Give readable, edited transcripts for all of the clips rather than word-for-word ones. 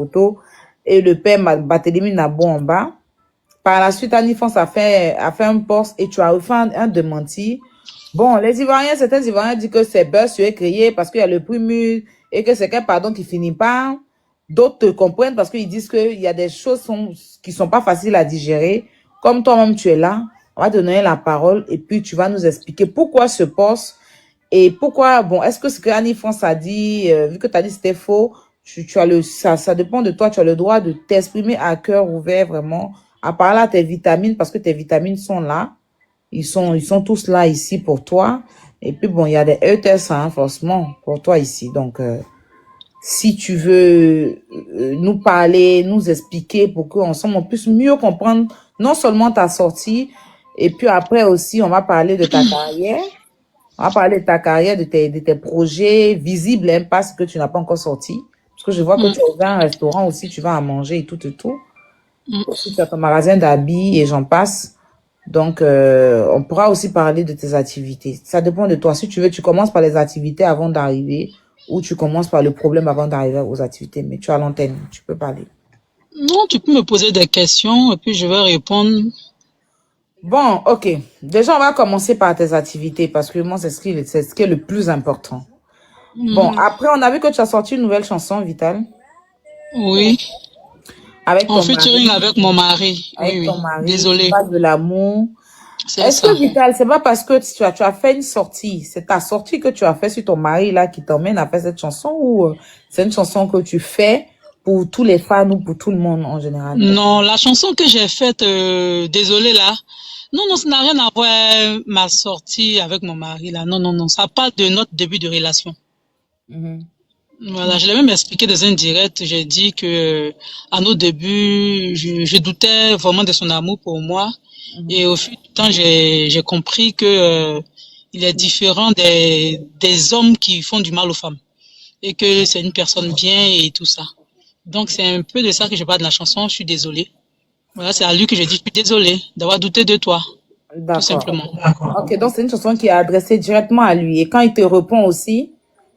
photos et le père Barthélémy Nabo en bas. Par la suite, Annie France a fait un post et tu as refait un démenti. Bon, les Ivoiriens, certains Ivoiriens disent que c'est buzz sur créé parce qu'il y a le prix mûr et que c'est qu'un pardon qui finit pas. D'autres te comprennent parce qu'ils disent qu'il y a des choses qui sont pas faciles à digérer. Comme toi-même, tu es là, on va te donner la parole et puis tu vas nous expliquer pourquoi ce poste et pourquoi, bon, est-ce que ce que Annie France a dit, vu que tu as dit que c'était faux, tu as ça dépend de toi, tu as le droit de t'exprimer à cœur ouvert vraiment, à parler à tes vitamines parce que tes vitamines sont là. Ils sont tous là ici pour toi. Et puis bon, il y a des haters, hein, forcément, pour toi ici. Donc, si tu veux nous parler, nous expliquer pour qu'ensemble on puisse mieux comprendre non seulement ta sortie, et puis après aussi, on va parler de ta carrière. On va parler de ta carrière, de tes projets visibles, hein, pas ce que tu n'as pas encore sorti. Parce que je vois que tu as ouvert un restaurant aussi, tu vas à manger et tout et tout. Aussi, tu as ton magasin d'habits et j'en passe. Donc, on pourra aussi parler de tes activités. Ça dépend de toi. Si tu veux, tu commences par les activités avant d'arriver ou tu commences par le problème avant d'arriver aux activités. Mais tu as l'antenne, tu peux parler. Non, tu peux me poser des questions et puis je vais répondre. Bon, ok. Déjà, on va commencer par tes activités parce que moi, c'est ce qui est le plus important. Bon, après, on a vu que tu as sorti une nouvelle chanson, Vital. Oui. Avec En ton featuring mari. avec mon mari. Avec Oui, ton oui. mari. Désolée. Tu parles de l'amour. C'est Est-ce ça. que Vital, c'est pas parce que tu as fait une sortie, c'est ta sortie que tu as fait sur ton mari là qui t'emmène à faire cette chanson ou c'est une chanson que tu fais pour tous les fans ou pour tout le monde en général? Non, la chanson que j'ai faite, désolée là. Non, non, ça n'a rien à voir ma sortie avec mon mari là. Non, non, non. Ça parle de notre début de relation. Voilà, je l'ai même expliqué dans un direct. J'ai dit que à nos débuts, je doutais vraiment de son amour pour moi. Et au fil du temps, j'ai compris que il est différent des hommes qui font du mal aux femmes et que c'est une personne bien et tout ça. Donc c'est un peu de ça que je parle de la chanson. Je suis désolée. Voilà, c'est à lui que je dis je suis désolée d'avoir douté de toi, tout D'accord. simplement. Ok, donc c'est une chanson qui est adressée directement à lui. Et quand il te répond aussi,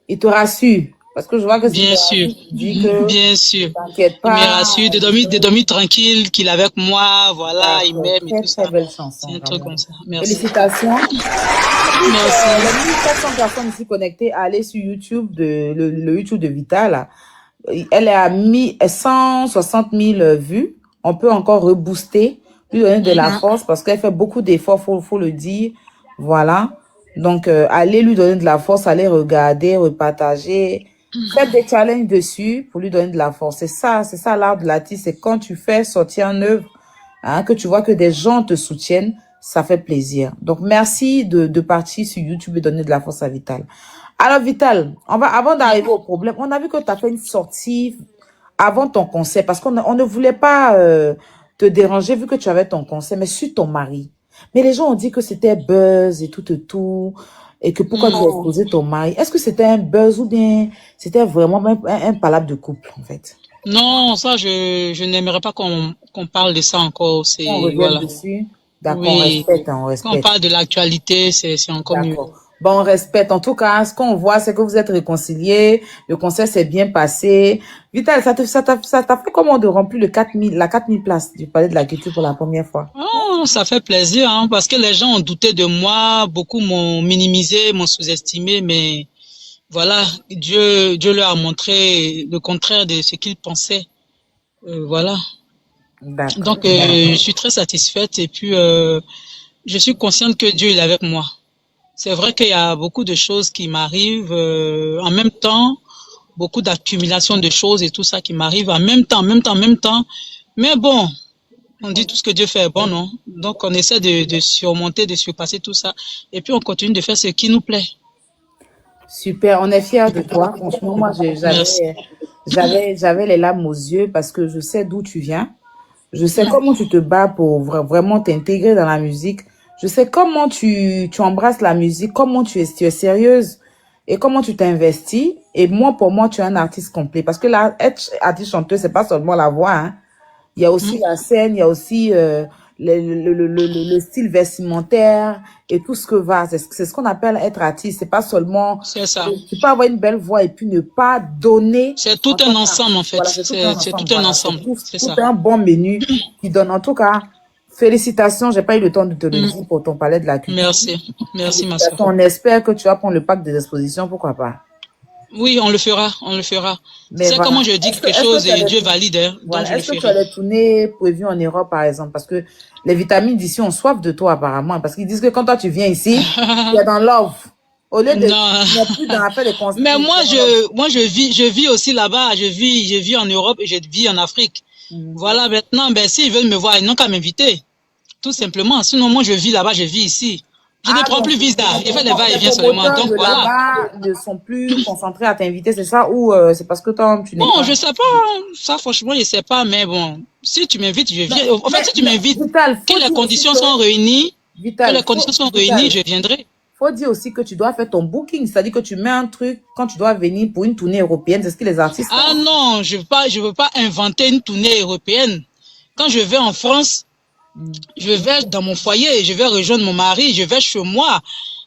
il te rassure. Parce que je vois que c'est Bien sûr, dit que bien sûr. t'inquiète Il me pas. rassure de dormir tranquille, qu'il est avec moi, voilà, il D'accord. m'aime et Très, tout très ça. belle C'est chanson, un truc vraiment. comme ça. Merci. Félicitations. Merci. Les 1400 personnes ici connectées, allez sur YouTube, le YouTube de Vital. Elle est à 160 000 vues. On peut encore rebooster, lui donner de la force parce qu'elle fait beaucoup d'efforts, faut le dire. Voilà. Donc, allez lui donner de la force, allez regarder, repartager. Faites des challenges dessus pour lui donner de la force. C'est ça l'art de l'artiste. C'est quand tu fais sortir une œuvre, hein, que tu vois que des gens te soutiennent, ça fait plaisir. Donc, merci de partir sur YouTube et donner de la force à Vital. Alors, Vital, avant d'arriver au problème, on a vu que tu as fait une sortie avant ton concert parce on ne voulait pas te déranger vu que tu avais ton concert, mais sur ton mari. Mais les gens ont dit que c'était buzz et tout, et que pourquoi tu as exposé ton mari. Est-ce que c'était un buzz ou bien c'était vraiment un palabre de couple, en fait? Non, ça, je n'aimerais pas qu'on parle de ça encore. C'est, On revient voilà. dessus. D'accord, on Oui. respecte, on Quand on respecte. parle de l'actualité, c'est encore mieux. D'accord. Bon, on respecte. En tout cas, ce qu'on voit, c'est que vous êtes réconciliés. Le concert s'est bien passé. Vital, ça t'a fait comment de remplir la 4000 places du Palais de la Culture pour la première fois? Oh, ça fait plaisir, hein, parce que les gens ont douté de moi, beaucoup m'ont minimisé, m'ont sous-estimé, mais voilà, Dieu leur a montré le contraire de ce qu'ils pensaient. Voilà. D'accord. Donc, je suis très satisfaite et puis je suis consciente que Dieu est avec moi. C'est vrai qu'il y a beaucoup de choses qui m'arrivent en même temps, beaucoup d'accumulation de choses et tout ça qui m'arrive en même temps. Mais bon, on dit tout ce que Dieu fait est bon, non? Donc, on essaie de surmonter, de surpasser tout ça. Et puis, on continue de faire ce qui nous plaît. Super, on est fiers de toi. Franchement, moi, Merci. j'avais les larmes aux yeux parce que je sais d'où tu viens. Je sais comment tu te bats pour vraiment t'intégrer dans la musique. Je sais comment tu embrasses la musique, comment tu es sérieuse et comment tu t'investis. Et moi, pour moi, tu es un artiste complet. Parce que là, être artiste chanteuse, c'est pas seulement la voix, hein. Il y a aussi la scène, il y a aussi le style vestimentaire et tout ce que va. C'est ce qu'on appelle être artiste. C'est pas seulement... C'est ça. Tu peux avoir une belle voix et puis ne pas donner... C'est tout un ensemble, en fait. Voilà, c'est tout un ensemble. C'est ça. Tout un bon menu qui donne. En tout cas, félicitations. J'ai pas eu le temps de te le dire pour ton palais de la culture. Merci. Merci, ma soeur. On espère que tu vas prendre le pack des expositions. Pourquoi pas? Oui, on le fera. Mais c'est comment je dis quelque chose et Dieu valide. Hein, voilà. Est-ce que tu as des tournées prévues en Europe, par exemple? Parce que les vitamines d'ici ont soif de toi, apparemment. Parce qu'ils disent que quand toi, tu viens ici, tu es dans love. Au lieu de... Tu n'es plus dans l'affaire des concerts. Mais moi, je vis aussi là-bas. Je vis en Europe et je vis en Afrique. Voilà, maintenant, ben, s'ils veulent me voir, ils n'ont qu'à m'inviter. Tout simplement. Sinon, moi, je vis là-bas, je vis ici. Je ne prends plus visa. Je fais les va-et-vient seulement. Donc, voilà. Là-bas ne sont plus concentrés à t'inviter, c'est ça? Ou c'est parce que toi, tu n'es pas... je sais pas. Ça, franchement, je sais pas. Mais bon, si tu m'invites, je viens. En fait, si tu m'invites, que les conditions sont réunies, je viendrai. Faut dire aussi que tu dois faire ton booking. C'est-à-dire que tu mets un truc quand tu dois venir pour une tournée européenne. C'est ce que les artistes font. Ah non, je veux pas inventer une tournée européenne. Quand je vais en France, je vais dans mon foyer, je vais rejoindre mon mari, je vais chez moi.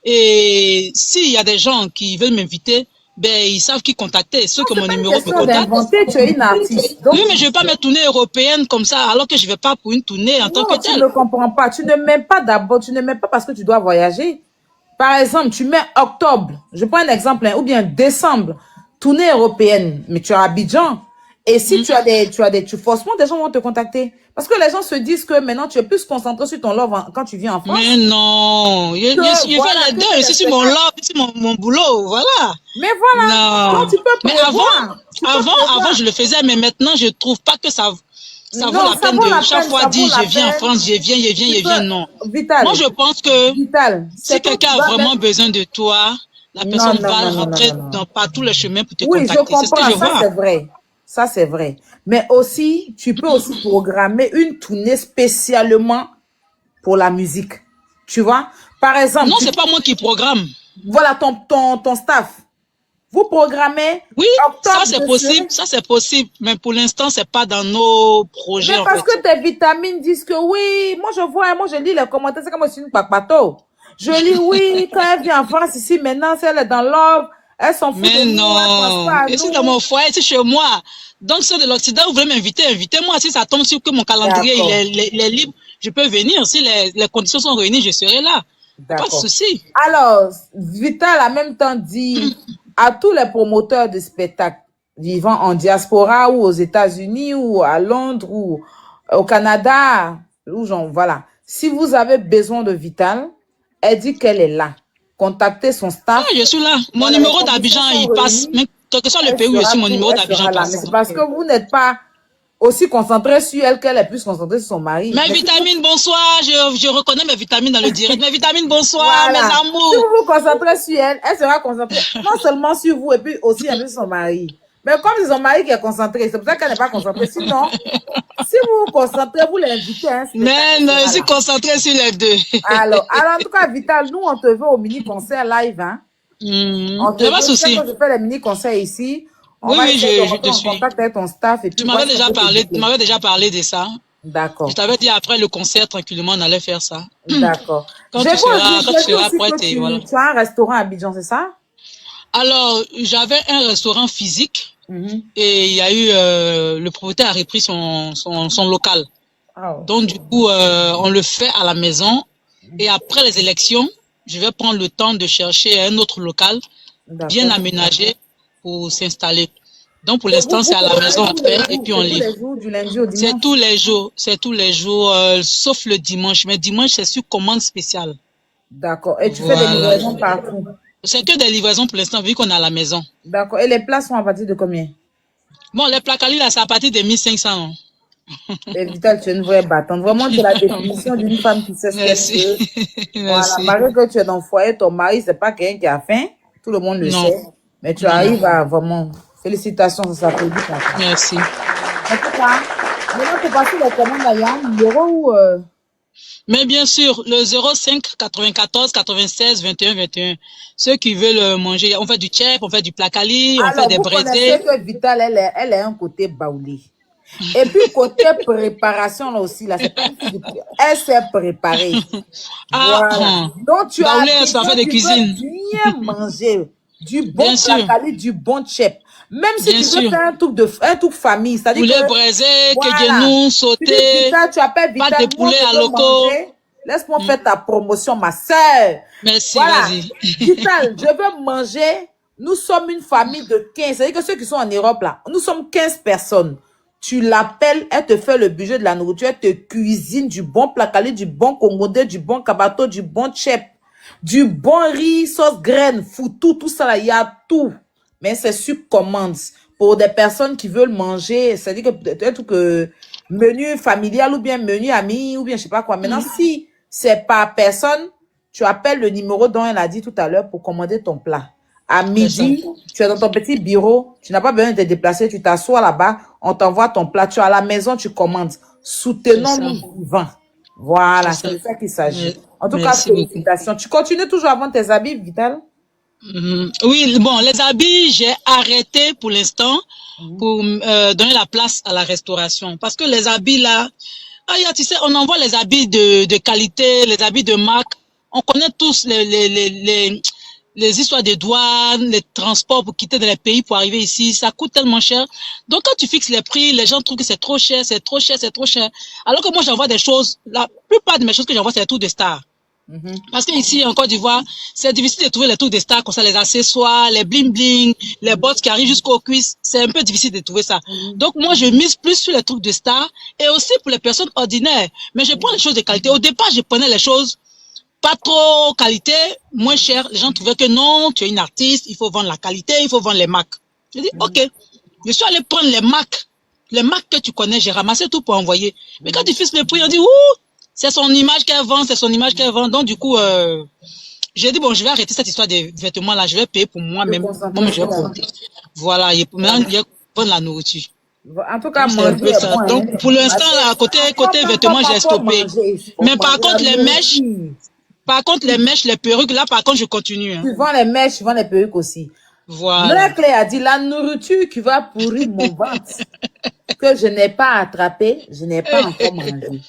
Et s'il y a des gens qui veulent m'inviter, ben, ils savent qui contacter. Ceux que mon numéro me contacte. Tu es une artiste. Donc, oui, mais je ne vais pas mettre tournée européenne comme ça, alors que je ne vais pas pour une tournée en tant que telle. Tu ne comprends pas. Tu ne mets pas d'abord, tu ne mets pas parce que tu dois voyager. Par exemple, tu mets octobre, je prends un exemple, ou bien décembre, tournée européenne, mais tu es à Abidjan. Et si forcément, des gens vont te contacter. Parce que les gens se disent que maintenant, tu es plus concentré sur ton love quand tu viens en France. Mais non, je fais les deux. Je suis sur mon love, sur mon boulot, voilà. Mais voilà. Non. Donc, tu peux prévoir. Mais avant, je le faisais, mais maintenant, je trouve pas que ça vaut la peine de chaque fois dire, je viens en France, je viens, non. Vital. Moi, je pense que si quelqu'un a vraiment besoin de toi, la personne va rentrer par tous les chemins pour te contacter. C'est ce que je vois. C'est vrai. Ça, c'est vrai. Mais aussi, tu peux aussi programmer une tournée spécialement pour la musique. Tu vois? Par exemple... Non, c'est pas moi qui programme. Voilà, ton staff. Vous programmez... Oui, ça c'est possible. Mais pour l'instant, c'est pas dans nos projets. Mais parce que tes vitamines disent que oui. Moi, je lis les commentaires. C'est comme si une papato. Je lis oui, quand elle vient en France ici, maintenant, si elle est dans l'ordre, elle s'en fout de nous. Mais non, je suis dans mon foyer, c'est chez moi. Donc, ceux de l'Occident, vous voulez m'inviter, invitez-moi. Si ça tombe sur que mon calendrier il est libre, je peux venir. Si les conditions sont réunies, je serai là. Pas de souci. Alors, Vital a en même temps dit à tous les promoteurs de spectacles vivant en diaspora ou aux États-Unis ou à Londres ou au Canada, ou genre, voilà. Si vous avez besoin de Vital, elle dit qu'elle est là. Contactez son staff. Ah, je suis là. Mon numéro d'Abidjan, il passe. Même quel que soit le pays où je suis, mon numéro d'Abidjan passe. Mais c'est parce que vous n'êtes pas aussi concentré sur elle qu'elle est plus concentrée sur son mari. Mes vitamines, bonsoir. Je reconnais mes vitamines dans le direct. Mes vitamines, bonsoir, mes amours. Si vous vous concentrez sur elle, elle sera concentrée non seulement sur vous et puis aussi un peu sur son mari. Mais comme c'est son mari qui est concentré, c'est pour ça qu'elle n'est pas concentrée. Sinon, si vous vous concentrez, vous l'invitez. Hein, mais non, je suis concentrée sur les deux. Alors, en tout cas, Vital, nous, on te veut au mini-concert live. Hein. On te veut, pas de souci. Je fais les mini-concerts ici. Oui, je te suis. En contact avec ton staff. Et puis tu m'avais déjà parlé de ça. D'accord. Je t'avais dit après le concert, tranquillement, on allait faire ça. D'accord. Quand tu seras prête, voilà. Tu as un restaurant à Abidjan, c'est ça? Alors, j'avais un restaurant physique. Et il y a eu le propriétaire a repris son local. Donc du coup on le fait à la maison et après les élections je vais prendre le temps de chercher un autre local bien aménagé pour s'installer. Donc pour l'instant c'est à la maison on fait et puis on livre. C'est tous les jours sauf le dimanche, mais dimanche c'est sur commande spéciale. D'accord. Et tu fais des livraisons partout? C'est que des livraisons pour l'instant, vu qu'on est à la maison. D'accord. Et les plats sont à partir de combien? Bon, les plats quali, là, c'est à partir de 1500. Et Vital, tu es une vraie battante. Vraiment, c'est la définition d'une femme qui sait ce qu'elle veut. Voilà. Malgré que tu es dans le foyer, ton mari, c'est pas quelqu'un qui a faim. Tout le monde le sait. Mais tu arrives à vraiment... Félicitations, ça s'applaudit. Merci. En tout cas, maintenant, pour passer les commandes à Yann, numéro ou... Mais bien sûr, le 05 94 96 21 21. Ceux qui veulent manger, on fait du tchèp, on fait du placali, on fait des braisés. Alors, vous connaissez que Vital, elle est un côté baoulé. Et puis, côté préparation, là aussi, là, c'est pas une fille elle s'est préparée. Voilà. Donc, tu as ça fait de tu cuisine. veux bien manger. Du bon Bien sûr. placali, du bon chep. Même si Bien tu veux sûr. faire un truc famille, c'est-à-dire Poulet que braisé, voilà. quegenou, Tu sauté, dis Vital, tu appelles pâte Vital, de moi poulet je à veux loco. manger. Laisse-moi faire ta promotion, ma soeur. Merci, Voilà. vas-y. Vital, je veux manger. Nous sommes une famille de 15. C'est-à-dire que ceux qui sont en Europe, là, nous sommes 15 personnes. Tu l'appelles, elle te fait le budget de la nourriture, elle te cuisine du bon placali, du bon congolais, du bon kabato, du bon chep, du bon riz, sauce graine, foutou, tout ça là, il y a tout. Mais c'est sur commande. Pour des personnes qui veulent manger, c'est-à-dire que peut-être que menu familial ou bien menu ami ou bien je sais pas quoi. Maintenant, si c'est par personne, tu appelles le numéro dont elle a dit tout à l'heure pour commander ton plat. À midi, tu es dans ton petit bureau, tu n'as pas besoin de te déplacer, tu t'assois là-bas, on t'envoie ton plat, tu es à la maison, tu commandes. Soutenons-nous vivants. Voilà, c'est de ça qu'il s'agit. En tout cas, félicitations. Tu continues toujours à vendre tes habits, Vital? Oui, bon, les habits, j'ai arrêté pour l'instant pour donner la place à la restauration. Parce que les habits là, tu sais, on envoie les habits de qualité, les habits de marque. On connaît tous les histoires de douane, les transports pour quitter dans les pays pour arriver ici. Ça coûte tellement cher. Donc, quand tu fixes les prix, les gens trouvent que c'est trop cher, c'est trop cher, c'est trop cher. Alors que moi, j'envoie des choses, la plupart de mes choses que j'envoie, c'est des trucs de stars. Parce que ici en Côte d'Ivoire, c'est difficile de trouver les trucs de stars comme ça, les accessoires, les bling bling, les bottes qui arrivent jusqu'aux cuisses. C'est un peu difficile de trouver ça. Donc moi, je mise plus sur les trucs de stars et aussi pour les personnes ordinaires. Mais je prends les choses de qualité. Au départ, je prenais les choses pas trop qualité, moins cher. Les gens trouvaient que non, tu es une artiste, il faut vendre la qualité, il faut vendre les marques. Je dis, ok. Je suis allé prendre les marques que tu connais, j'ai ramassé tout pour envoyer. Mais quand tu fixes le prix, on dit, ouh, c'est son image qu'elle vend, c'est son image qu'elle vend. Donc, du coup, j'ai dit, bon, je vais arrêter cette histoire de vêtements-là. Je vais payer pour moi-même. Moi, je vais compter. Voilà. Et maintenant, il y a prendre la nourriture. En tout cas, c'est un peu ça. Bon, donc, pour l'instant, là, côté vêtements, j'ai stoppé. Mais par contre, les mèches, les perruques, là, par contre, je continue. Tu vends les mèches, tu vends les perruques aussi. Voilà. Clé a dit, la nourriture qui va pourrir mon ventre, que je n'ai pas attrapé, je n'ai pas encore mangé.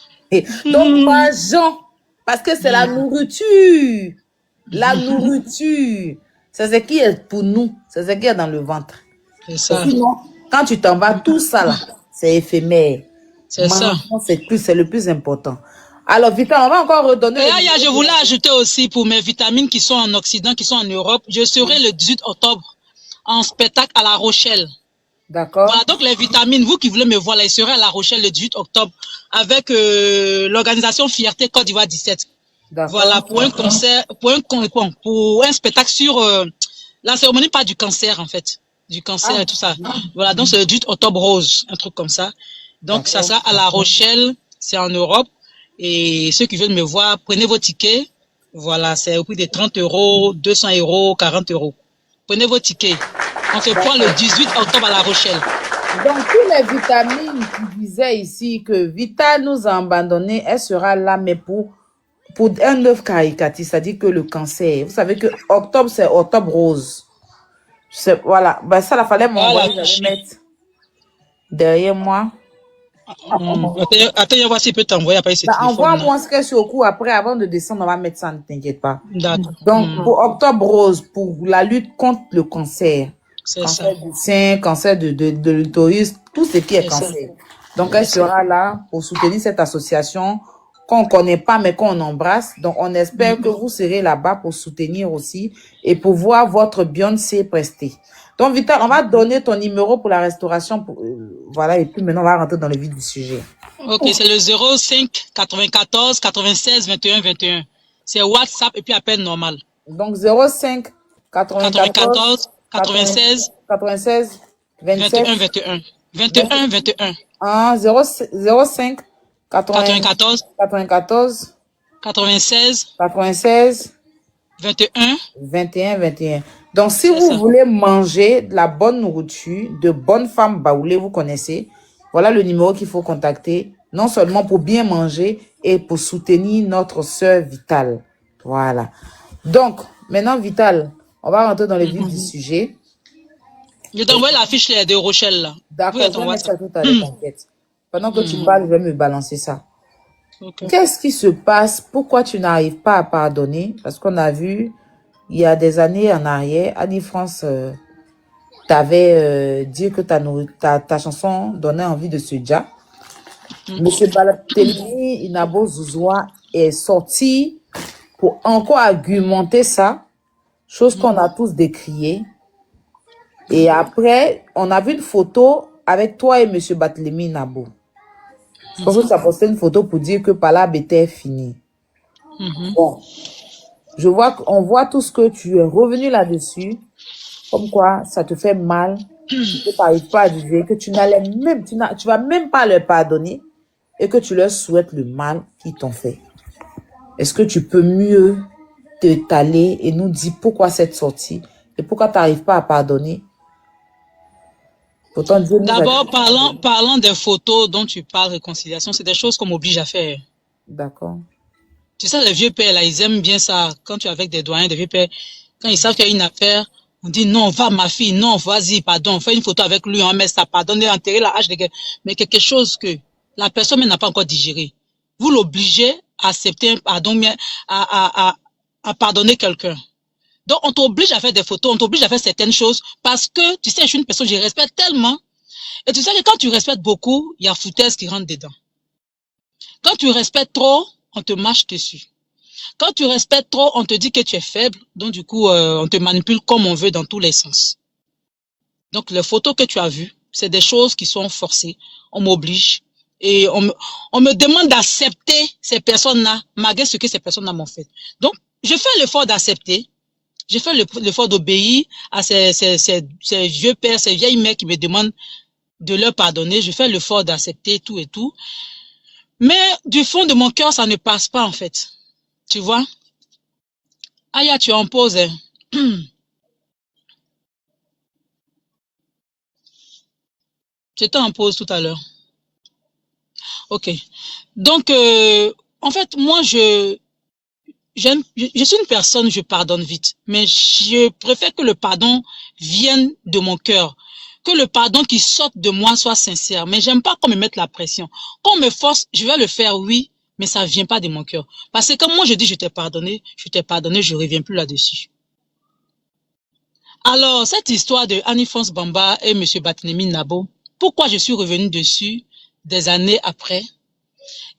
Donc, mangeons, parce que c'est la nourriture. La nourriture, c'est ce qui est pour nous, c'est ce qui est dans le ventre. C'est ça. Sinon, quand tu t'en vas, tout ça là, c'est éphémère. C'est ça. C'est le plus important. Alors, Vital, on va encore redonner. Et je voulais ajouter aussi pour mes vitamines qui sont en Occident, qui sont en Europe, je serai le 18 octobre en spectacle à La Rochelle. D'accord. Voilà, donc les vitamines, vous qui voulez me voir là, je serai à La Rochelle le 18 octobre avec l'organisation Fierté Côte d'Ivoire 17. Voilà, pour un concert, pour un spectacle sur la cérémonie, pas du cancer en fait, du cancer et tout ça. Voilà, donc c'est le 18 octobre rose, un truc comme ça. Donc ça sera à La Rochelle, c'est en Europe. Et ceux qui veulent me voir, prenez vos tickets. Voilà, c'est au prix de 30 €, 200 €, 40 €. Prenez vos tickets. On se prend le 18 octobre à La Rochelle. Donc, tous les vitamines qui disaient ici que Vital nous a abandonnés, elle sera là, mais pour un œuf caricatif, c'est-à-dire que le cancer. Vous savez que octobre, c'est octobre rose. Voilà. Ben, ça, il fallait m'envoyer, je vais mettre derrière moi. Attends, on va s'il peut t'envoyer après ce téléphone. Envoie-moi ce que c'est au coup après, avant de descendre, on va mettre ça, ne t'inquiète pas. D'accord. Donc, pour octobre rose, pour la lutte contre le cancer. Cancer du sein, cancer de l'utérus, tout ce qui est cancer. Donc, elle sera là pour soutenir cette association qu'on ne connaît pas, mais qu'on embrasse. Donc, on espère que vous serez là-bas pour soutenir aussi et pour voir votre Beyoncé prester. Donc, Vital, on va donner ton numéro pour la restauration. Voilà, et puis maintenant, on va rentrer dans le vif du sujet. Ok, c'est le 05 94 96 21 21. C'est WhatsApp et puis appel normal. Donc, 05 94 96 27 21 21. 21 21. 05 94 96 21. Donc, si vous voulez manger de la bonne nourriture, de bonnes femmes baoulées, vous connaissez, voilà le numéro qu'il faut contacter, non seulement pour bien manger et pour soutenir notre sœur Vital. Voilà. Donc, maintenant, Vital, on va rentrer dans le vif du sujet. Je t'ai envoyé la fiche de Rochelle, là. Vous D'accord, êtes je en vais mettre ça WhatsApp. tout à l'heure, t'inquiète. Pendant que tu parles, je vais me balancer ça. Ok. Qu'est-ce qui se passe? Pourquoi tu n'arrives pas à pardonner? Parce qu'on a vu, il y a des années en arrière, Annie France t'avait dit que ta chanson donnait envie de se dire. Monsieur Balotelli Inabo Zouzoua est sorti pour encore argumenter ça, chose qu'on a tous décriée. Et après, on a vu une photo avec toi et Monsieur Barthélémy Nabo. Je pense que tu as posté une photo pour dire que Palab était fini. Bon, on voit tout ce que tu es revenu là-dessus, comme quoi ça te fait mal, que tu n'arrives pas à digérer, que tu vas même pas leur pardonner et que tu leur souhaites le mal qu'ils t'ont fait. Est-ce que tu peux mieux t'étaler et nous dire pourquoi cette sortie et pourquoi tu n'arrives pas à pardonner? Pourtant, Dieu nous a dit. D'abord, parlant des photos dont tu parles, réconciliation, c'est des choses qu'on m'oblige à faire. D'accord. Tu sais, les vieux pères, là, ils aiment bien ça. Quand tu es avec des doyens, des vieux pères, quand ils savent qu'il y a une affaire, on dit non, va ma fille, non, vas-y, pardon, on fait une photo avec lui, on met ça, pardon, et enterrer la hache de guerre. Mais quelque chose que la personne n'a pas encore digéré. Vous l'obligez à accepter un pardon, à pardonner quelqu'un. Donc, on t'oblige à faire des photos, on t'oblige à faire certaines choses parce que, tu sais, je suis une personne, je respecte tellement. Et tu sais que quand tu respectes beaucoup, il y a foutaise qui rentre dedans. Quand tu respectes trop, on te marche dessus. Quand tu respectes trop, on te dit que tu es faible. Donc, du coup, on te manipule comme on veut dans tous les sens. Donc, les photos que tu as vues, c'est des choses qui sont forcées. On m'oblige. Et on me demande d'accepter ces personnes-là, malgré ce que ces personnes-là m'ont fait. Donc, je fais l'effort d'accepter. Je fais l'effort d'obéir à ces vieux pères, ces vieilles mères qui me demandent de leur pardonner. Je fais l'effort d'accepter tout et tout. Mais du fond de mon cœur, ça ne passe pas, en fait. Tu vois? Aya, tu en poses. Hein. J'étais en pause tout à l'heure. Ok. Donc, en fait, moi, je suis une personne, je pardonne vite. Mais je préfère que le pardon vienne de mon cœur. Que le pardon qui sorte de moi soit sincère. Mais j'aime pas qu'on me mette la pression. Quand on me force, je vais le faire, oui, mais ça vient pas de mon cœur. Parce que quand moi je dis je t'ai pardonné, je reviens plus là-dessus. Alors, cette histoire de Annie-France Bamba et M. Barthélémy Nabo, pourquoi je suis revenue dessus des années après?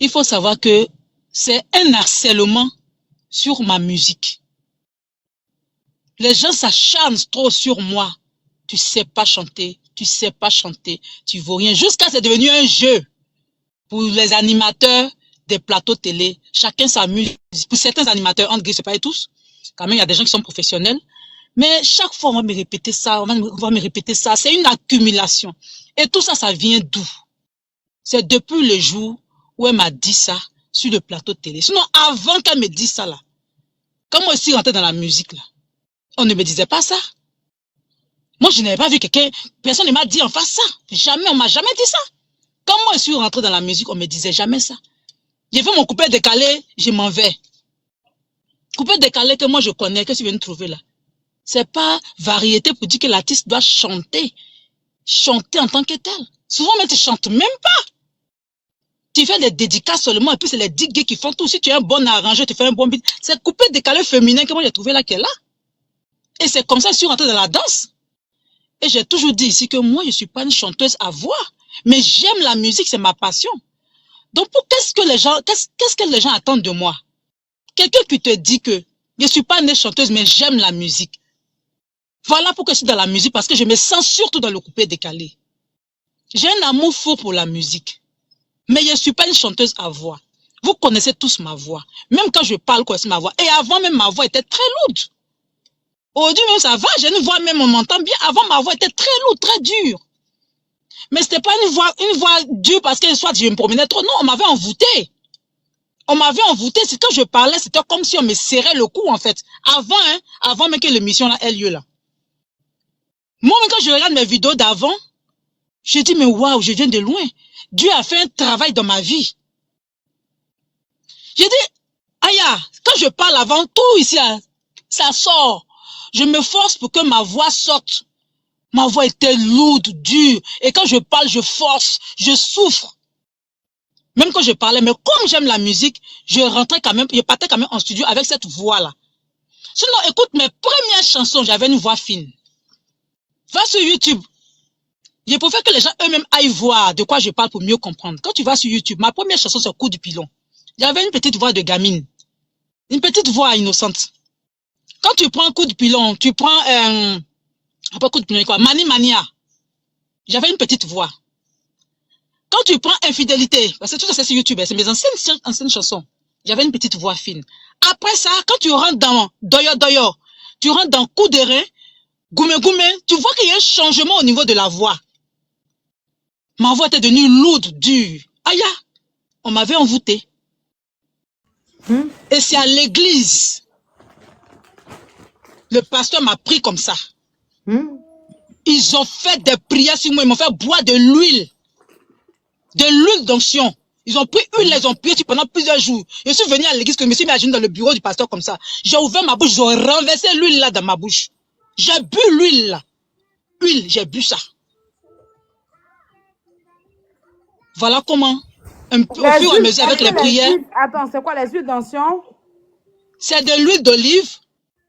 Il faut savoir que c'est un harcèlement sur ma musique. Les gens s'acharnent trop sur moi. Tu sais pas chanter, tu vaux rien. Jusqu'à c'est devenu un jeu pour les animateurs des plateaux télé. Chacun s'amuse. Pour certains animateurs, entre guillemets, c'est pas tous. Quand même, il y a des gens qui sont professionnels. Mais chaque fois, on va me répéter ça, on va me répéter ça. C'est une accumulation. Et tout ça, ça vient d'où? C'est depuis le jour où elle m'a dit ça sur le plateau de télé. Sinon, avant qu'elle me dise ça, là, quand moi aussi rentrée dans la musique, là, on ne me disait pas ça. Moi, je n'avais pas vu quelqu'un, personne ne m'a dit en face ça. Jamais, on m'a jamais dit ça. Quand moi je suis rentrée dans la musique, on me disait jamais ça. J'ai fait mon coupé décalé, je m'en vais. Coupé décalé que moi je connais, que tu viens de trouver là. C'est pas variété pour dire que l'artiste doit chanter. Chanter en tant que tel. Souvent, même tu chantes même pas. Tu fais des dédicaces seulement et puis c'est les digues qui font tout. Si tu es un bon arrangeur, tu fais un bon beat. C'est coupé décalé féminin que moi j'ai trouvé là qui est là. Et c'est comme ça que je suis rentrée dans la danse. Et j'ai toujours dit ici que moi je suis pas une chanteuse à voix. Mais j'aime la musique, c'est ma passion. Donc, qu'est-ce que les gens attendent de moi? Quelqu'un qui te dit que je ne suis pas née chanteuse, mais j'aime la musique. Voilà pourquoi je suis dans la musique, parce que je me sens surtout dans le coupé décalé. J'ai un amour fou pour la musique. Mais je ne suis pas une chanteuse à voix. Vous connaissez tous ma voix. Même quand je parle, vous connaissez ma voix. Et avant même, ma voix était très lourde. Aujourd'hui même, ça va, j'ai une voix même, on m'entend bien. Avant, ma voix était très lourde, très dure. Mais ce n'était pas une voix dure parce que soit je me promenais trop. Non, on m'avait envoûté. On m'avait envoûté. C'est quand je parlais, c'était comme si on me serrait le cou, en fait. Avant même que l'émission ait lieu, là. Moi, même quand je regarde mes vidéos d'avant, je dis, mais waouh, je viens de loin. Dieu a fait un travail dans ma vie. J'ai dit, Aya, quand je parle avant, tout ici, ça sort. Je me force pour que ma voix sorte. Ma voix était lourde, dure. Et quand je parle, je force, je souffre. Même quand je parlais, mais comme j'aime la musique, je rentrais quand même, je partais quand même en studio avec cette voix-là. Sinon, écoute, mes premières chansons, j'avais une voix fine. Va sur YouTube. Je préfère que les gens eux-mêmes aillent voir de quoi je parle pour mieux comprendre. Quand tu vas sur YouTube, ma première chanson, c'est Coup du pilon. J'avais une petite voix de gamine. Une petite voix innocente. Quand tu prends Coup de pilon, tu prends, pas Coup de pilon, quoi, Mani Mania. J'avais une petite voix. Quand tu prends Infidélité, parce que tout ça c'est sur YouTube, c'est mes anciennes chansons. J'avais une petite voix fine. Après ça, quand tu rentres dans Doyo Doyo, tu rentres dans Coup de rein, Goumé Goumé, tu vois qu'il y a un changement au niveau de la voix. Ma voix était devenue lourde, dure. Aïe, on m'avait envoûté. Et c'est à l'église. Le pasteur m'a pris comme ça. Ils ont fait des prières sur moi. Ils m'ont fait boire de l'huile. De l'huile d'onction. Ils ont pris huile, ils ont prié pendant plusieurs jours. Je suis venu à l'église, que je me suis imaginé dans le bureau du pasteur comme ça. J'ai ouvert ma bouche, ils ont renversé l'huile là dans ma bouche. J'ai bu l'huile là. Huile, j'ai bu ça. Voilà comment, au fur et à mesure avec les prières. Attends, c'est quoi les huiles d'onction? C'est de l'huile d'olive.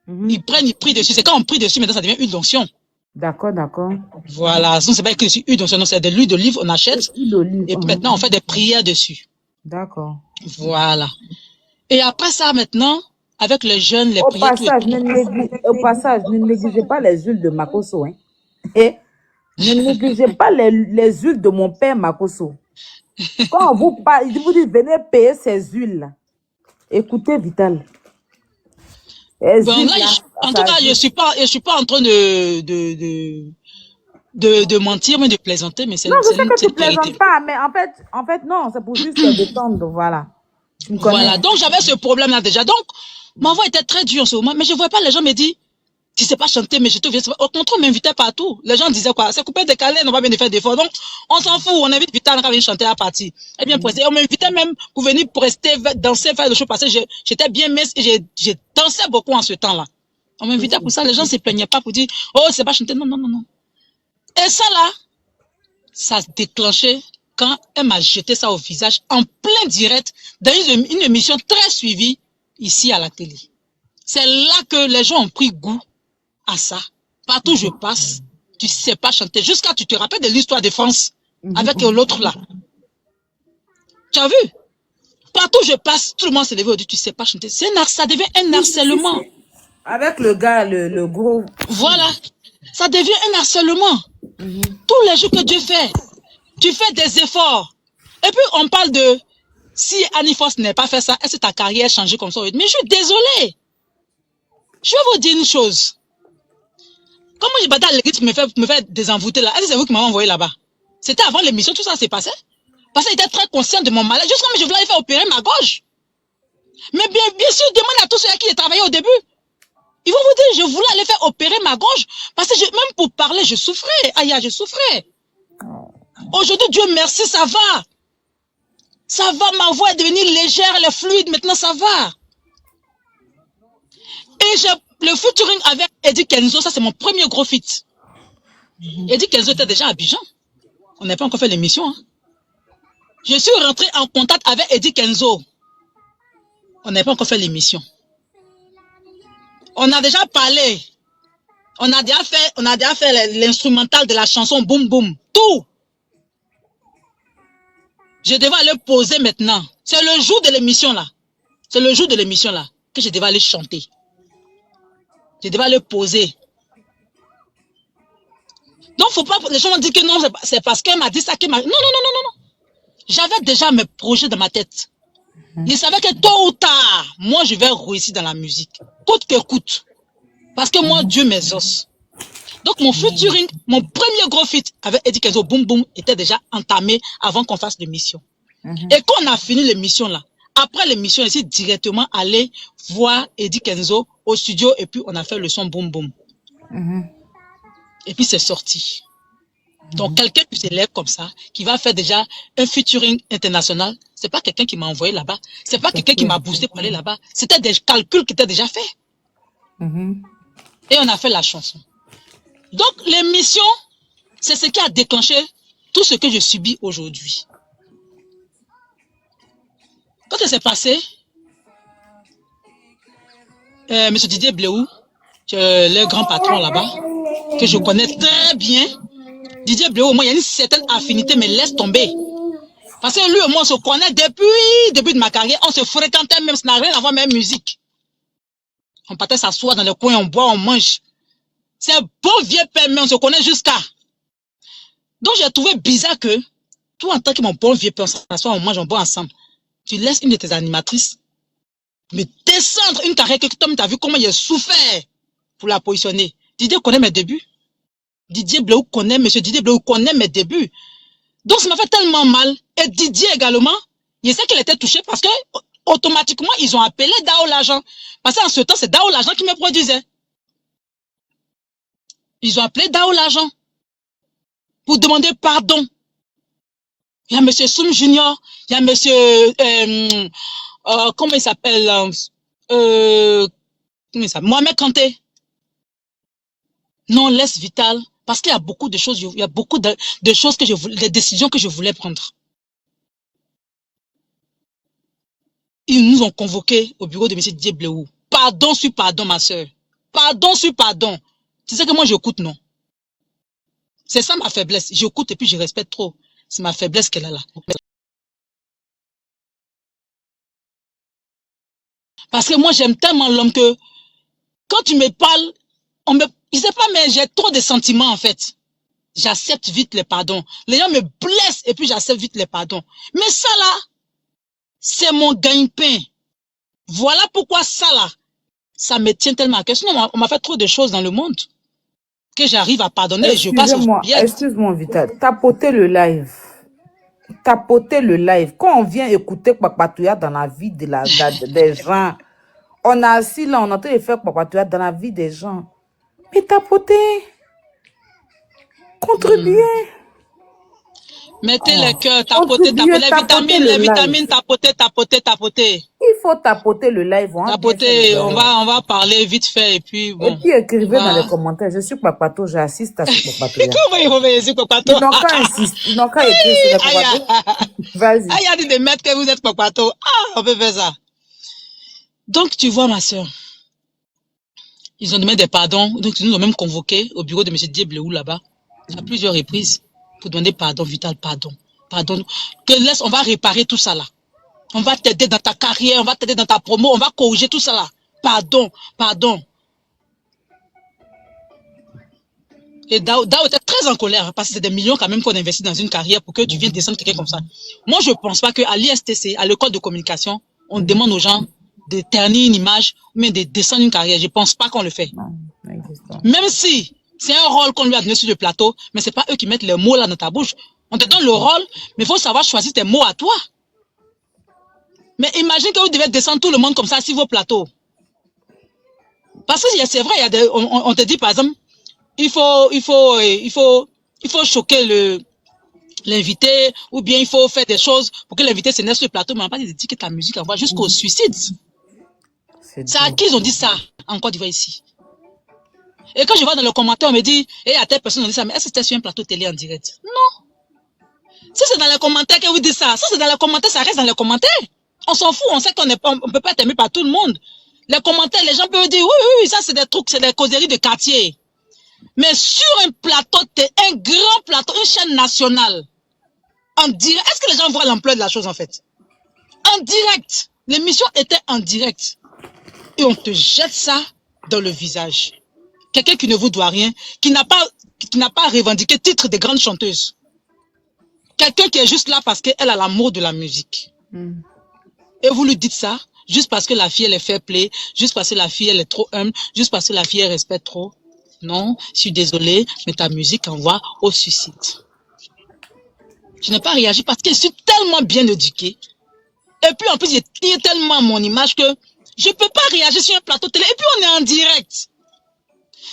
Ils prennent, ils prient dessus. C'est quand on prie dessus, maintenant ça devient huile d'onction. D'accord, d'accord. Voilà. Sinon, c'est pas écrit dessus huile d'onction, non, c'est de l'huile d'olive, on achète. Et puis maintenant, on fait des prières dessus. D'accord. Voilà. Et après ça, maintenant, avec les jeunes, les Au prières. Passage, au passage, ne négligez pas les huiles de Makoso. Hein. Et ne négligez pas les huiles de mon père Makoso. Quand vous parlez, vous dites venez payer ces huiles-là. Écoutez, Vital. Bon, là, en tout cas, je suis pas en train de mentir, mais de plaisanter, mais c'est non, je sais que tu plaisantes pas, mais en fait, non, c'est pour juste se détendre, voilà. Tu me connais. Voilà, donc j'avais ce problème-là déjà. Donc, ma voix était très dure en ce moment, mais je ne voyais pas les gens me dire, tu sais pas chanter, mais je te viens. Au contraire, on m'invitait partout. Les gens disaient quoi? C'est coupé décalé, on va bien faire d'efforts. Donc, on s'en fout, on invite Vital à venir chanter à partir. Eh bien, on m'invitait même pour venir rester, danser, faire des choses, parce que j'étais bien mince et j'ai dansé beaucoup en ce temps-là. On m'invitait pour ça, les gens ne se plaignaient pas pour dire, oh, c'est pas chanter. Non, non, non, non. Et ça là, ça a déclenché quand elle m'a jeté ça au visage en plein direct dans une émission très suivie ici à la télé. C'est là que les gens ont pris goût à ça. Partout où je passe, tu ne sais pas chanter. Jusqu'à tu te rappelles de l'histoire de France avec l'autre là. Tu as vu? Partout où je passe, tout le monde s'est levé et dit tu ne sais pas chanter. Ça devient un harcèlement. Avec le gars, le gros. Voilà. Ça devient un harcèlement. Tous les jours que Dieu fait, tu fais des efforts. Et puis on parle de si Annie Foss n'a pas fait ça, est-ce que ta carrière a changé comme ça? Mais je suis désolée. Je vais vous dire une chose. Comment je battais à l'église me fait désenvoûter là? Est-ce que c'est vous qui m'avez envoyé là-bas? C'était avant l'émission, tout ça s'est passé. Parce qu'il était très conscient de mon malade. Juste comme je voulais aller faire opérer ma gorge. Mais bien sûr, demandez à tous ceux à qui j'ai travaillé au début. Ils vont vous dire, je voulais aller faire opérer ma gorge. Parce que même pour parler, je souffrais. Aïe, je souffrais. Aujourd'hui, Dieu merci, ça va. Ça va, ma voix est devenue légère, elle est fluide, maintenant ça va. Et j'ai le featuring avec Eddie Kenzo, ça c'est mon premier gros feat. Eddie Kenzo était déjà à Abidjan. On n'a pas encore fait l'émission. Hein. Je suis rentré en contact avec Eddie Kenzo. On n'a pas encore fait l'émission. On a déjà parlé. On a déjà fait l'instrumental de la chanson Boum Boum. Tout. Je devais aller poser maintenant. C'est le jour de l'émission là. C'est le jour de l'émission là que je devais aller chanter. Je devais aller poser. Donc, faut pas, les gens m'ont dit que non, c'est parce qu'elle m'a dit ça qu'elle m'a... Non, non, non, non, non. J'avais déjà mes projets dans ma tête. Je savais que tôt ou tard, moi, je vais réussir dans la musique. Coûte que coûte. Parce que moi, Dieu m'exauce. Donc, mon featuring, mon premier gros feat avec Eddie Kenzo, Boum Boum, était déjà entamé avant qu'on fasse l'émission. Et quand on a fini l'émission là, après l'émission, je suis directement allé voir Eddie Kenzo au studio et puis on a fait le son Boum Boum. Et puis c'est sorti. Donc quelqu'un qui s'élève comme ça, qui va faire déjà un featuring international, c'est pas quelqu'un qui m'a envoyé là-bas, c'est pas quelqu'un qui m'a boosté pour aller là-bas, c'était des calculs qui étaient déjà faits. Et on a fait la chanson. Donc, l'émission, c'est ce qui a déclenché tout ce que je subis aujourd'hui. Quand ça s'est passé, M. Didier Bléou, le grand patron là-bas, que je connais très bien, Didier Bléou, moi, il y a une certaine affinité, mais laisse tomber. Parce que lui, moi, on se connaît depuis le début de ma carrière, on se fréquentait même, ça n'a rien à voir, même musique. On partait s'asseoir dans le coin, on boit, on mange. C'est un bon vieux père, mais on se connaît jusqu'à. Donc, j'ai trouvé bizarre que, toi, en tant que mon bon vieux père, on s'assoit, on mange, on boit ensemble. Tu laisses une de tes animatrices me descendre une carrière que Tom, tu as vu comment il a souffert pour la positionner. Didier connaît mes débuts. Didier Bléou connaît, monsieur Didier Bléou connaît mes débuts. Donc, ça m'a fait tellement mal. Et Didier également, il sait qu'elle était touchée parce que, automatiquement, ils ont appelé Dao l'agent. Parce qu'en ce temps, c'est Dao l'agent qui me produisait. Ils ont appelé Dao l'agent pour demander pardon. Il y a monsieur Soum Junior, il y a monsieur, comment il s'appelle, Mohamed Kanté. Non, laisse Vital, parce qu'il y a beaucoup de choses, il y a beaucoup de choses que je voulais, des décisions que je voulais prendre. Ils nous ont convoqués au bureau de M. Didier Bléou. Pardon sur pardon, ma soeur. Pardon sur pardon. Tu sais que moi, j'écoute, non? C'est ça ma faiblesse. J'écoute et puis je respecte trop. C'est ma faiblesse qu'elle a là. Parce que moi, j'aime tellement l'homme que quand tu me parles, je sais pas, mais j'ai trop de sentiments, en fait. J'accepte vite les pardons. Les gens me blessent et puis j'accepte vite les pardons. Mais ça, là, c'est mon gagne-pain. Voilà pourquoi ça, là, ça me tient tellement à cœur. Sinon, on m'a fait trop de choses dans le monde que j'arrive à pardonner et je passe au bien. Excuse-moi, Vital. Tapoter le live. Tapoter le live. Quand on vient écouter Papatouya dans la vie des gens, on a assis là, on entend faire Papatouya dans la vie des gens. Mais tapoter. Contribuer. Mettez les cœurs, tapoter, tapoter, les vitamines, tapoter. Il faut tapoter le live. Tapoter, on va parler vite fait et puis bon. Et puis écrivez dans les commentaires, je suis Papato, j'assiste à ce Papato. Comment ils vont venir sur Papato? Ils n'ont qu'à écrire sur le Papato. Vas-y. Ah, il y a dit de mettre que vous êtes Papato. Ah, on peut faire ça. Donc, tu vois, ma soeur, ils ont demandé des pardons. Donc, ils nous ont même convoqués au bureau de M. Didier Bléou là-bas, à plusieurs reprises, pour demander pardon, Vital, pardon. Pardon. On va réparer tout ça là. On va t'aider dans ta carrière, on va t'aider dans ta promo, on va corriger tout ça là. Pardon, pardon. Et Dao était très en colère parce que c'est des millions quand même qu'on investit dans une carrière pour que tu viennes descendre quelqu'un comme ça. Moi, je ne pense pas qu'à l'ISTC, à l'école de communication, on demande aux gens de ternir une image ou même de descendre une carrière. Je ne pense pas qu'on le fait. Même si c'est un rôle qu'on lui a donné sur le plateau, mais ce n'est pas eux qui mettent les mots là dans ta bouche. On te donne le rôle, mais il faut savoir choisir tes mots à toi. Mais imagine que vous devez descendre tout le monde comme ça sur vos plateaux. Parce que c'est vrai, on te dit par exemple, il faut choquer l'invité, ou bien il faut faire des choses pour que l'invité se naisse sur le plateau, mais on n'a pas dit que ta musique envoie jusqu'au suicide. C'est à qui ils ont dit ça en Côte d'Ivoire ici? Et quand je vois dans le commentaire, on me dit, à telle personne on dit ça, mais est-ce que c'était sur un plateau télé en direct? Non. Si c'est dans les commentaires que vous dites ça, c'est dans les commentaires, ça reste dans les commentaires. On s'en fout, on sait qu'on ne peut pas être aimé par tout le monde. Les commentaires, les gens peuvent dire, oui, ça c'est des trucs, c'est des causeries de quartier. Mais sur un plateau, un grand plateau, une chaîne nationale, en direct, est-ce que les gens voient l'ampleur de la chose en fait? En direct, l'émission était en direct. Et on te jette ça dans le visage. Quelqu'un qui ne vous doit rien, qui n'a pas revendiqué titre de grande chanteuse. Quelqu'un qui est juste là parce qu'elle a l'amour de la musique. Et vous lui dites ça, juste parce que la fille elle est fair play, juste parce que la fille elle est trop humble, juste parce que la fille elle respecte trop. Non, je suis désolée, mais ta musique envoie au suicide. Je n'ai pas réagi parce que je suis tellement bien éduquée. Et puis en plus, il est tellement à mon image que je ne peux pas réagir sur un plateau télé. Et puis on est en direct.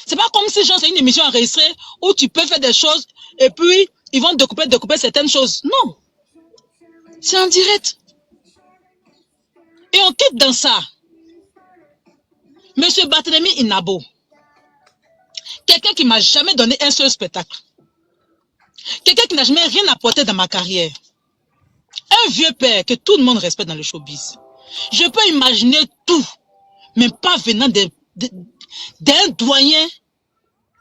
C'est pas comme si c'est une émission enregistrée où tu peux faire des choses et puis ils vont découper certaines choses. Non. C'est en direct. Et on quitte dans ça. Monsieur Barthélemy Inabo, Quelqu'un qui m'a jamais donné un seul spectacle. Quelqu'un qui n'a jamais rien apporté dans ma carrière. Un vieux père que tout le monde respecte dans le showbiz. Je peux imaginer tout, mais pas venant d'un doyen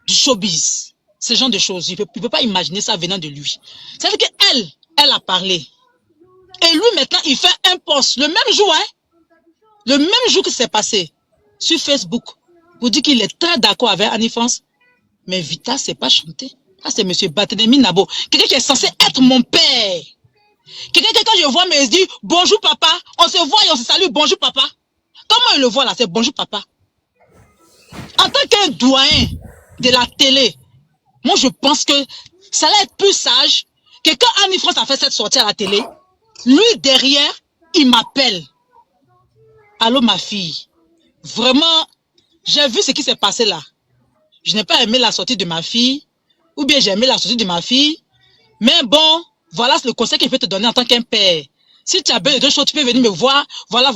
du showbiz. Ce genre de choses. Il ne peut pas imaginer ça venant de lui. C'est-à-dire qu'elle, elle a parlé. Et lui, maintenant, il fait un post le même jour, hein, le même jour que c'est passé, sur Facebook, pour dire qu'il est très d'accord avec Annie France. Mais Vita, c'est pas chanté. Ça, c'est M. Barthélémy Nabo. Quelqu'un qui est censé être mon père. Quelqu'un que quand je vois, me dit bonjour papa. On se voit et on se salue, bonjour papa. Comment il le voit là? C'est bonjour papa. En tant qu'un doyen de la télé, moi je pense que ça allait être plus sage que quand Annie France a fait cette sortie à la télé, lui derrière, il m'appelle. Allô ma fille. Vraiment, j'ai vu ce qui s'est passé là. Je n'ai pas aimé la sortie de ma fille, ou bien j'ai aimé la sortie de ma fille, mais bon, voilà le conseil que je peux te donner en tant qu'un père. Si tu as besoin de deux choses, tu peux venir me voir, voilà.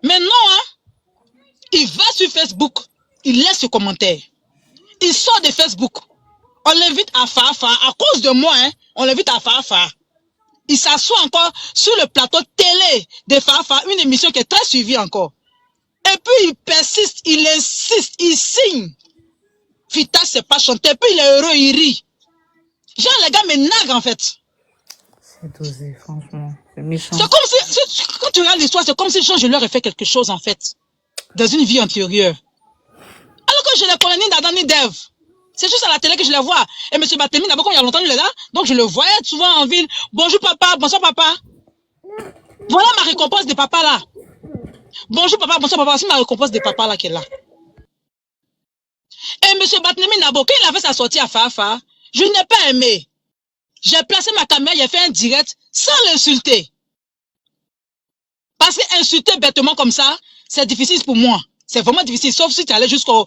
Mais non, hein, il va sur Facebook, il laisse ce commentaire. Il sort de Facebook. On l'invite à Fafa, à cause de moi, hein, on l'invite à Fafa. Il s'assoit encore sur le plateau télé de Fafa, une émission qui est très suivie encore. Et puis il persiste, il insiste, il signe. Vita, c'est pas chanté. Et puis il est heureux, il rit. Genre, les gars me naguent en fait. C'est osé, franchement. C'est méchant. C'est comme si, quand tu regardes l'histoire, c'est comme si je leur ai fait quelque chose en fait. Dans une vie antérieure. Alors que je ne connais ni d'Adam ni d'Ève. C'est juste à la télé que je les vois. Et M. Barthélémy, d'abord, quand il y a longtemps, il est là. Donc je le voyais souvent en ville. Bonjour papa, bonsoir papa. Voilà ma récompense de papa là. Bonjour papa, bonsoir papa. C'est ma récompense de papa là qui est là. Et M. Barthélémy Nabo, quand il a fait sa sortie à Fafa, je n'ai pas aimé. J'ai placé ma caméra, j'ai fait un direct sans l'insulter. Parce qu'insulter bêtement comme ça, c'est difficile pour moi. C'est vraiment difficile, sauf si tu allais jusqu'au...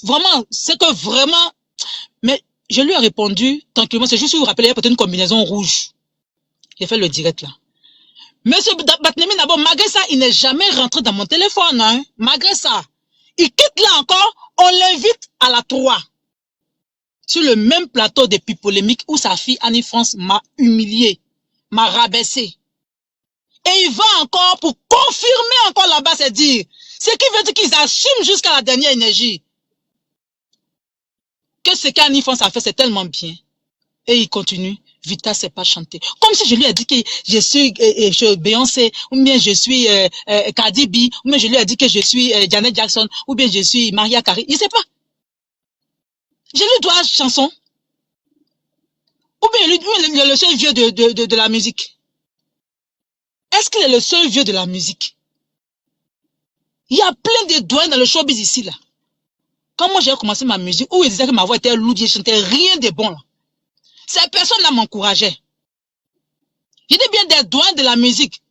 Vraiment, c'est que vraiment... Mais je lui ai répondu, tranquillement, c'est juste vous rappeler, il y a peut-être une combinaison rouge. J'ai fait le direct là. Monsieur Barthélémy Nabo, malgré ça, il n'est jamais rentré dans mon téléphone. Hein. Malgré ça, il quitte là encore, on l'invite à la 3. Sur le même plateau de polémiques où sa fille Annie France m'a humilié, m'a rabaissé. Et il va encore pour confirmer encore là-bas, c'est dire, ce qui veut dire qu'ils assument jusqu'à la dernière énergie. Que ce qu'Annie France a fait, c'est tellement bien. Et il continue, Vita c'est pas chanter. Comme si je lui ai dit que je suis Beyoncé, ou bien je suis Cardi B, ou bien je lui ai dit que je suis Janet Jackson, ou bien je suis Mariah Carey. Il ne sait pas. Je lui dois une chanson. Ou bien il est le seul vieux de la musique. Est-ce qu'il est le seul vieux de la musique? Il y a plein de doigts dans le showbiz ici, là. Quand moi j'ai commencé ma musique, où ils disaient que ma voix était lourde, je chantais rien de bon, là. Ces personnes-là m'encourageaient. Il dit bien des doigts de la musique.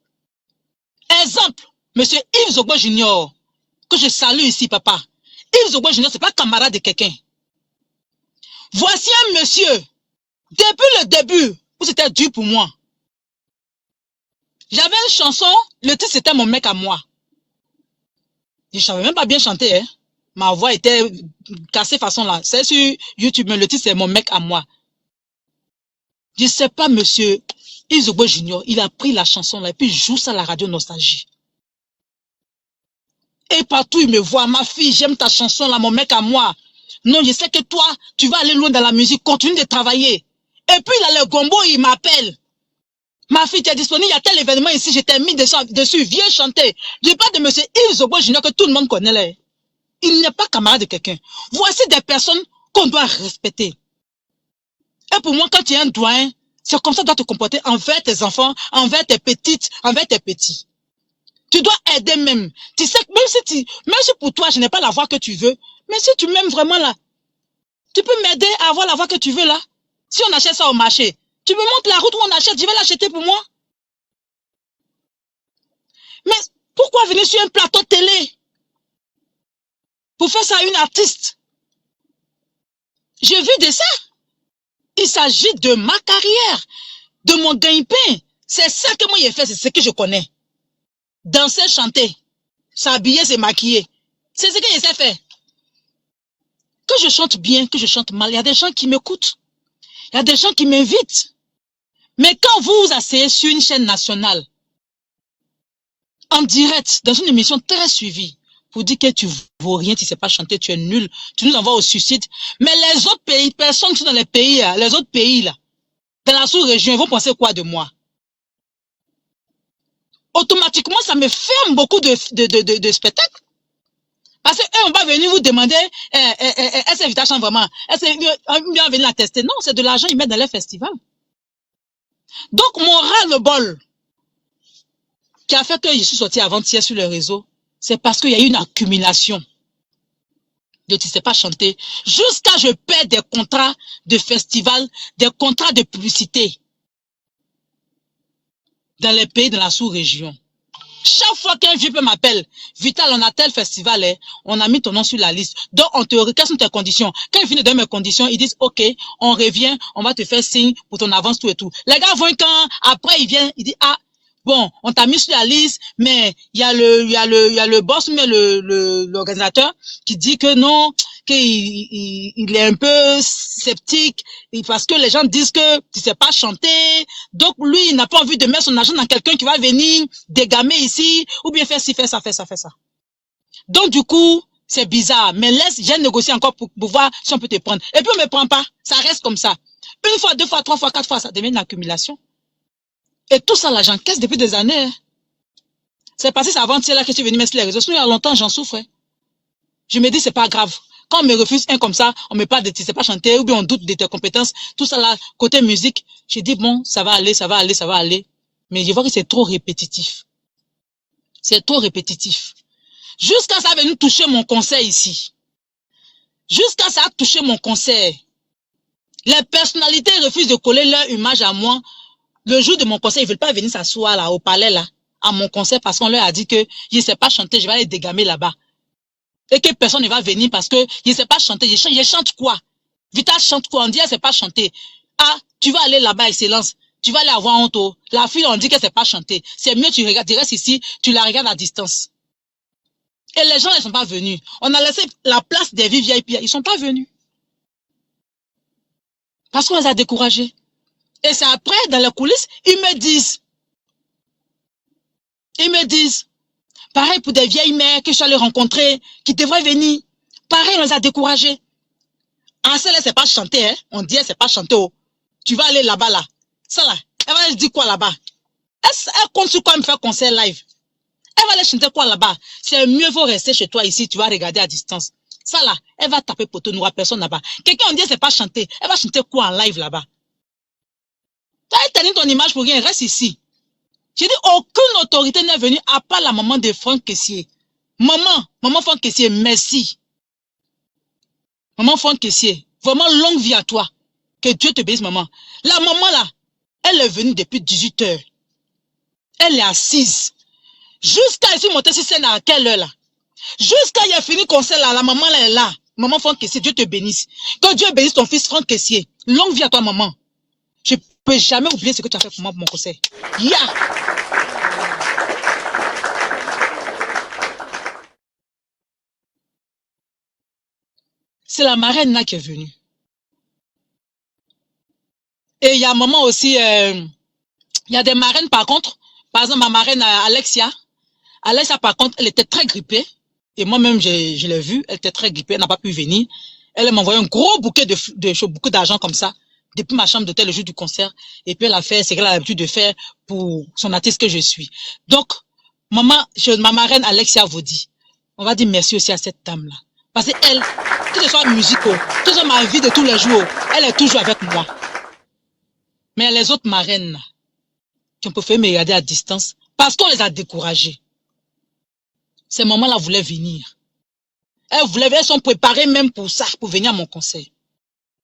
Exemple, monsieur Yves Zogbo Junior, que je salue ici, papa. Yves Zogbo Junior, c'est pas camarade de quelqu'un. Voici un monsieur, depuis le début, où c'était dur pour moi. J'avais une chanson, le titre c'était Mon mec à moi. Je ne savais même pas bien chanter, hein. Ma voix était cassée façon là. C'est sur YouTube, mais le titre c'est Mon mec à moi. Je ne sais pas, monsieur Isobo Junior, il a pris la chanson là et puis il joue ça à la radio Nostalgie. Et partout il me voit, ma fille, j'aime ta chanson là, Mon mec à moi. Non, je sais que toi, tu vas aller loin dans la musique, continue de travailler. Et puis là, le gombo, il m'appelle. Ma fille, tu es disponible, il y a tel événement ici, je t'ai mis dessus, viens chanter. Je parle de monsieur Yves Zogbo Junior que tout le monde connaît là. Il n'est pas camarade de quelqu'un. Voici des personnes qu'on doit respecter. Et pour moi, quand tu es un doyen, c'est comme ça que tu dois te comporter envers tes enfants, envers tes petites, envers tes petits. Tu dois aider même. Tu sais, même si pour toi, je n'ai pas la voix que tu veux, mais si tu m'aimes vraiment là, tu peux m'aider à avoir la voix que tu veux là. Si on achète ça au marché, tu me montres la route où on achète, je vais l'acheter pour moi. Mais pourquoi venir sur un plateau télé pour faire ça à une artiste? J'ai vu de ça. Il s'agit de ma carrière, de mon gagne-pain. C'est ça que moi j'ai fait, c'est ce que je connais. Danser, chanter, s'habiller, se maquiller. C'est ce que je sais faire. Que je chante bien, que je chante mal, il y a des gens qui m'écoutent. Il y a des gens qui m'invitent. Mais quand vous vous asseyez sur une chaîne nationale, en direct, dans une émission très suivie, pour dire que tu vaux rien, tu ne sais pas chanter, tu es nul, tu nous envoies au suicide. Mais les autres pays, personne qui sont dans les pays, là, les autres pays, là, dans la sous-région, ils vont penser quoi de moi? Automatiquement, ça me ferme beaucoup de spectacles. Parce qu'eux, on va venir vous demander, est-ce que l'invitation vraiment, est-ce qu'on vient venir la tester? Non, c'est de l'argent, ils mettent dans les festivals. Donc, mon ras-le-bol, qui a fait que je suis sorti avant-hier sur le réseau, c'est parce qu'il y a eu une accumulation de tu sais pas chanter, jusqu'à je perds des contrats de festival, des contrats de publicité dans les pays de la sous-région. Chaque fois qu'un vieux peut m'appelle, Vital, on a tel festival, on a mis ton nom sur la liste. Donc, en théorie, quelles sont tes conditions? Quand ils finissent de donner mes conditions, ils disent, OK, on revient, on va te faire signe pour ton avance, tout et tout. Les gars vont quand, après, ils viennent, ils disent, ah, bon, on t'a mis sur la liste, mais il y a le boss, mais l'organisateur qui dit que non, qu'il est un peu sceptique, parce que les gens disent que tu sais pas chanter. Donc, lui, il n'a pas envie de mettre son argent dans quelqu'un qui va venir dégamer ici, ou bien faire ci, faire ça, faire ça, faire ça. Donc, du coup, c'est bizarre. Mais laisse, j'ai négocié encore pour voir si on peut te prendre. Et puis, on me prend pas. Ça reste comme ça. Une fois, deux fois, trois fois, quatre fois, ça devient une accumulation. Et tout ça, là, j'encaisse depuis des années. Hein. C'est parce que c'est avant-hier là que je suis venu mettre sur les réseaux. Sinon, il y a longtemps, j'en souffre. Hein. Je me dis, c'est pas grave. Quand on me refuse un comme ça, on me parle de tu sais pas chanter, ou bien on doute de tes compétences, tout ça là, côté musique, je dis, bon, ça va aller, ça va aller, ça va aller. Mais je vois que c'est trop répétitif. C'est trop répétitif. Jusqu'à ça va venir toucher mon concert ici. Jusqu'à ça a touché mon concert. Les personnalités refusent de coller leur image à moi. Le jour de mon concert, ils veulent pas venir s'asseoir là, au palais là, à mon concert, parce qu'on leur a dit que je ne sais pas chanter, je vais aller dégamer là-bas. Et que personne ne va venir parce que je ne sais pas chanter. Je chante quoi? Vita chante quoi? On dit, elle ne sait pas chanter. Ah, tu vas aller là-bas, excellence. Tu vas aller avoir honte. La fille, on dit qu'elle ne sait pas chanter. C'est mieux, tu regardes, tu restes ici, tu la regardes à distance. Et les gens, ils ne sont pas venus. On a laissé la place des VIP, ils ne sont pas venus. Parce qu'on les a découragés. Et c'est après, dans les coulisses, ils me disent, pareil pour des vieilles mères que je suis allée rencontrer, qui devraient venir. Pareil, on les a découragés. Ah, celle-là, c'est pas chanter, hein. On dit, c'est pas chanter, oh. Tu vas aller là-bas, là. Ça, là, elle va dire quoi là-bas? Elle compte sur quoi me faire concert live? Elle va aller chanter quoi là-bas? C'est mieux, vaut rester chez toi ici, tu vas regarder à distance. Ça, là, elle va taper poteau noir, personne là-bas. Quelqu'un, on dit, c'est pas chanter. Elle va chanter quoi en live là-bas? Tu as éteint ton image pour rien, reste ici. J'ai dit, aucune autorité n'est venue à part la maman de Franck Kessié. Maman Franck Kessié, merci. Maman Franck Kessié, vraiment longue vie à toi. Que Dieu te bénisse, maman. La maman là, elle est venue depuis 18 heures. Elle est assise. Jusqu'à elle est montée sur scène à quelle heure là? Jusqu'à il a fini le concert là, la maman là est là. Maman Franck Kessié, Dieu te bénisse. Que Dieu bénisse ton fils Franck Kessié. Longue vie à toi, maman. Je ne peux jamais oublier ce que tu as fait pour moi pour mon concert. C'est la marraine là qui est venue. Et il y a un moment aussi, il y a des marraines par contre. Par exemple, ma marraine Alexia. Alexia par contre, elle était très grippée. Et moi-même, je l'ai vue, elle était très grippée, elle n'a pas pu venir. Elle m'a envoyé un gros bouquet beaucoup d'argent comme ça, depuis ma chambre d'hôtel le jour du concert. Et puis elle a fait ce qu'elle a l'habitude de faire pour son artiste que je suis. Donc, ma marraine Alexia vous dit, on va dire merci aussi à cette dame-là. Parce qu'elle, que ce soit musical, que ce soit ma vie de tous les jours, elle est toujours avec moi. Mais les autres marraines, qui ont préféré me regarder à distance, parce qu'on les a découragées. Ces mamans-là voulaient venir. Elles sont préparées même pour ça, pour venir à mon concert.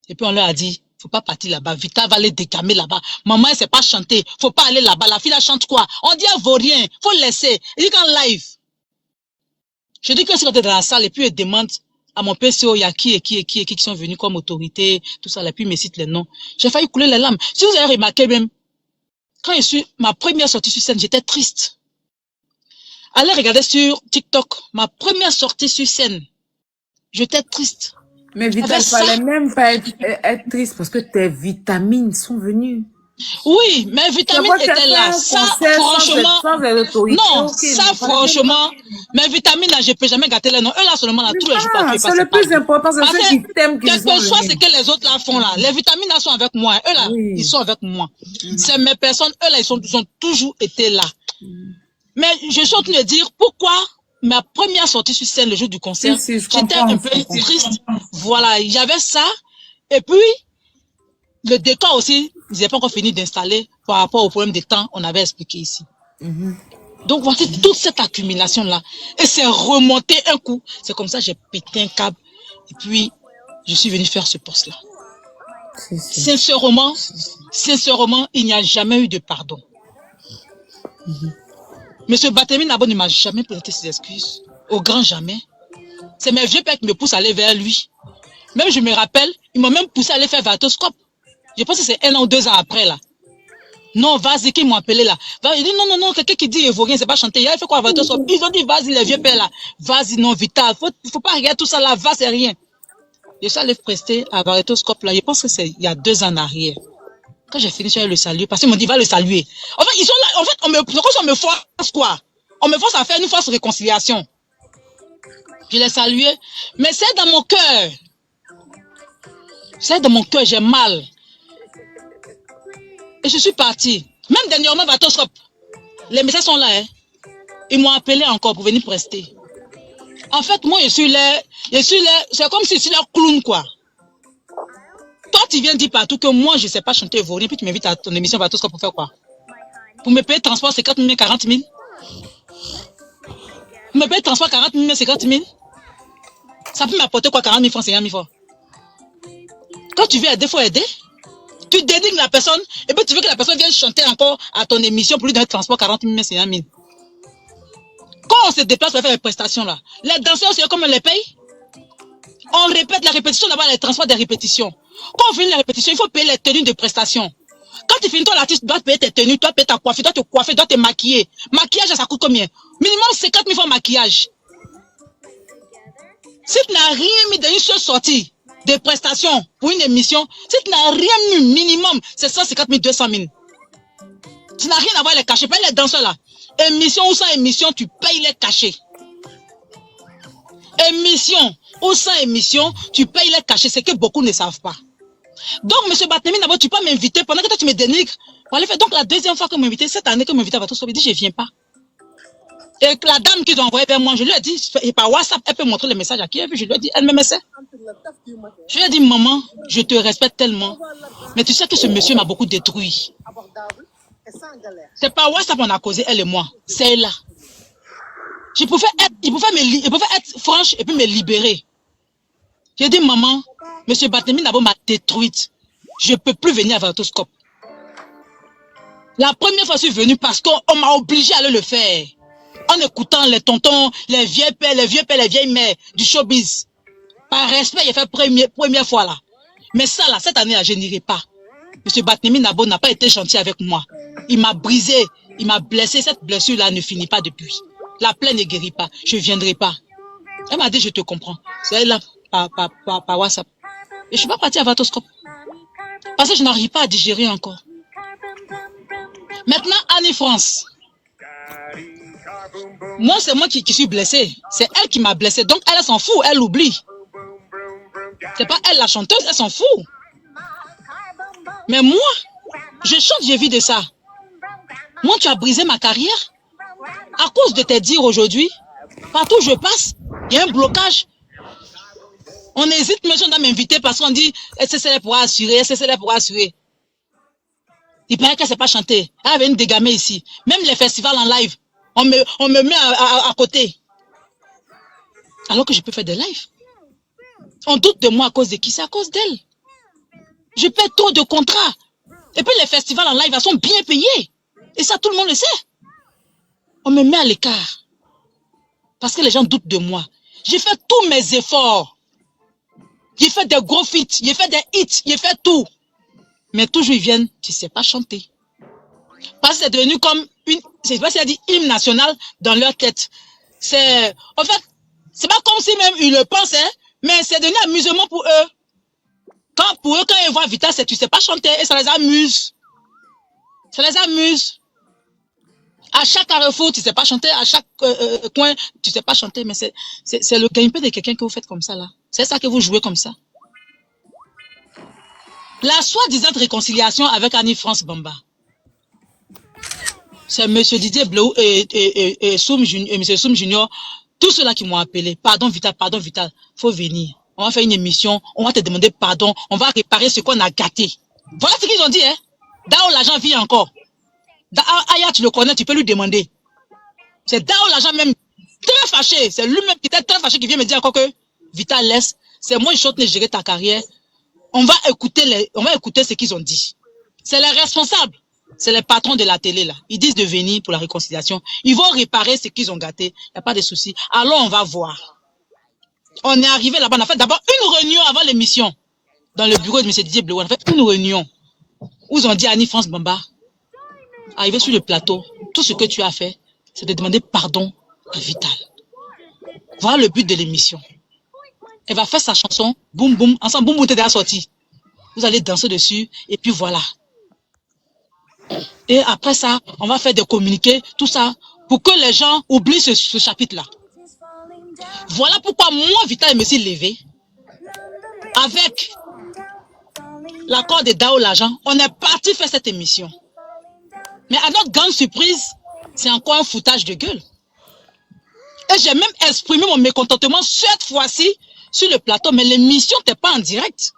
Et puis on leur a dit, faut pas partir là-bas. Vita va aller décamer là-bas. Maman, elle sait pas chanter. Faut pas aller là-bas. La fille, elle chante quoi? On dit, elle vaut rien. Faut laisser. Elle dit qu'en live. Je dis que c'est quand tu es dans la salle et puis elle demande à mon PCO, il y a qui sont venus comme autorité, tout ça, et puis il me cite les noms. J'ai failli couler les larmes. Si vous avez remarqué même, quand je suis, ma première sortie sur scène, j'étais triste. Allez regarder sur TikTok, ma première sortie sur scène, j'étais triste. Mais Vita, il fallait même pas être triste parce que tes vitamines sont venues. Oui, mes vitamines étaient là. Ça, franchement, non, ça, franchement, mes vitamines, là, je ne peux jamais gâter les noms. Eux, là, seulement, là, tous les jours, c'est le plus important, c'est ceux qui t'aiment qui quel que soit ce que les autres, là, font, là, les vitamines, là, sont avec moi. Eux, là, ils sont avec moi. C'est mes personnes, eux, là, ils ont toujours été là. Mais je suis en train de dire pourquoi ma première sortie sur scène, le jour du concert, j'étais un peu triste. Voilà, j'avais ça. Et puis, le décor aussi, ils n'avaient pas encore fini d'installer par rapport au problème des temps, on avait expliqué ici. Donc, voici toute cette accumulation-là. Et c'est remonté un coup. C'est comme ça que j'ai pété un câble. Et puis, je suis venu faire ce poste-là. Sincèrement, il n'y a jamais eu de pardon. Monsieur Batemi Nabo ne m'a jamais prêté ses excuses. Au grand jamais. C'est mes vieux pères qui me poussent à aller vers lui. Même je me rappelle, ils m'ont même poussé à aller faire Vatoscope. Je pense que c'est 1 an ou 2 ans après là. Non, vas-y, qu'ils m'ont appelé là. Il dit non, quelqu'un qui dit Ivoirien, c'est pas chanter. Il a fait quoi à Vatoscope? Ils ont dit vas-y les vieux pères là. Vas-y, non, Vital. Faut pas regarder tout ça là, va, c'est rien. Je suis allé prester à Vatoscope là. Je pense que c'est il y a 2 ans en arrière. Quand j'ai fini, je suis allé le saluer parce qu'ils m'ont dit va le saluer. En fait, ils sont là. En fait, on me force quoi? On me force à faire une fausse réconciliation. Je l'ai salué, mais c'est dans mon cœur. C'est dans mon cœur, j'ai mal. Et je suis partie. Même dernièrement, Vatoscope. Les messages sont là. Hein. Ils m'ont appelé encore pour venir prester. En fait, moi, je suis là. C'est comme si je suis là clown, quoi. Toi, tu viens dire partout que moi, je ne sais pas chanter ivoirien, puis tu m'invites à ton émission Vatoscope pour faire quoi? Pour me payer transport, c'est 40 000, 40 000. Pour me payer transport, 40 000, c'est 50 000. Ça peut m'apporter quoi, 40 000 francs, 50 000 francs? Quand tu veux aider, il faut aider. Tu dédignes la personne, et puis tu veux que la personne vienne chanter encore à ton émission pour lui donner le transport 40 000, 50 000. Quand on se déplace pour faire les prestations là, les danseurs, c'est comme on les paye. On répète la répétition, d'abord les transports des répétitions. Quand on finit la répétition, il faut payer les tenues de prestations. Quand tu finis, toi l'artiste doit payer tes tenues, doit payer ta coiffure, doit te coiffer, doit te maquiller. Maquillage, ça coûte combien? Minimum 50 000 francs maquillage. Si tu n'as rien mis dans une seule sortie de prestations pour une émission, si tu n'as rien mis minimum, c'est 150 000, 200 000. Tu n'as rien à voir les cachets, paye les danseurs là. Émission ou sans émission, tu payes les cachets. Émission ou sans émission, tu payes les cachets, c'est que beaucoup ne savent pas. Donc, M. Batemi, d'abord, tu peux m'inviter pendant que toi tu me dénigres. Donc, la deuxième fois que vous m'invitez, cette année que vous m'invitez à votre soirée, je ne viens pas. Et la dame qui doit envoyer vers moi, je lui ai dit, et par WhatsApp, elle peut montrer le message à qui elle veut. Je lui ai dit, elle me met ça. Je lui ai dit, maman, je te respecte tellement. Mais tu sais que ce monsieur m'a beaucoup détruit. C'est par WhatsApp qu'on a causé, elle et moi. C'est là. Je pouvais être franche et puis me libérer. J'ai dit, maman, M. Batemi Nabo m'a détruite. Je ne peux plus venir à Vatoscope. La première fois, je suis venue parce qu'on m'a obligé à aller le faire. En écoutant les tontons, les vieux pères, les vieilles mères du showbiz. Par respect, j'ai fait première fois là. Mais ça là, cette année là, je n'irai pas. M. Batemi Nabo n'a pas été gentil avec moi. Il m'a brisé, il m'a blessé. Cette blessure là ne finit pas depuis. La plaie ne guérit pas. Je ne viendrai pas. Elle m'a dit, je te comprends. C'est là, par WhatsApp. Et je ne suis pas partie à Vatoscope. Parce que je n'arrive pas à digérer encore. Maintenant, Annie France. Moi, c'est moi qui suis blessée. C'est elle qui m'a blessée. Donc, elle s'en fout. Elle l'oublie. C'est pas elle la chanteuse. Elle s'en fout. Mais moi, je chante, je vis de ça. Moi, tu as brisé ma carrière. À cause de tes dires aujourd'hui, partout où je passe, il y a un blocage. On hésite, mais on doit m'inviter parce qu'on dit SSL pour assurer, SSL pour assurer. Il paraît qu'elle ne sait pas chanter. Elle avait une dégamée ici. Même les festivals en live, on me met à côté. Alors que je peux faire des lives. On doute de moi à cause de qui? C'est à cause d'elle. Je paie trop de contrats. Et puis les festivals en live, elles sont bien payés. Et ça, tout le monde le sait. On me met à l'écart. Parce que les gens doutent de moi. J'ai fait tous mes efforts. J'ai fait des gros feats, j'ai fait des hits, j'ai fait tout. Mais toujours ils viennent, tu ne sais pas chanter. Parce que c'est devenu comme une, je sais pas si elle dit hymne national dans leur tête. En fait, c'est pas comme si même ils le pensaient, Mais c'est devenu amusement pour eux. Pour eux, quand ils voient Vital, c'est tu sais pas chanter et ça les amuse. Ça les amuse. À chaque carrefour, tu sais pas chanter. À chaque coin, tu sais pas chanter. Mais c'est le gameplay de quelqu'un que vous faites comme ça, là. C'est ça que vous jouez comme ça. La soi-disant réconciliation avec Annie-France Bamba. C'est M. Didier Bleu et Soum M. Soum Junior, tous ceux-là qui m'ont appelé. Pardon, Vital, faut venir. On va faire une émission, on va te demander pardon, on va réparer ce qu'on a gâté. Voilà ce qu'ils ont dit, hein. Dao, l'argent vit encore. Aya, tu le connais, tu peux lui demander. C'est Dao, l'argent même, très fâché. C'est lui-même qui était très fâché qui vient me dire encore que Vital laisse. C'est moi, je chante gérer ta carrière. On va écouter ce qu'ils ont dit. C'est les responsables. C'est les patrons de la télé, là. Ils disent de venir pour la réconciliation. Ils vont réparer ce qu'ils ont gâté. Il n'y a pas de souci. Alors, on va voir. On est arrivé là-bas. On a fait d'abord une réunion avant l'émission. Dans le bureau de M. Didier Bleu. On a fait une réunion. Où ils ont dit à Annie-France Bamba, arrivé sur le plateau, tout ce que tu as fait, c'est de demander pardon à Vital. Voilà le but de l'émission. Elle va faire sa chanson, boum boum, ensemble, boum boum, t'es déjà sorti. Vous allez danser dessus, et puis voilà. Et après ça, on va faire des communiqués, tout ça, pour que les gens oublient ce chapitre-là. Voilà pourquoi moi, Vital, me suis levé. Avec l'accord de Dao L'Agent, on est parti faire cette émission. Mais à notre grande surprise, c'est encore un foutage de gueule. Et j'ai même exprimé mon mécontentement cette fois-ci sur le plateau, mais l'émission n'était pas en direct.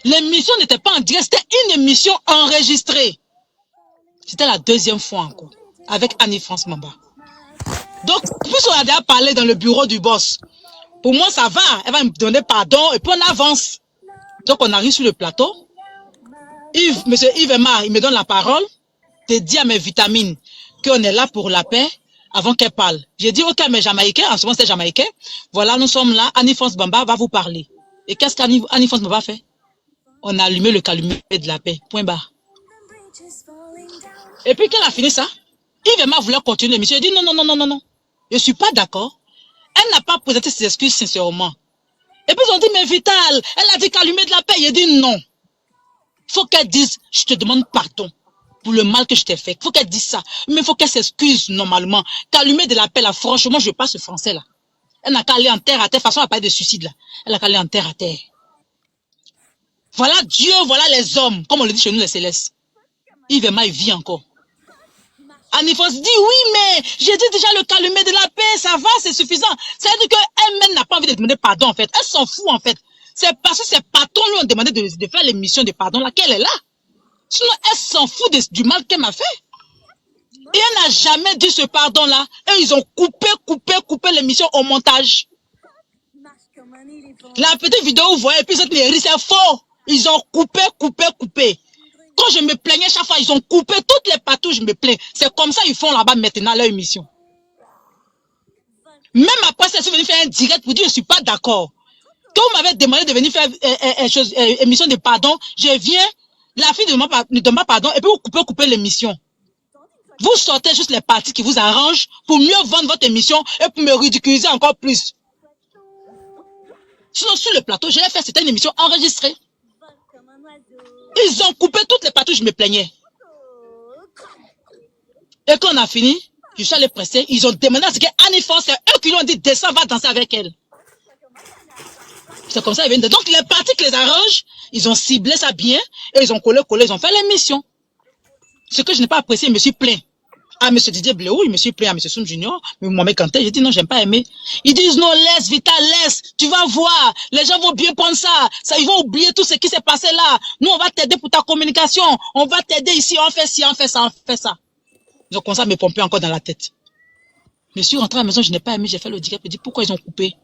L'émission n'était pas en direct, c'était une émission enregistrée. C'était la deuxième fois encore, avec Annie-France Bamba. Donc, puisqu'on a déjà parlé dans le bureau du boss, pour moi ça va, elle va me donner pardon, et puis on avance. Donc on arrive sur le plateau. Monsieur Yves Emma, il me donne la parole, de dire à mes vitamines qu'on est là pour la paix, avant qu'elle parle. J'ai dit, ok, mais Jamaïcain, en ce moment c'est Jamaïcain, voilà, nous sommes là, Annie-France Bamba va vous parler. Et qu'est-ce qu'Annie-France Bamba fait? On a allumé le calumet de la paix, point barre. Et puis quand elle a fini ça, Yves Emma voulait continuer l'émission, j'ai dit, non, je ne suis pas d'accord. Elle n'a pas présenté ses excuses sincèrement. Et puis ils ont dit, mais Vital, elle a dit calumet de la paix, j'ai dit non. Faut qu'elle dise, je te demande pardon pour le mal que je t'ai fait. Faut qu'elle dise ça. Mais il faut qu'elle s'excuse normalement. Calumet de la paix, là, franchement, je passe ce français, là. Elle n'a qu'à aller en terre à terre. De toute façon, elle n'a pas de suicide, là. Elle n'a qu'à aller en terre à terre. Voilà Dieu, voilà les hommes. Comme on le dit chez nous, les célestes. Yves Emma, il vit encore. Annie-France dit, oui, mais j'ai dit déjà le calumet de la paix, ça va, c'est suffisant. Ça veut dire qu'elle-même n'a pas envie de demander pardon, en fait. Elle s'en fout, en fait. C'est parce que ses patrons lui ont demandé de faire l'émission de pardon là qu'elle est là. Sinon, elle s'en fout du mal qu'elle m'a fait. Et elle n'a jamais dit ce pardon-là. Et ils ont coupé l'émission au montage. La petite vidéo, vous voyez, et puis cette mairie, c'est faux. Ils ont coupé. Quand je me plaignais chaque fois, ils ont coupé toutes les partout, je me plains. C'est comme ça ils font là-bas maintenant leur émission. Même après, c'est venu faire un direct pour dire je ne suis pas d'accord. Quand vous m'avez demandé de venir faire émission de pardon, je viens, la fille ne demande pas pardon, et puis vous coupez l'émission. Vous sortez juste les parties qui vous arrangent pour mieux vendre votre émission et pour me ridiculiser encore plus. Sinon, sur le plateau, je l'ai fait, c'était une émission enregistrée. Ils ont coupé toutes les parties où je me plaignais. Et quand on a fini, je suis allé presser, ils ont demandé à ce qu'Annie-France, c'est eux qui lui ont dit, descends, va danser avec elle. C'est comme ça, ils viennent de... Donc, les parties qui les arrangent, ils ont ciblé ça bien, et ils ont collé, ils ont fait l'émission. Ce que je n'ai pas apprécié, je me suis plaint. À M. Didier Bleu, je me suis plaint à M. Soum Junior, mais Mohamed Kanté, j'ai dit non, j'aime pas aimer. Ils disent non, laisse, Vital, laisse, tu vas voir, les gens vont bien prendre ça, ils vont oublier tout ce qui s'est passé là. Nous, on va t'aider pour ta communication, on va t'aider ici, on fait ci, on fait ça, on fait ça. Ils ont commencé à me pomper encore dans la tête. Je suis rentré à la maison, je n'ai pas aimé, j'ai fait le direct, je dis pourquoi ils ont coupé.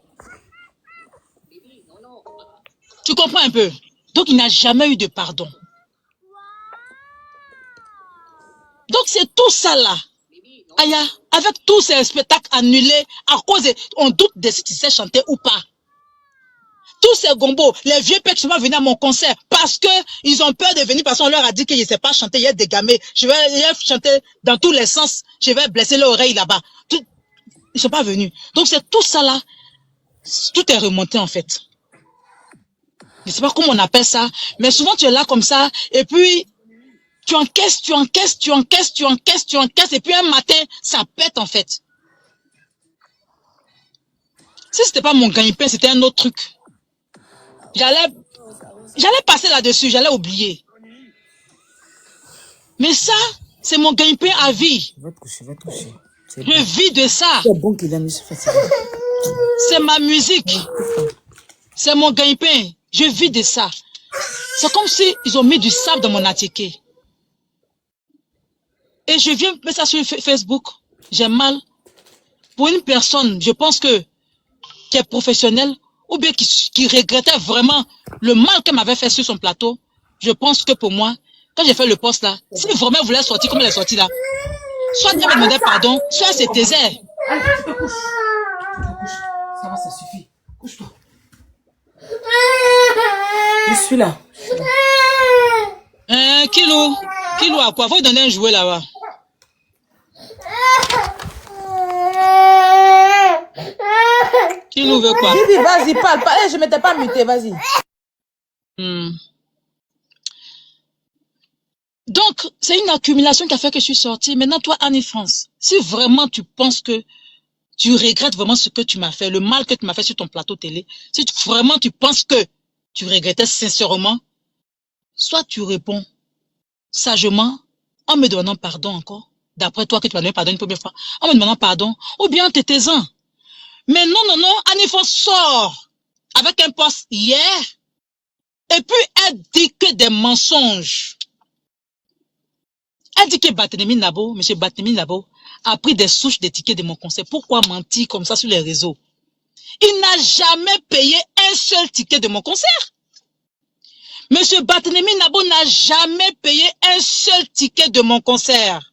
Tu comprends un peu? Donc, il n'a jamais eu de pardon. Donc, c'est tout ça là. Aya, avec tous ces spectacles annulés, à cause on doute de si tu sais chanter ou pas. Tous ces gombos, les vieux pères qui vont venir à mon concert parce que ils ont peur de venir parce qu'on leur a dit qu'ils ne savent pas chanter, il y a des gamins. Je vais chanter dans tous les sens, je vais blesser leur oreille là-bas. Ils ne sont pas venus. Donc, c'est tout ça là. tout est remonté en fait. Je ne sais pas comment on appelle ça, mais souvent tu es là comme ça, et puis tu encaisses, et puis un matin, ça pète en fait. Si c'était pas mon gagne-pain, c'était un autre truc. J'allais passer là-dessus, j'allais oublier. Mais ça, c'est mon gagne-pain à vie. Va te coucher, va te coucher. Je vis de ça. C'est bon qu'il a mis fatigué. C'est ma musique. C'est mon gagne-pain. Je vis de ça. C'est comme si ils ont mis du sable dans mon attiqué. Et je viens mettre ça sur Facebook. J'ai mal. Pour une personne, je pense que qui est professionnelle, ou bien qui regrettait vraiment le mal qu'elle m'avait fait sur son plateau, je pense que pour moi, quand j'ai fait le poste là, si vraiment elle voulait sortir comme elle est sortie là, soit elle me demandait pardon, soit elle se taisait. Allez, tu te couches. Ça va, ça suffit. Couche-toi. Je suis là. Kilo à quoi? Faut lui donner un jouet là-bas. Kilo veut quoi? Bibi, vas-y, parle. Hey, je ne m'étais pas muté, vas-y. Donc, c'est une accumulation qui a fait que je suis sortie. Maintenant, toi, Annie-France, si vraiment tu penses que tu regrettes vraiment ce que tu m'as fait, le mal que tu m'as fait sur ton plateau télé, si vraiment tu penses que tu regrettais sincèrement, soit tu réponds sagement en me demandant pardon encore, d'après toi que tu m'as donné pardon une première fois, en me demandant pardon, ou bien en te taisant. Mais non, Annie-France sort avec un poste hier, et puis elle dit que des mensonges. Elle dit que Barthélémy Nabo, M. Barthélémy Nabo, a pris des souches des tickets de mon concert. Pourquoi mentir comme ça sur les réseaux? Il n'a jamais payé un seul ticket de mon concert. M. Barthélémy Nabo n'a jamais payé un seul ticket de mon concert.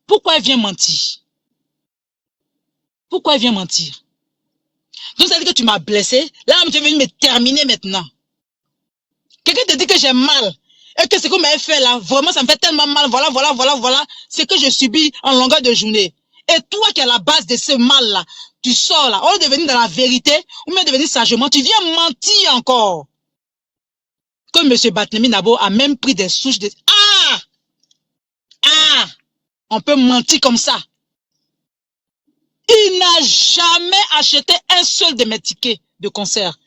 Pourquoi elle vient mentir? Pourquoi elle vient mentir? Donc ça veut dire que tu m'as blessé. Là, tu es venu me terminer maintenant. Quelqu'un te dit que j'ai mal. Et que ce qu'on m'a fait là, vraiment ça me fait tellement mal, voilà, c'est que je subis en longueur de journée. Et toi qui es à la base de ce mal là, tu sors là, au lieu de venir dans la vérité, ou même de venir sagement, tu viens mentir encore. Que M. Barthélémy Nabo a même pris des souches de... On peut mentir comme ça. Il n'a jamais acheté un seul de mes tickets de concert.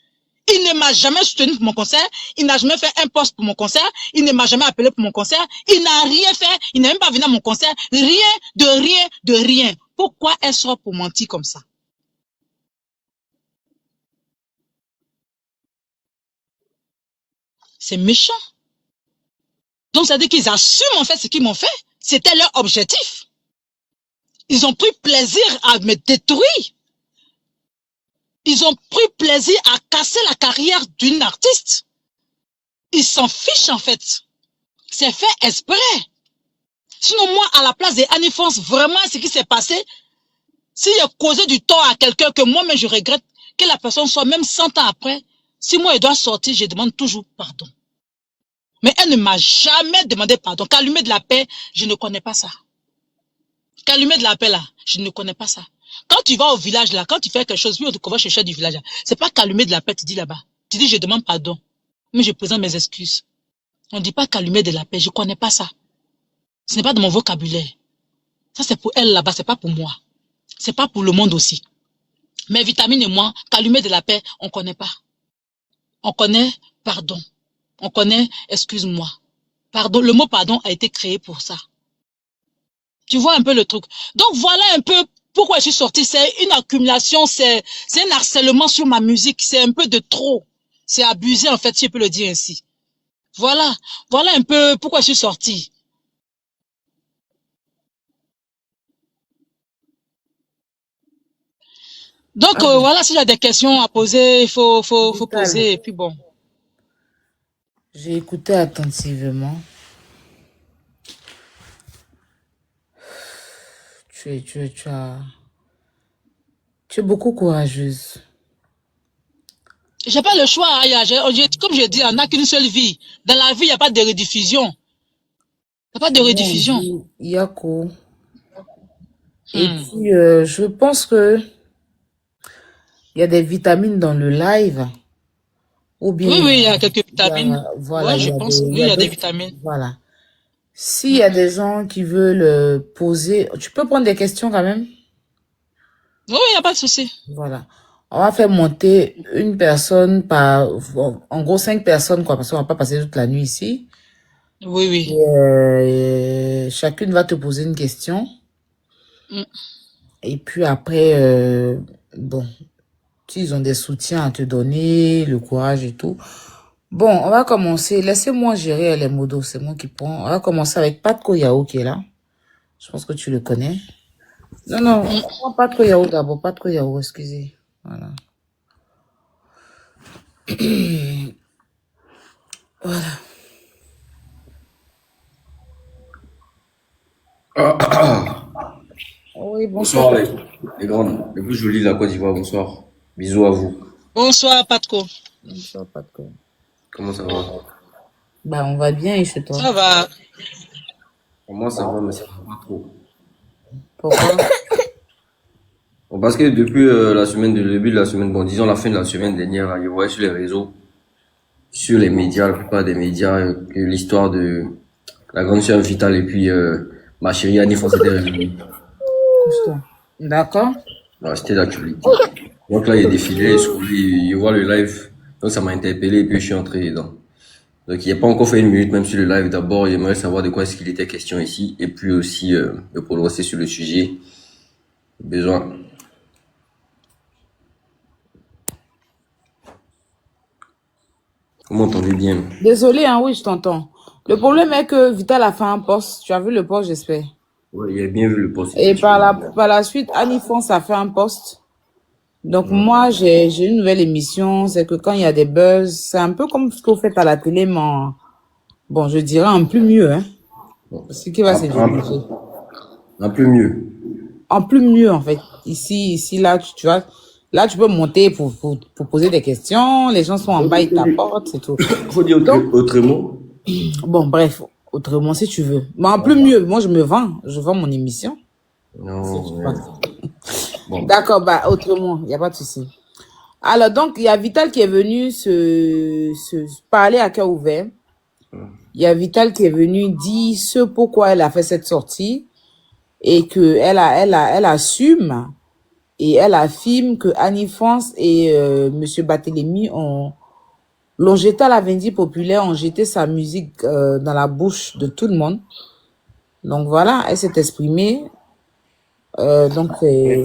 Il ne m'a jamais soutenu pour mon concert. Il n'a jamais fait un poste pour mon concert. Il ne m'a jamais appelé pour mon concert. Il n'a rien fait. Il n'est même pas venu à mon concert. Rien. Pourquoi elle sort pour mentir comme ça? C'est méchant. Donc, ça veut dire qu'ils assument en fait ce qu'ils m'ont fait. C'était leur objectif. Ils ont pris plaisir à me détruire. Ils ont pris plaisir à casser la carrière d'une artiste. Ils s'en fichent en fait. C'est fait exprès. Sinon moi, à la place de Annie-France, vraiment ce qui s'est passé, si j'ai causé du tort à quelqu'un que moi-même je regrette, que la personne soit même 100 ans après, si moi elle doit sortir, je demande toujours pardon. Mais elle ne m'a jamais demandé pardon. Qu'allumer de la paix, je ne connais pas ça. Qu'allumer de la paix là, je ne connais pas ça. Quand tu vas au village là, quand tu fais quelque chose, puis on te convoque chez le chef du village là, c'est pas qu'allumer de la paix, tu dis là-bas. Tu dis je demande pardon, mais je présente mes excuses. On ne dit pas qu'allumer de la paix, je connais pas ça. Ce n'est pas de mon vocabulaire. Ça c'est pour elle là-bas, c'est pas pour moi. C'est pas pour le monde aussi. Mais Vitamine et moi, qu'allumer de la paix, on connaît pas. On connaît pardon. On connaît excuse-moi. Pardon, le mot pardon a été créé pour ça. Tu vois un peu le truc. Donc voilà un peu pourquoi je suis sortie. C'est une accumulation, c'est un harcèlement sur ma musique. C'est un peu de trop. C'est abusé en fait, si je peux le dire ainsi. Voilà un peu pourquoi je suis sortie. Donc voilà, si j'ai des questions à poser, il faut poser et puis bon. J'ai écouté attentivement. Tu es beaucoup courageuse. J'ai pas le choix. Hein. Comme je dis, on n'a qu'une seule vie. Dans la vie, il n'y a pas de rediffusion. Il n'y a pas de rediffusion. Yako. Et puis, je pense que il y a des vitamines dans le live. Ou bien, Oui, il y a quelques vitamines. voilà, Ouais, je pense. Oui, il y a des vitamines. Voilà. S'il y a des gens qui veulent poser, tu peux prendre des questions quand même? Oui, il n'y a pas de souci. Voilà. On va faire monter une personne par, en gros 5 personnes, quoi, parce qu'on va pas passer toute la nuit ici. Oui, oui. Et, chacune va te poser une question. Et puis après, bon, s'ils ont des soutiens à te donner, le courage et tout. Bon, on va commencer. Laissez-moi gérer les modos, c'est moi qui prends. On va commencer avec Patko Yao qui est là. Je pense que tu le connais. Non, on prend Patko Yao d'abord. Patko Yao, excusez. Voilà. Voilà. Oui, bonsoir. Bonsoir les grandes, les plus jolies de la Côte d'Ivoire, bonsoir. Bisous à vous. Bonsoir, Patko. Bonsoir, Patko. Comment ça va? Bah, on va bien et chez toi? Ça va. Pour moi ça va, mais ça va pas trop. Pourquoi? Bon, parce que depuis le début de la semaine, bon disons la fin de la semaine dernière, là, je voyais sur les réseaux, sur les médias, la plupart des médias, que l'histoire de la grande sœur Vitale et puis ma chérie Annie Fonse était revenue. D'accord. Voilà, c'était l'actualité. Donc là, il y a défilé, je vois le live, donc ça m'a interpellé et puis je suis entré dedans. Donc il n'y a pas encore fait une minute même sur le live. D'abord, j'aimerais savoir de quoi est-ce qu'il était question ici et puis aussi de progresser sur le sujet. Besoin. Vous m'entendez bien? Désolé, hein, oui, je t'entends. Le problème est que Vital a fait un post. Tu as vu le post, j'espère. Oui, il a bien vu le post. Et par la suite, Annie France a fait un post. Donc moi, j'ai une nouvelle émission. C'est que quand il y a des buzz, c'est un peu comme ce que vous faites à la télé, mais bon, je dirais en plus mieux, hein. Ce qui va se diriger. Un peu mieux. En plus mieux, en fait. Ici, là, tu vois. Là, tu peux monter pour poser des questions. Les gens sont en bas, ils t'apportent, c'est tout. Faut dire autrement. Bon, bref, autrement, si tu veux. Mais en plus mieux, moi, je vends mon émission. Non, bon. D'accord, bah, autrement, il n'y a pas de souci. Alors, donc, il y a Vital qui est venu se parler à cœur ouvert. Il y a Vital qui est venu dire ce pourquoi elle a fait cette sortie et que elle assume et elle affirme que Annie France et Monsieur Barthélémy l'ont jeté à la Vendée populaire, ont jeté sa musique dans la bouche de tout le monde. Donc voilà, elle s'est exprimée. Donc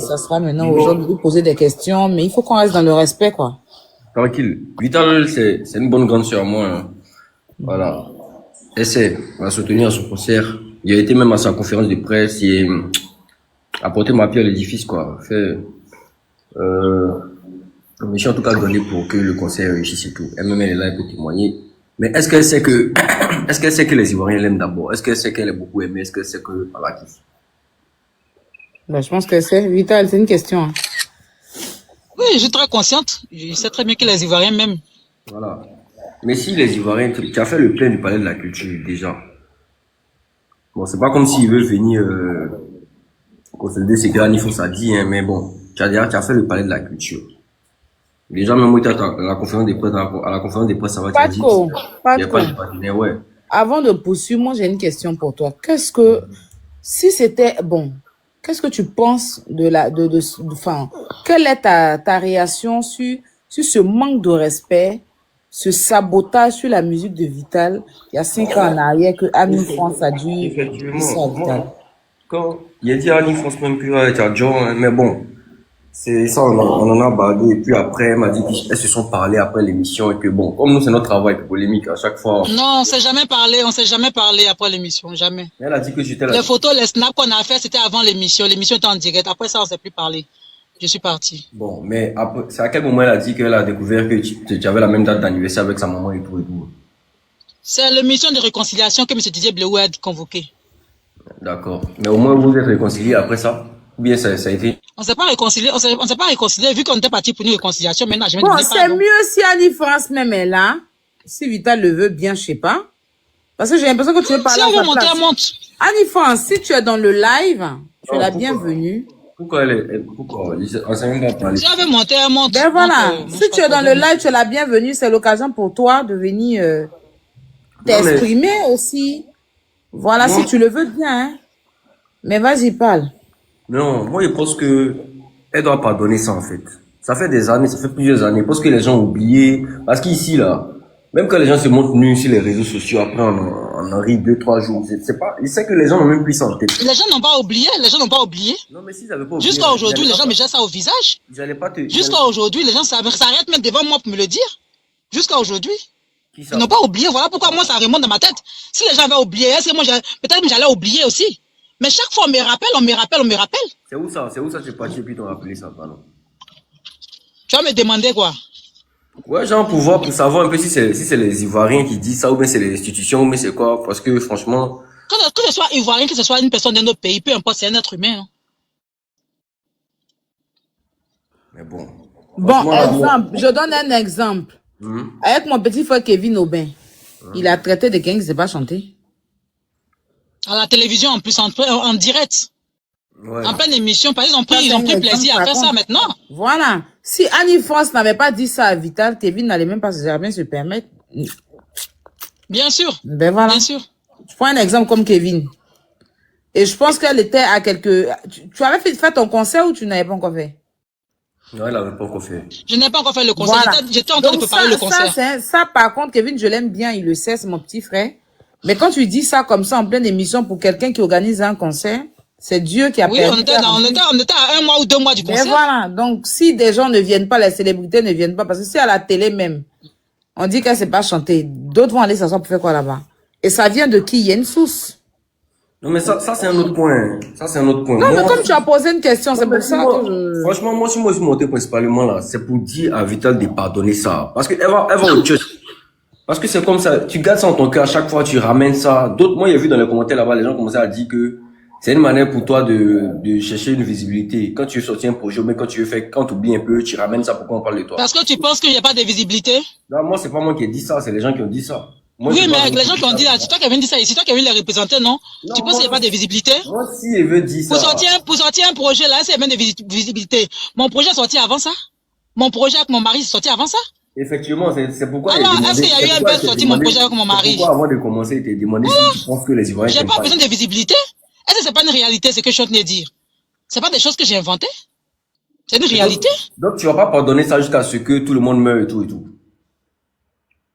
ça sera maintenant aux gens de lui poser des questions, mais il faut qu'on reste dans le respect, quoi. Tranquille. Vital, c'est une bonne grande sœur, moi. Hein. Voilà. Elle va soutenir son concert. Il a été même à sa conférence de presse et apporter ma pierre à l'édifice, quoi. Je suis en tout cas donné pour que le concert réussisse et tout. Elle-même, elle est là, elle peut témoigner. Mais est-ce qu'elle sait que les Ivoiriens l'aiment d'abord? Est-ce qu'elle sait qu'elle est beaucoup aimée? Est-ce qu'elle sait que la kiffe? Ben, je pense que c'est Vital, c'est une question. Hein. Oui, je suis très consciente. Je sais très bien que les Ivoiriens m'aiment. Voilà. Mais si les Ivoiriens, tu as fait le plein du palais de la culture déjà. Bon, c'est pas comme s'ils veulent venir consolider ce que Annie Fonse a dit, hein, mais bon, tu as fait le palais de la culture. Déjà, même à la conférence des presse, ça va te dire. Il n'y a pas de partenaire, ouais. Avant de poursuivre, moi, j'ai une question pour toi. Si c'était, bon, qu'est-ce que tu penses quelle est ta réaction sur ce manque de respect, ce sabotage sur la musique de Vital, il y a 5 ans en arrière, que Annie France a dû Effectivement. Quand il a dit à Annie France même que tu as John, mais bon. C'est ça, on en a parlé, et puis après, elle m'a dit qu'elles se sont parlé après l'émission, et que bon, comme nous, c'est notre travail polémique à chaque fois. Non, on s'est jamais parlé après l'émission, jamais. Elle a dit que j'étais là. Les photos, les snaps qu'on a fait, c'était avant l'émission. L'émission était en direct. Après ça, on s'est plus parlé. Je suis partie. Bon, mais après, c'est à quel moment elle a dit qu'elle a découvert que tu avais la même date d'anniversaire avec sa maman et tout et tout? C'est l'émission de réconciliation que M. Didier Bleuou a convoquée. D'accord. Mais au moins, vous êtes réconciliés après ça? Ou bien ça a été? On s'est pas réconcilié, vu qu'on était parti pour une réconciliation. Maintenant, je me Bon, c'est mieux si Annie France même est là. Si Vital le veut bien, je sais pas. Parce que j'ai l'impression que tu veux parler à sa place. Annie France, si tu es dans le live, tu es la bienvenue. Pourquoi pourquoi? On s'est même pas parlé. Si j'avais monté un montre. Ben voilà, si tu es dans le live, tu es la bienvenue. C'est l'occasion pour toi de venir t'exprimer aussi. Voilà, si tu le veux bien. Hein. Mais vas-y, parle. Non, moi je pense que elle doit pardonner ça en fait. Ça fait des années, ça fait plusieurs années. Parce que les gens ont oublié. Parce qu'ici là, même quand les gens se montrent nus sur les réseaux sociaux, après on en rit 2-3 jours. C'est pas, il sait que les gens n'ont même plus ça en tête. Les gens n'ont pas oublié, les gens n'ont pas oublié. Non mais s'ils n'avaient pas oublié. Jusqu'à aujourd'hui, les gens me jettent ça au visage. J'allais pas te. Jusqu'à aujourd'hui, les gens s'arrêtent même devant moi pour me le dire. Jusqu'à aujourd'hui. Qui ça? Ils n'ont pas oublié. Voilà pourquoi moi ça remonte dans ma tête. Si les gens avaient oublié, c'est moi peut-être que j'allais oublier aussi. Mais chaque fois on me rappelle, on me rappelle, on me rappelle. C'est où ça? C'est où ça tu es parti et puis t'ont rappelé ça, pardon? Tu vas me demander quoi? Ouais, genre pour savoir un peu si c'est les Ivoiriens qui disent ça ou bien c'est les institutions ou bien c'est quoi. Parce que franchement. Que ce soit ivoirien, que ce soit une personne d'un autre pays, peu importe, c'est un être humain. Hein. Mais bon. Bon, exemple, je donne un exemple. Avec mon petit frère Kevin Aubin, il a traité de quelqu'un qui ne sait pas chanter. À la télévision, en plus, en direct. Ouais. En pleine émission, par exemple, ils ont pris plaisir à faire ça maintenant. Voilà. Si Annie France n'avait pas dit ça à Vital, Kevin n'allait même pas jamais se permettre. Bien sûr. Ben voilà. Bien sûr. Je prends un exemple comme Kevin. Et je pense qu'elle était à quelques... Tu avais fait ton concert ou tu n'avais pas encore fait? Non, elle n'avait pas encore fait. Je n'ai pas encore fait le concert. Voilà. J'étais en train de préparer le concert. Ça, par contre, Kevin, je l'aime bien. Il le sait, c'est mon petit frère. Mais quand tu dis ça comme ça en pleine émission pour quelqu'un qui organise un concert, c'est Dieu qui a permis. Oui, on était à 1 mois ou 2 mois du concert. Et voilà. Donc, si des gens ne viennent pas, les célébrités ne viennent pas, parce que si à la télé même, on dit qu'elle ne sait pas chanter, d'autres vont aller s'asseoir pour faire quoi là-bas? Et ça vient de qui? Il y a une source. Non, mais ça c'est un autre point. Ça, c'est un autre point. Non, mais comme tu as posé une question, c'est pour ça que je... Franchement, moi, si je suis monté principalement là, c'est pour dire à Vital de pardonner ça. Parce qu'elle va au church. Parce que c'est comme ça, tu gardes ça en ton cœur, à chaque fois tu ramènes ça. D'autres, moi, j'ai vu dans les commentaires là-bas, les gens commençaient à dire que c'est une manière pour toi de chercher une visibilité. Quand tu veux sortir un projet, mais quand tu veux faire, quand tu oublies un peu, tu ramènes ça, pourquoi on parle de toi? Parce que tu penses qu'il n'y a pas de visibilité? Non, moi, c'est pas moi qui ai dit ça, c'est les gens qui ont dit ça. Moi, oui, mais les gens qui ont dit là, c'est toi qui avais dit ça, c'est toi qui avais les représenter, non? Tu penses qu'il n'y a pas de visibilité? Moi, si elle veut dire ça. Pour sortir un projet là, c'est bien de visibilité. Mon projet est sorti avant ça? Mon projet avec mon mari est sorti avant ça? Effectivement, c'est pourquoi. Alors, est-ce qu'il y a eu un peu sorti mon projet avec mon mari? Pourquoi avant de commencer, il t'a demandé si tu penses que les Ivoiriens. J'ai pas besoin de visibilité. Est-ce que c'est pas une réalité, ce que je suis en train de dire? C'est pas des choses que j'ai inventées? C'est une réalité? Donc, tu vas pas pardonner ça jusqu'à ce que tout le monde meure et tout et tout.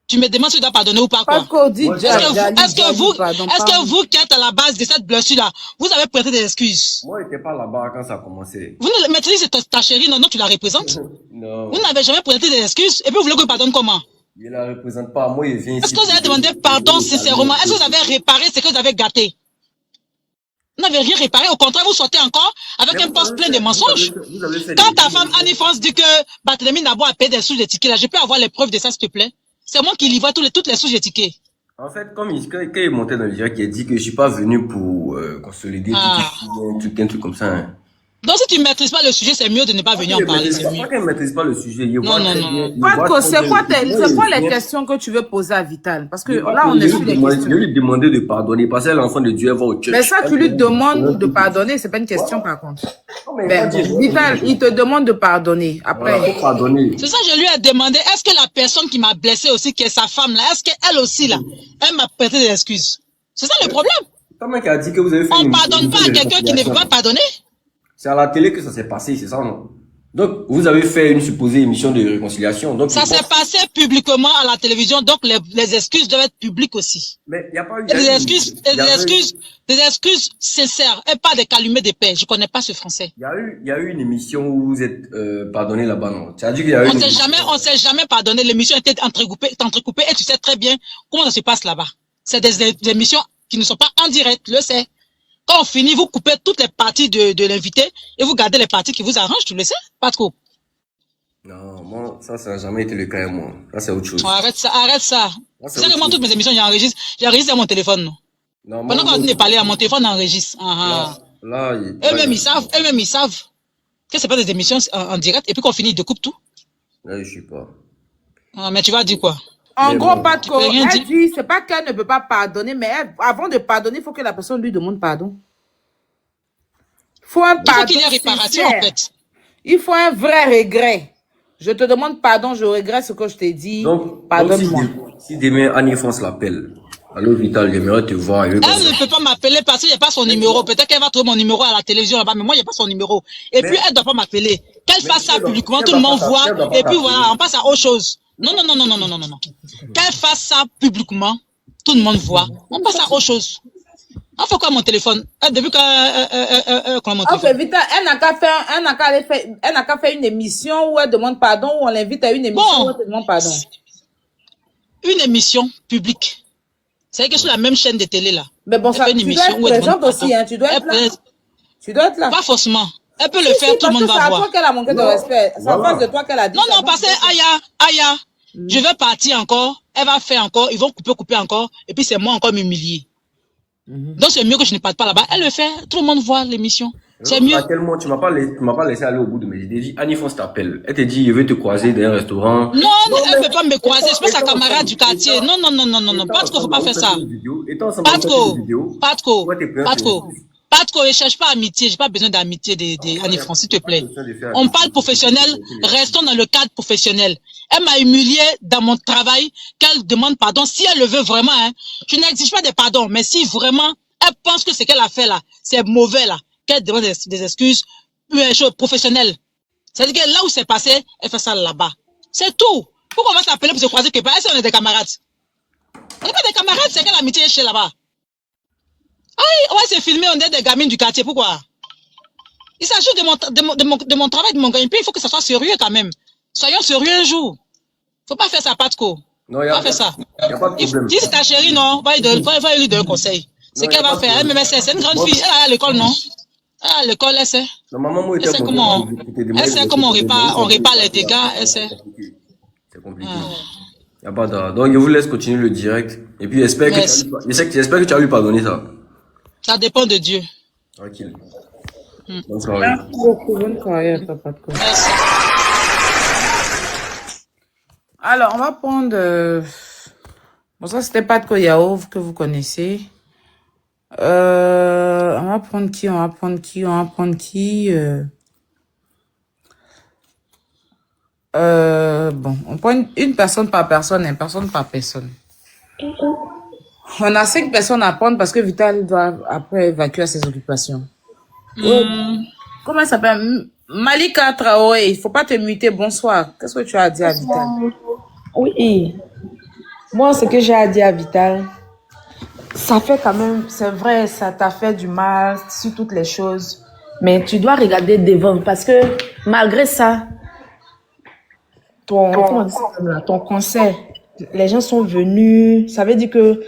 Tu me demandes si tu dois pardonner ou pas, quoi? Est-ce que vous qui êtes à la base de cette blessure-là, vous avez prêté des excuses? Moi, j'étais pas là-bas quand ça a commencé. Vous ne maîtrisez c'est ta chérie, non, tu la représentes? Non. Vous n'avez jamais prêté des excuses, et puis vous voulez que je pardonne comment? Je la représente pas. Moi, il vient ici. Est-ce que vous avez demandé pardon sincèrement? Est-ce que vous avez réparé ce que vous avez gâté? Vous n'avez rien réparé, au contraire, vous sortez encore avec un poste plein de mensonges. Quand ta femme Annie France dit que Barthélémy Nabo a payé des sous de tickets, là, je peux avoir les preuves de ça, s'il te plaît? C'est moi qui livre toutes les sous de tickets. En fait, quand il est monté dans le direct, il a dit que je suis pas venu pour consolider un truc comme ça. Hein. Donc, si tu ne maîtrises pas le sujet, c'est mieux de ne pas venir en parler. C'est mieux. Pas qu'elle ne maîtrise pas le sujet. Non. C'est quoi les questions que tu veux poser à Vital? Parce que là, on est sur les questions. Je lui demandais de pardonner parce qu'elle est l'enfant de Dieu, elle va au church. Mais ça, tu lui demandes de pardonner, c'est pas une question par contre. Vital, il te demande de pardonner. Après, faut pardonner. C'est ça, je lui ai demandé, est-ce que la personne qui m'a blessé aussi, qui est sa femme là, est-ce qu'elle aussi là, elle m'a prêté des excuses? C'est ça le problème. Ton mec a dit que vous avez fait on pardonne pas à quelqu'un qui ne veut pas pardonner. C'est à la télé que ça s'est passé, c'est ça, non? Donc, vous avez fait une supposée émission de réconciliation. Donc, ça s'est passé publiquement à la télévision, donc les excuses doivent être publiques aussi. Mais il n'y a pas eu des excuses sincères, et pas des calumets de paix. Je ne connais pas ce français. Il y a eu une émission où vous êtes pardonné là-bas, non? Tu as dit qu'il y a eu on s'est jamais pardonné. L'émission était entrecoupée et tu sais très bien comment ça se passe là-bas. C'est des émissions qui ne sont pas en direct, le sais. Quand on finit, vous coupez toutes les parties de l'invité et vous gardez les parties qui vous arrangent, tu le sais, pas trop. Non, moi, ça n'a jamais été le cas, moi. Ça, c'est autre chose. Oh, arrête ça. C'est que moi, toutes mes émissions, j'enregistre à mon téléphone, non. Pendant qu'on est parlé à mon téléphone, j'enregistre. Eux-mêmes, ils savent que c'est pas des émissions en direct et puis qu'on finit, ils découpent tout. Là, je sais pas. Mais tu vas dire quoi? En gros, Patko, elle dit, c'est pas qu'elle ne peut pas pardonner, mais avant de pardonner, il faut que la personne lui demande pardon. faut un Il faut qu'il y ait pardon réparation, en sincère. fait. Il faut un vrai regret. Je te demande pardon, je regrette ce que je t'ai dit. Donc Pardonne-moi. si demain Annie France l'appelle, allô Vital, j'aimerais te voir. Elle ne peut pas m'appeler parce qu'il n'y a pas son numéro. Peut-être qu'elle va trouver mon numéro à la télévision là-bas, mais moi, il n'y a pas son numéro. Et puis, elle ne doit pas m'appeler. Qu'elle fasse ça publiquement, tout le monde voit. Et puis voilà, on passe à autre chose. Non, non, non, non, non, non, non, non, non. Qu'elle fasse ça publiquement, tout le monde voit. On passe à autre chose. On fait quoi mon téléphone? Depuis que comment mon téléphone? Ok, Vita, elle n'a qu'à faire une émission où elle demande pardon, où on l'invite à une émission où elle demande pardon. Une émission publique. C'est que sur la même chaîne de télé là. Mais bon, ça, tu dois être présente aussi, hein. Tu dois être là. Tu dois être là. Pas forcément. Elle peut le faire, tout le monde va voir. C'est à toi qu'elle a manqué de respect. C'est à cause de toi qu'elle a dit. Non, non, parce que Aya, je vais partir encore. Elle va faire encore. Ils vont couper encore. Et puis c'est moi encore m'humilier. Donc c'est mieux que je ne parte pas là-bas. Elle le fait. Tout le monde voit l'émission. C'est mieux. À quel moment tu m'as pas laissé aller au bout de mes idées. Dit Annie France t'appelle. Elle te dit je vais te croiser dans un restaurant. Non, elle ne peut pas me croiser. Je suis pas sa camarade du quartier. Non, non, non, non, non, non. Patko, faut pas faire ça. Patko, ne cherche pas amitié. J'ai pas besoin d'amitié d'Annie France, s'il te plaît. On parle professionnel. Restons dans le cadre professionnel. Elle m'a humilié dans mon travail. Qu'elle demande pardon. Si elle le veut vraiment, hein. Je n'exige pas de pardon. Mais si vraiment, elle pense que ce qu'elle a fait là, c'est mauvais là. Qu'elle demande des excuses professionnelles. C'est-à-dire que là où c'est passé, elle fait ça là-bas. C'est tout. Pourquoi on va s'appeler pour se croiser quelque part? Est-ce qu'on est des camarades? On n'est pas des camarades, c'est quelle amitié chez là-bas? Ah, ouais, c'est filmé, on est des gamines du quartier, pourquoi? Il s'agit de mon travail, de mon gagne-pain, il faut que ça soit sérieux quand même. Soyons sérieux un jour. Faut pas faire ça, Patko. Non, il y a pas faire ça. Y a pas de problème. Si c'est ta chérie, non, va lui donner un conseil. C'est qu'elle va faire. Elle me met, c'est une grande fille. Elle est à l'école, non? Ah, l'école, elle sait. Elle sait comment on répare les dégâts, elle sait. C'est compliqué. Y a pas de... Donc, je vous laisse continuer le direct. Et puis, j'espère que tu as lui pardonné ça. Ça dépend de Dieu. Tranquille. Bonne soirée. Merci beaucoup. Bonne soirée, papa. Merci. Alors, on va prendre... Bon, ça, c'était Patko Yaouf que vous connaissez. On va prendre qui? Bon, on prend une personne par personne, une personne par personne. On a 5 personnes à prendre parce que Vital doit après évacuer à ses occupations. Comment elle s'appelle? Malika Traoré, il faut pas te muter. Bonsoir. Qu'est-ce que tu as à dire à Vital? Oui. Moi, ce que j'ai à dire à Vital, ça fait quand même, c'est vrai, ça t'a fait du mal sur toutes les choses. Mais tu dois regarder devant parce que malgré ça, ton concert, les gens sont venus. Ça veut dire que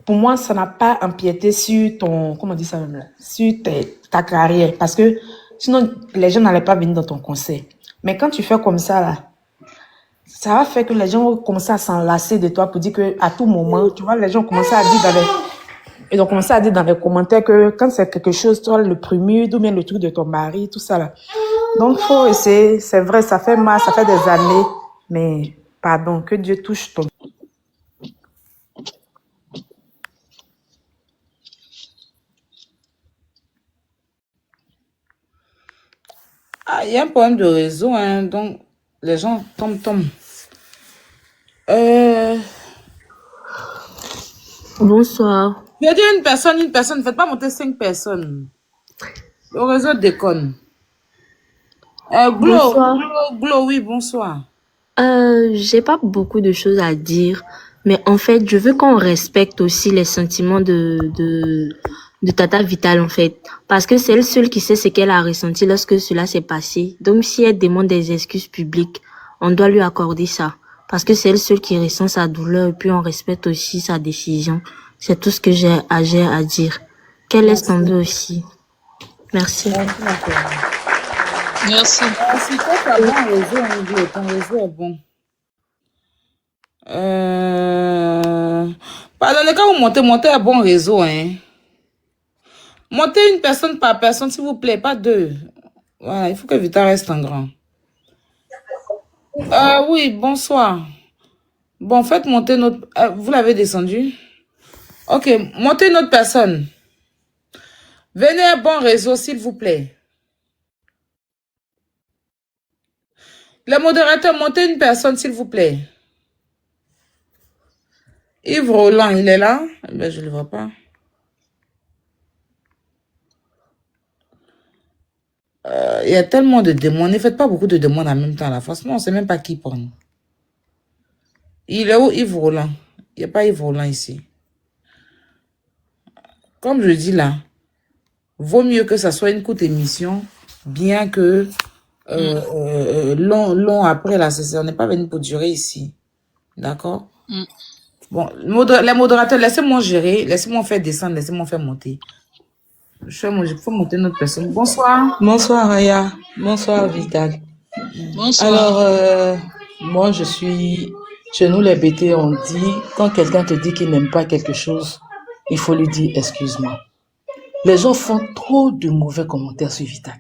pour moi, ça n'a pas empiété sur ton, comment on dit ça même là, sur ta carrière. Parce que sinon, les gens n'allaient pas venir dans ton concert. Mais quand tu fais comme ça là, ça va faire que les gens vont commencer à s'enlacer de toi pour dire que à tout moment, tu vois, les gens commencent à dire ils ont commencé à dire dans les commentaires que quand c'est quelque chose, toi, le prémude ou bien le truc de ton mari, tout ça là. Donc, faut essayer. C'est vrai, ça fait mal, ça fait des années. Mais, pardon, que Dieu touche ton... Ah, il y a un problème de réseau, hein. Donc, les gens tombent. Bonsoir. Je dis une personne, faites pas monter 5 personnes. Le réseau déconne. Glo, oui, bonsoir. J'ai pas beaucoup de choses à dire, mais en fait, je veux qu'on respecte aussi les sentiments de Tata Vital, en fait. Parce que c'est elle seule qui sait ce qu'elle a ressenti lorsque cela s'est passé. Donc, si elle demande des excuses publiques, on doit lui accorder ça. Parce que c'est elle seule qui ressent sa douleur et puis on respecte aussi sa décision. C'est tout ce que j'ai à dire. Qu'elle laisse tomber aussi. Merci. Merci. Si toi, tu as bon réseau, ton réseau est bon. Pardonnez, quand vous montez un bon réseau, hein. Montez une personne par personne, s'il vous plaît, pas 2. Voilà, il faut que Vita reste en grand. Oui, bonsoir. Bon, faites monter notre... vous l'avez descendu? Ok, montez une autre personne. Venez un bon réseau, s'il vous plaît. Les modérateurs, montez une personne, s'il vous plaît. Yves Roland, il est là? Ben, je ne le vois pas. Il y a tellement de demandes. Ne faites pas beaucoup de demandes en même temps. Là. Franchement, on ne sait même pas qui prendre. Il est où Yves Roland? Il n'y a pas Yves Roland ici. Comme je dis là, vaut mieux que ça soit une courte émission, bien que long après la session. On n'est pas venu pour durer ici. D'accord? Bon, les modérateurs, laissez-moi gérer. Laissez-moi faire descendre. Laissez-moi faire monter. Il faut monter notre personne. Bonsoir. Bonsoir Aya, bonsoir Vital. Bonsoir. Alors, moi chez nous les BT, on dit, quand quelqu'un te dit qu'il n'aime pas quelque chose, il faut lui dire excuse-moi. Les gens font trop de mauvais commentaires sur Vital.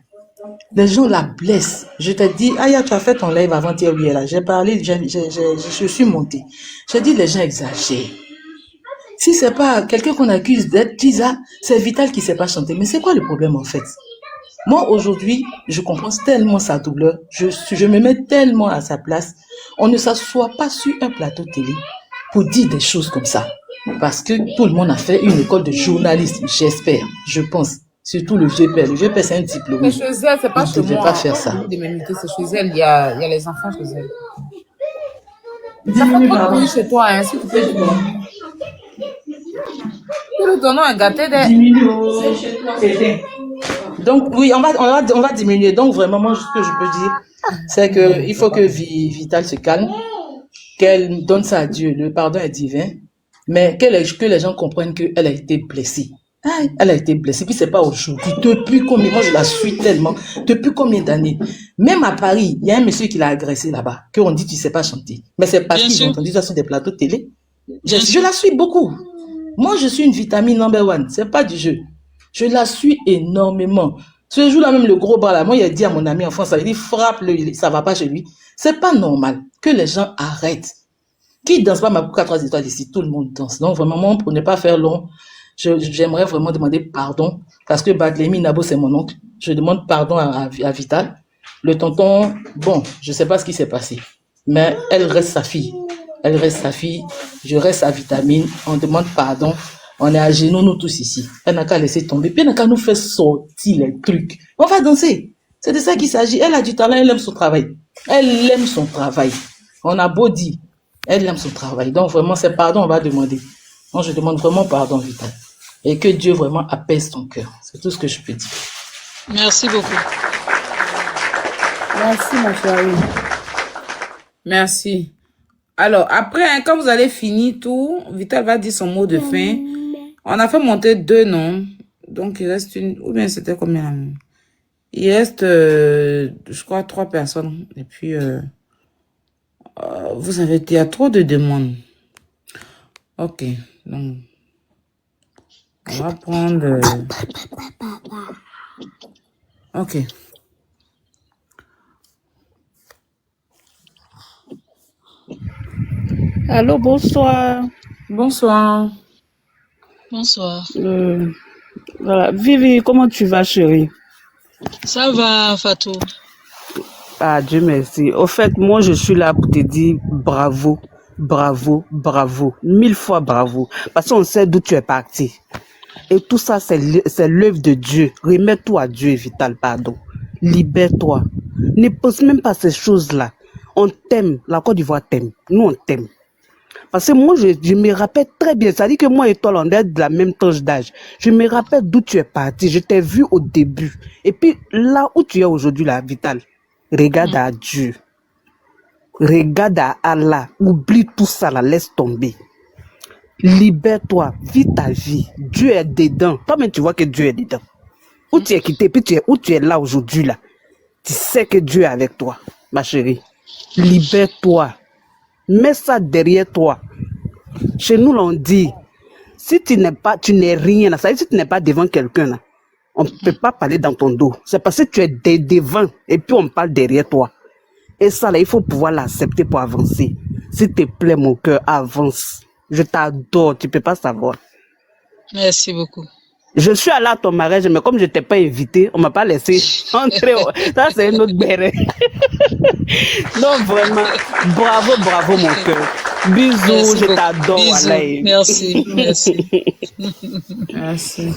Les gens la blessent. Je te dis, Aya, tu as fait ton live avant-hier, oui, là. J'ai parlé, je suis montée. J'ai dit, les gens exagèrent. Si c'est pas quelqu'un qu'on accuse d'être Lisa, c'est Vital qui sait pas chanter. Mais c'est quoi le problème en fait? Moi aujourd'hui, je comprends tellement sa douleur. Je me mets tellement à sa place. On ne s'assoit pas sur un plateau télé pour dire des choses comme ça. Parce que tout le monde a fait une école de journalisme, j'espère, je pense. Surtout le vieux père. Le vieux père, c'est un diplôme. Mais chez elle, c'est pas Il chez ne devait moi. pas faire ça. C'est chez elle, il y a les enfants chez elle. Ça fait trop de bruit chez toi, hein, s'il te plaît. Ton nom est gâté Donc oui, on va diminuer. Donc vraiment, moi, ce que je peux dire, c'est que il faut que Vital se calme, qu'elle donne ça à Dieu. Le pardon est divin, mais que les gens comprennent qu'elle a été blessée. Elle a été blessée, puis c'est pas aujourd'hui. Depuis combien, moi je la suis tellement, depuis combien d'années? Même à Paris, il y a un monsieur qui l'a agressé là-bas, qu'on dit tu sais pas chanter. Mais c'est parce qu'ils ont entendu ça sur des plateaux de télé. Je la suis beaucoup. Moi, je suis une vitamine number one. C'est pas du jeu. Je la suis énormément. Ce jour-là, même le gros bras là, moi, il a dit à mon ami en France, il dit frappe-le, ça va pas chez lui. C'est pas normal que les gens arrêtent. Qui danse pas ma boucle à 3 étoiles ici? Tout le monde danse. Donc, vraiment, pour ne pas faire long, j'aimerais vraiment demander pardon parce que Badlemi Nabo, c'est mon oncle. Je demande pardon à Vital. Le tonton, bon, je sais pas ce qui s'est passé, mais elle reste sa fille. Elle reste sa fille, je reste sa vitamine, on demande pardon, on est à genoux nous tous ici. Elle n'a qu'à laisser tomber, puis elle n'a qu'à nous faire sortir les trucs. On va danser, c'est de ça qu'il s'agit. Elle a du talent, elle aime son travail. Elle aime son travail. On a beau dire, elle aime son travail. Donc vraiment, c'est pardon, on va demander. Moi, je demande vraiment pardon, Vital. Et que Dieu vraiment apaise ton cœur. C'est tout ce que je peux dire. Merci beaucoup. Merci, mon chéri. Merci. Alors, après, hein, quand vous allez finir tout, Vital va dire son mot de fin. On a fait monter 2 noms. Donc, il reste une... Ou bien c'était combien là? Il reste, je crois, 3 personnes. Et puis, vous savez, il y a trop de demandes. Ok. Donc, on va prendre... Ok. Allô, bonsoir. Bonsoir. Bonsoir. Voilà. Vivi, comment tu vas, chérie? Ça va, Fatou? Ah, Dieu merci. Au fait, moi, je suis là pour te dire bravo, bravo, bravo. 1000 fois bravo. Parce qu'on sait d'où tu es parti. Et tout ça, c'est l'œuvre de Dieu. Remets-toi à Dieu, Vital, pardon. Libère-toi. Ne pense même pas ces choses-là. On t'aime. La Côte d'Ivoire t'aime. Nous, on t'aime. Parce que moi, je me rappelle très bien. Ça dit que moi et toi, on est de la même tranche d'âge. Je me rappelle d'où tu es parti. Je t'ai vu au début. Et puis, là où tu es aujourd'hui, là, Vital, regarde à Dieu. Regarde à Allah. Oublie tout ça, là. Laisse tomber. Libère-toi. Vis ta vie. Dieu est dedans. Toi-même, tu vois que Dieu est dedans. Où tu es quitté, puis où tu es là aujourd'hui, là. Tu sais que Dieu est avec toi, ma chérie. Libère-toi. Mets ça derrière toi. Chez nous, on dit, si tu n'es rien, là, ça veut dire si tu n'es pas devant quelqu'un, là, on ne peut pas parler dans ton dos. C'est parce que tu es devant et puis on parle derrière toi. Et ça, là, il faut pouvoir l'accepter pour avancer. S'il te plaît, mon cœur, avance. Je t'adore, tu ne peux pas savoir. Merci beaucoup. Je suis allée à ton mariage, mais comme je t'ai pas invité, on m'a pas laissé entrer. Ça, c'est une autre béret. Non, vraiment, bravo, mon cœur. Bisous, Merci je beaucoup. t'adore, Bisous. Walaï. Merci. Merci.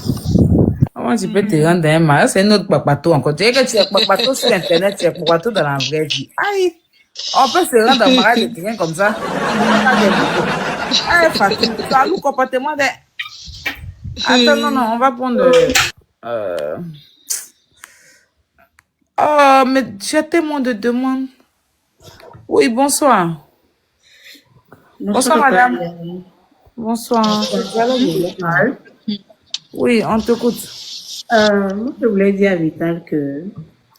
Comment tu peux te rendre un mariage? C'est un autre papato encore. Tu sais que tu es papato sur Internet, tu es papato dans la vraie vie. Aïe! On peut se rendre en mariage de quelqu'un comme ça. Aïe, Fatou, tu as le comportement de... Attends, non, on va prendre... Oh, mais j'ai tellement de demandes. Oui, bonsoir. Bonsoir, madame. Bonsoir. Oui, on t'écoute. Moi, je voulais dire à Vital que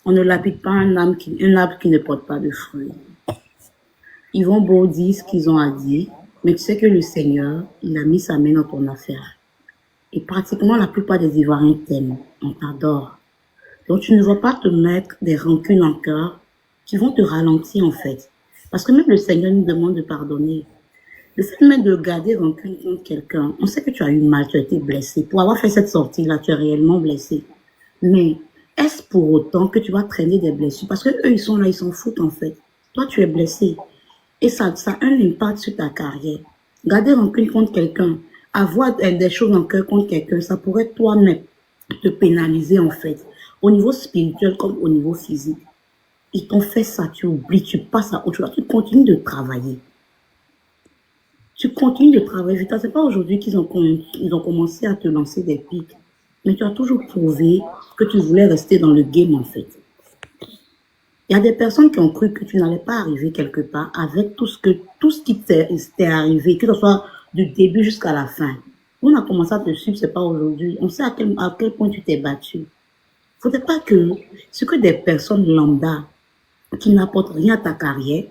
on ne lapide pas un arbre qui ne porte pas de fruits. Ils vont beau dire ce qu'ils ont à dire, mais tu sais que le Seigneur, il a mis sa main dans ton affaire. Et pratiquement la plupart des Ivoiriens t'aiment, on t'adore. Donc tu ne vas pas te mettre des rancunes en cœur qui vont te ralentir en fait. Parce que même le Seigneur nous demande de pardonner. Le fait même de garder rancune contre quelqu'un, on sait que tu as eu mal, tu as été blessé. Pour avoir fait cette sortie-là, tu es réellement blessé. Mais est-ce pour autant que tu vas traîner des blessures? Parce que eux, ils sont là, ils s'en foutent en fait. Toi, tu es blessé. Et ça a un impact sur ta carrière. Garder rancune contre quelqu'un, avoir des choses en cœur contre quelqu'un, ça pourrait toi-même te pénaliser en fait. Au niveau spirituel comme au niveau physique. Ils t'ont fait ça, tu oublies, tu passes à autre chose. Tu continues de travailler. Tu continues de travailler. C'est pas aujourd'hui qu'ils ont commencé à te lancer des pics. Mais tu as toujours prouvé que tu voulais rester dans le game en fait. Il y a des personnes qui ont cru que tu n'allais pas arriver quelque part avec tout ce qui t'est arrivé, que ce soit du début jusqu'à la fin. On a commencé à te suivre, c'est pas aujourd'hui. On sait à quel point tu t'es battu. Faudrait pas que ce que des personnes lambda qui n'apportent rien à ta carrière,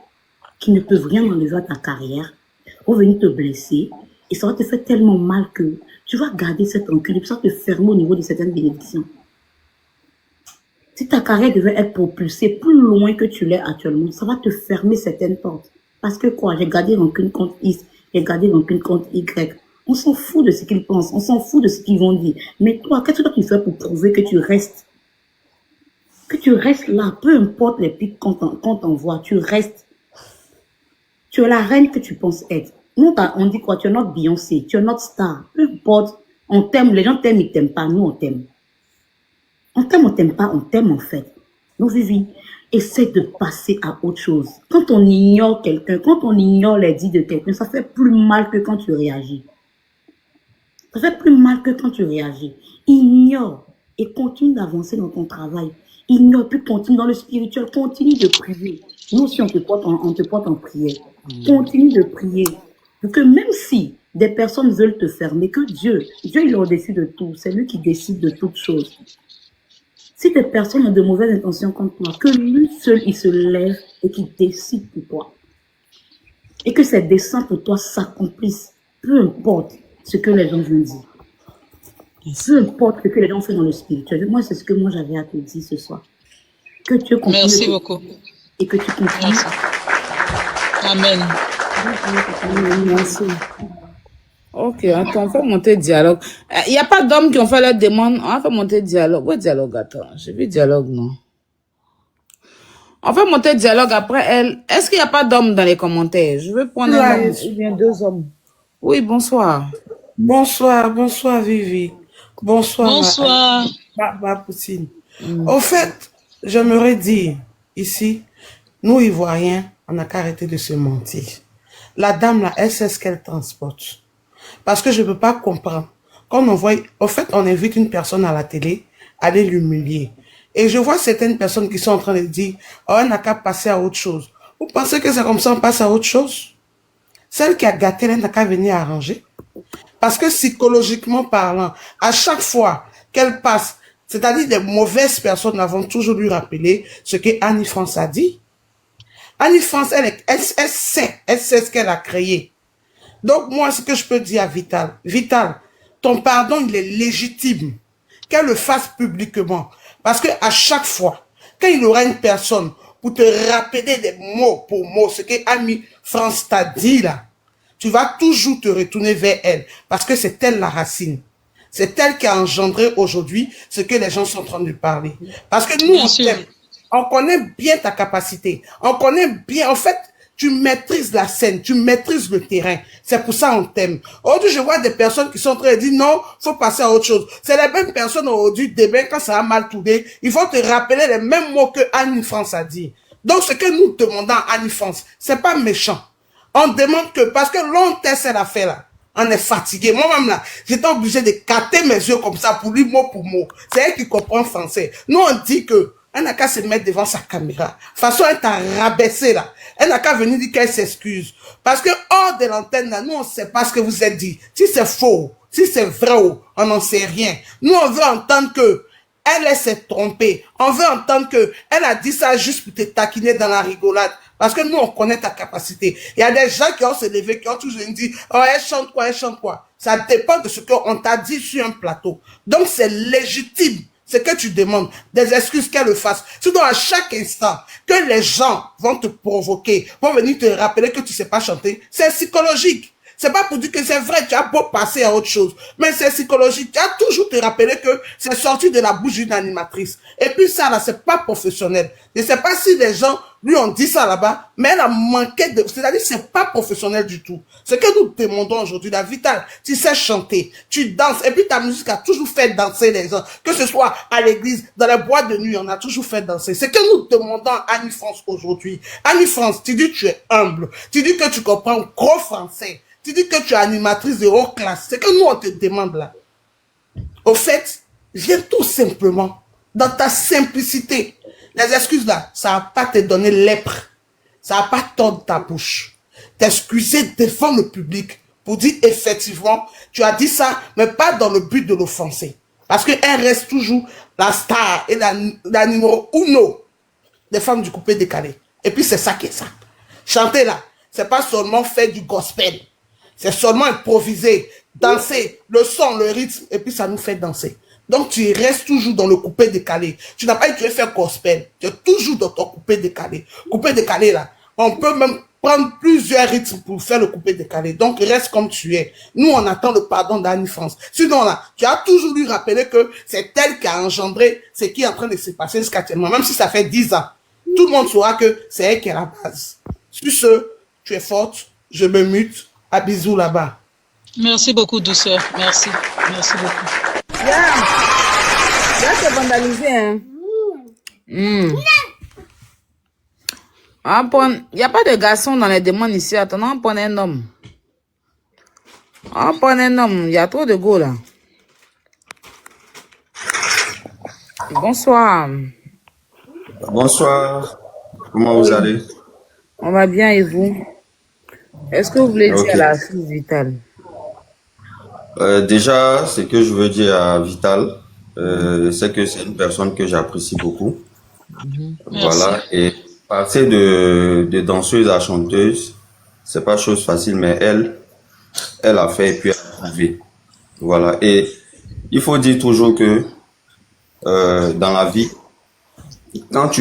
qui ne peuvent rien enlever à ta carrière, vont venir te blesser et ça va te faire tellement mal que tu vas garder cette rancune et puis ça va te fermer au niveau de certaines bénédictions. Si ta carrière devait être propulsée plus loin que tu l'es actuellement, ça va te fermer certaines portes. Parce que quoi, j'ai gardé rancune contre X, j'ai gardé rancune contre Y. On s'en fout de ce qu'ils pensent, on s'en fout de ce qu'ils vont dire. Mais toi, qu'est-ce que tu fais pour prouver que tu restes? Que tu restes là, peu importe les pics qu'on t'envoie, tu restes. Tu es la reine que tu penses être. Nous, on dit quoi? Tu es notre Beyoncé, tu es notre star. Peu importe, on t'aime, les gens t'aiment, ils t'aiment pas, nous on t'aime. On t'aime, on t'aime pas, on t'aime en fait. Donc Vivi, essaie de passer à autre chose. Quand on ignore quelqu'un, quand on ignore les dits de quelqu'un, ça fait plus mal que quand tu réagis. Ça fait plus mal que quand tu réagis. Ignore et continue d'avancer dans ton travail. Ignore, puis continue dans le spirituel, continue de prier. Nous aussi, on te porte en prière. Continue de prier. Pour que même si des personnes veulent te fermer, que Dieu il est au-dessus de tout. C'est lui qui décide de toutes choses. Si des personnes ont de mauvaises intentions contre toi, que lui seul, il se lève et qu'il décide pour toi. Et que ses desseins pour toi s'accomplissent. Peu importe ce que les gens vont dire. Peu importe ce que les gens font dans le spirituel. Moi, c'est ce que moi j'avais à te dire ce soir. Que Dieu continue. Merci beaucoup. Et que tu continues. Merci. Amen. Merci. Ok, attends, on fait monter le dialogue. Il n'y a pas d'hommes qui ont fait leur demande. On va faire monter le dialogue. Où est le dialogue? Attends, j'ai vu dialogue, non. On fait monter le dialogue après elle. Est-ce qu'il n'y a pas d'hommes dans les commentaires? Je veux prendre un homme ou bien deux hommes. Oui, bonsoir. Bonsoir Vivi. Bonsoir. Ma Poutine. Au fait, j'aimerais dire ici, nous Ivoiriens, on n'a qu'à arrêter de se mentir. La dame là, elle sait ce qu'elle transporte. Parce que je ne peux pas comprendre. Quand on voit, au fait, on invite une personne à la télé, aller l'humilier. Et je vois certaines personnes qui sont en train de dire, oh, on n'a qu'à passer à autre chose. Vous pensez que c'est comme ça, on passe à autre chose? Celle qui a gâté, elle n'a qu'à venir arranger. Parce que psychologiquement parlant, à chaque fois qu'elle passe, c'est-à-dire des mauvaises personnes vont toujours lui rappeler ce que Annie France a dit. Annie France, elle sait ce qu'elle a créé. Donc moi, ce que je peux dire à Vital, ton pardon, il est légitime. Qu'elle le fasse publiquement. Parce que à chaque fois, quand il y aura une personne pour te rappeler des mots pour mots, ce que Annie France t'a dit là, tu vas toujours te retourner vers elle. Parce que c'est elle la racine. C'est elle qui a engendré aujourd'hui ce que les gens sont en train de parler. Parce que nous, Bien sûr. on connaît bien ta capacité. On connaît bien, en fait, tu maîtrises la scène, tu maîtrises le terrain. C'est pour ça on t'aime. Aujourd'hui, je vois des personnes qui sont en train de dire non, faut passer à autre chose. C'est les mêmes personnes aujourd'hui, demain, quand ça a mal tourné, ils vont te rappeler les mêmes mots que Annie France a dit. Donc, ce que nous demandons à Annie France, c'est pas méchant. On demande que, parce que longtemps, c'est l'affaire là. On est fatigué. Moi-même là, j'étais obligé de capter mes yeux comme ça pour lire mot pour mot. C'est elle qui comprend français. Nous, on dit que, elle n'a qu'à se mettre devant sa caméra. De toute façon, elle t'a rabaissé là. Elle n'a qu'à venir dire qu'elle s'excuse. Parce que hors de l'antenne là, nous, on ne sait pas ce que vous êtes dit. Si c'est faux, si c'est vrai, on n'en sait rien. Nous, on veut entendre que elle s'est trompée. On veut entendre que elle a dit ça juste pour te taquiner dans la rigolade. Parce que nous, on connaît ta capacité. Il y a des gens qui ont se levé, qui ont toujours dit, oh, elle chante quoi, elle chante quoi. Ça dépend de ce qu'on t'a dit sur un plateau. Donc, c'est légitime. Ce que tu demandes, des excuses qu'elle le fasse. Sinon, à chaque instant, que les gens vont te provoquer, vont venir te rappeler que tu sais pas chanter, c'est psychologique. C'est pas pour dire que c'est vrai, tu as beau passer à autre chose. Mais c'est psychologique. Tu as toujours te rappeler que c'est sorti de la bouche d'une animatrice. Et puis ça, là, c'est pas professionnel. Je sais pas si les gens lui ont dit ça là-bas, mais elle a manqué de... C'est-à-dire, c'est pas professionnel du tout. Ce que nous demandons aujourd'hui, la Vital, tu sais chanter, tu danses, et puis ta musique a toujours fait danser les gens. Que ce soit à l'église, dans les boîtes de nuit, on a toujours fait danser. C'est que nous demandons à Annie France aujourd'hui. Annie France, tu dis que tu es humble. Tu dis que tu comprends gros français. Tu dis que tu es animatrice de haute classe. C'est que nous, on te demande là. Au fait, viens tout simplement dans ta simplicité. Les excuses là, ça va pas te donner lèpre. Ça va pas tordre ta bouche. T'excuser devant le public pour dire effectivement, tu as dit ça, mais pas dans le but de l'offenser. Parce qu'elle reste toujours la star et la numéro uno des femmes du coupé décalé. Et puis c'est ça qui est ça. Chanter là, c'est pas seulement faire du gospel. C'est seulement improviser, danser, le son, le rythme, et puis ça nous fait danser. Donc tu restes toujours dans le coupé décalé. Tu n'as pas dit que tu veux faire gospel. Tu es toujours dans ton coupé décalé. Coupé décalé là, on peut même prendre plusieurs rythmes pour faire le coupé décalé. Donc reste comme tu es. Nous, on attend le pardon d'Annie France. Sinon là, tu as toujours lui rappeler que c'est elle qui a engendré ce qui est en train de se passer jusqu'à actuellement. Même si ça fait 10 ans. Tout le monde saura que c'est elle qui est la base. Sur ce, tu es forte, je me mute. À bisous là-bas. Merci beaucoup, douceur. Merci. Merci beaucoup. Là, c'est vandalisé, hein. Il n'y a pas de garçon dans les demandes ici. Attends, on prend un homme. On prend un homme. Il y a trop de go là. Bonsoir. Bonsoir, comment vous allez? On va bien et vous? Est-ce que vous voulez dire Ok. à la fille Vitale? Déjà, ce que je veux dire à Vital, c'est que c'est une personne que j'apprécie beaucoup. Voilà, et passer de danseuse à chanteuse, c'est pas chose facile, mais elle a fait et puis elle a prouvé. Voilà, et il faut dire toujours que dans la vie, quand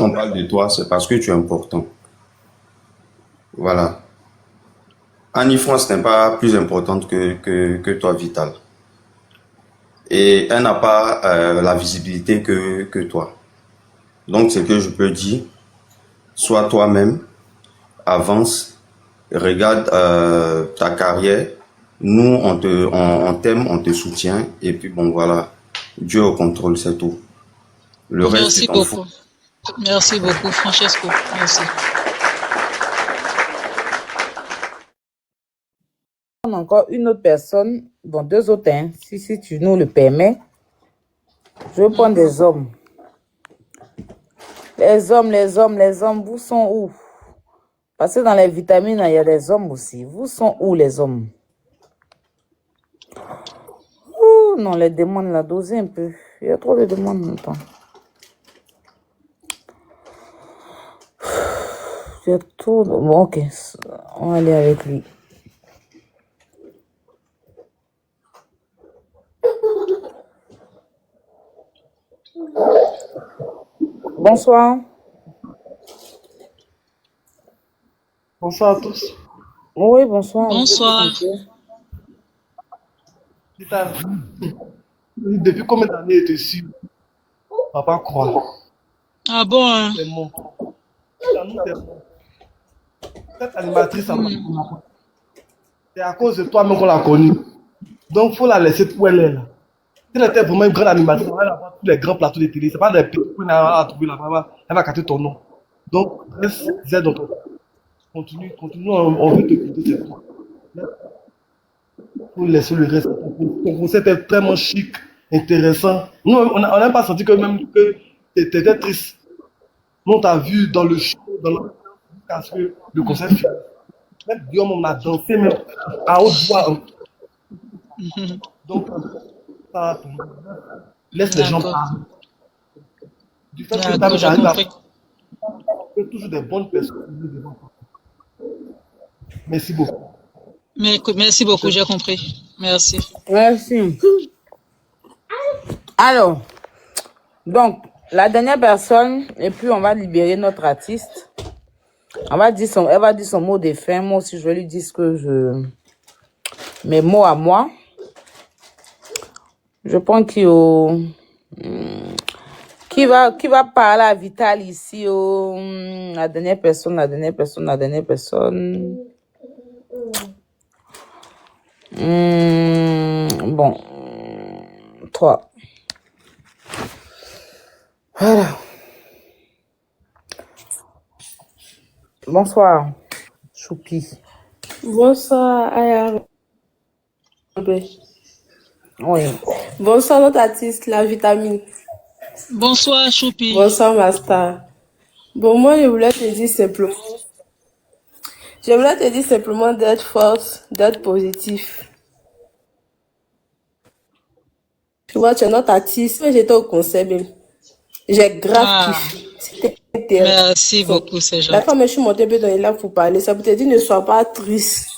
on parle de toi, c'est parce que tu es important. Voilà. Annie France n'est pas plus importante que toi, Vital. Et elle n'a pas la visibilité que toi. Donc, ce que je peux dire, sois toi-même, avance, regarde ta carrière. Nous, on t'aime, on te soutient. Et puis, bon, voilà, Dieu au contrôle, c'est tout. Le reste, Merci tu t'en fous. beaucoup. Merci beaucoup, Francesco. Merci. Encore une autre personne, bon, deux autres, hein, si tu nous le permets. Je veux prendre des hommes. Les hommes, vous sont où? Parce que dans les vitamines, il y a des hommes aussi. Vous sont où les hommes? Ouh, non, les demandes, la doser un peu. Il y a trop de demandes maintenant. Il y a trop de... Bon, ok, on va aller avec lui. Bonsoir. Bonsoir à tous. Oui, bonsoir. Bonsoir. Vital, depuis combien d'années es-tu sûr? Papa croit. Ah bon, hein? C'est mon. Cette animatrice, c'est à cause de toi même qu'on l'a connue. Donc, il faut la laisser où elle est là. Si elle était vraiment une grande animatrice, elle va avoir tous les grands plateaux de télé. C'est pas des petits qu'on a trouvé là-bas. Elle va capter ton nom. Donc, reste zen dans ton. Continue, on veut te écouter, c'est toi. Pour laisser le reste. Ton concept est vraiment chic, intéressant. Nous, on n'a pas senti que même que tu étais triste. Nous, on t'a vu dans le show, jusqu'à ce que le concert finisse. Même Guillaume, on a dansé même à haute voix. Donc, ça, laisse les gens parler. Du fait que tu arrives à faire toujours des bonnes personnes. Merci beaucoup. Merci beaucoup, j'ai compris. Merci. Merci. Alors, donc, la dernière personne, et puis on va libérer notre artiste. Elle va dire son mot de fin. Moi aussi, je vais lui dire ce que mes mots à moi. Je pense qui va parler à Vital ici. La dernière personne. Bon. Toi. Voilà. Bonsoir, Choupi. Bonsoir, Aya. Oui. Bonsoir, notre artiste, la vitamine. Bonsoir, Choupi. Bonsoir, Master. Bon, moi, je voulais te dire simplement d'être forte, d'être positif. Tu vois, tu es notre artiste. Moi, j'étais au concert même. J'ai grave kiffé. C'était intéressant. Merci beaucoup, c'est gentil. D'accord, mais je suis montée dans les lives pour parler. Ça peut te dire, ne sois pas triste.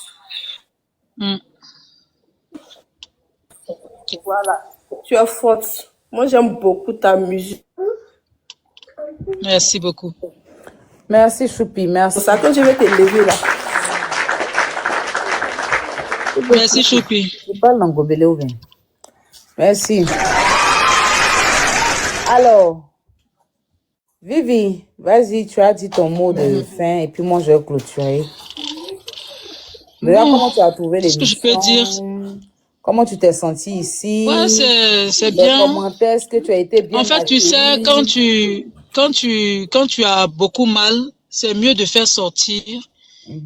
Voilà. Tu es forte. Moi, j'aime beaucoup ta musique. Merci beaucoup. Merci, Choupi. Merci. C'est ça que je vais te lever là. Merci, Choupi. Je parle en gobelé ou bien. Merci. Alors, Vivi, vas-y, tu as dit ton mot de fin et puis moi, je vais clôturer. Déjà, comment tu as trouvé l'émission? Ce que je peux dire. Comment tu t'es senti ici? Ouais, c'est les bien. Commentaires, est-ce que tu as été bien En fait, tu sais, quand tu as beaucoup mal, c'est mieux de faire sortir.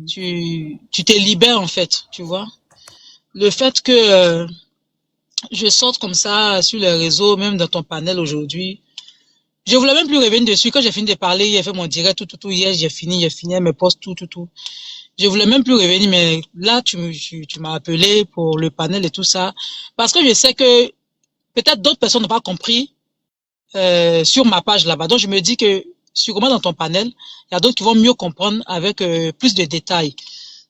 Tu te libères, en fait, tu vois. Le fait que je sorte comme ça sur les réseaux, même dans ton panel aujourd'hui, je voulais même plus revenir dessus. Quand j'ai fini de parler, j'ai fait mon direct, tout, hier, j'ai fini mes posts, tout. Je voulais même plus revenir, mais là, tu m'as appelé pour le panel et tout ça. Parce que je sais que peut-être d'autres personnes n'ont pas compris sur ma page là-bas. Donc, je me dis que sûrement dans ton panel, il y a d'autres qui vont mieux comprendre avec plus de détails.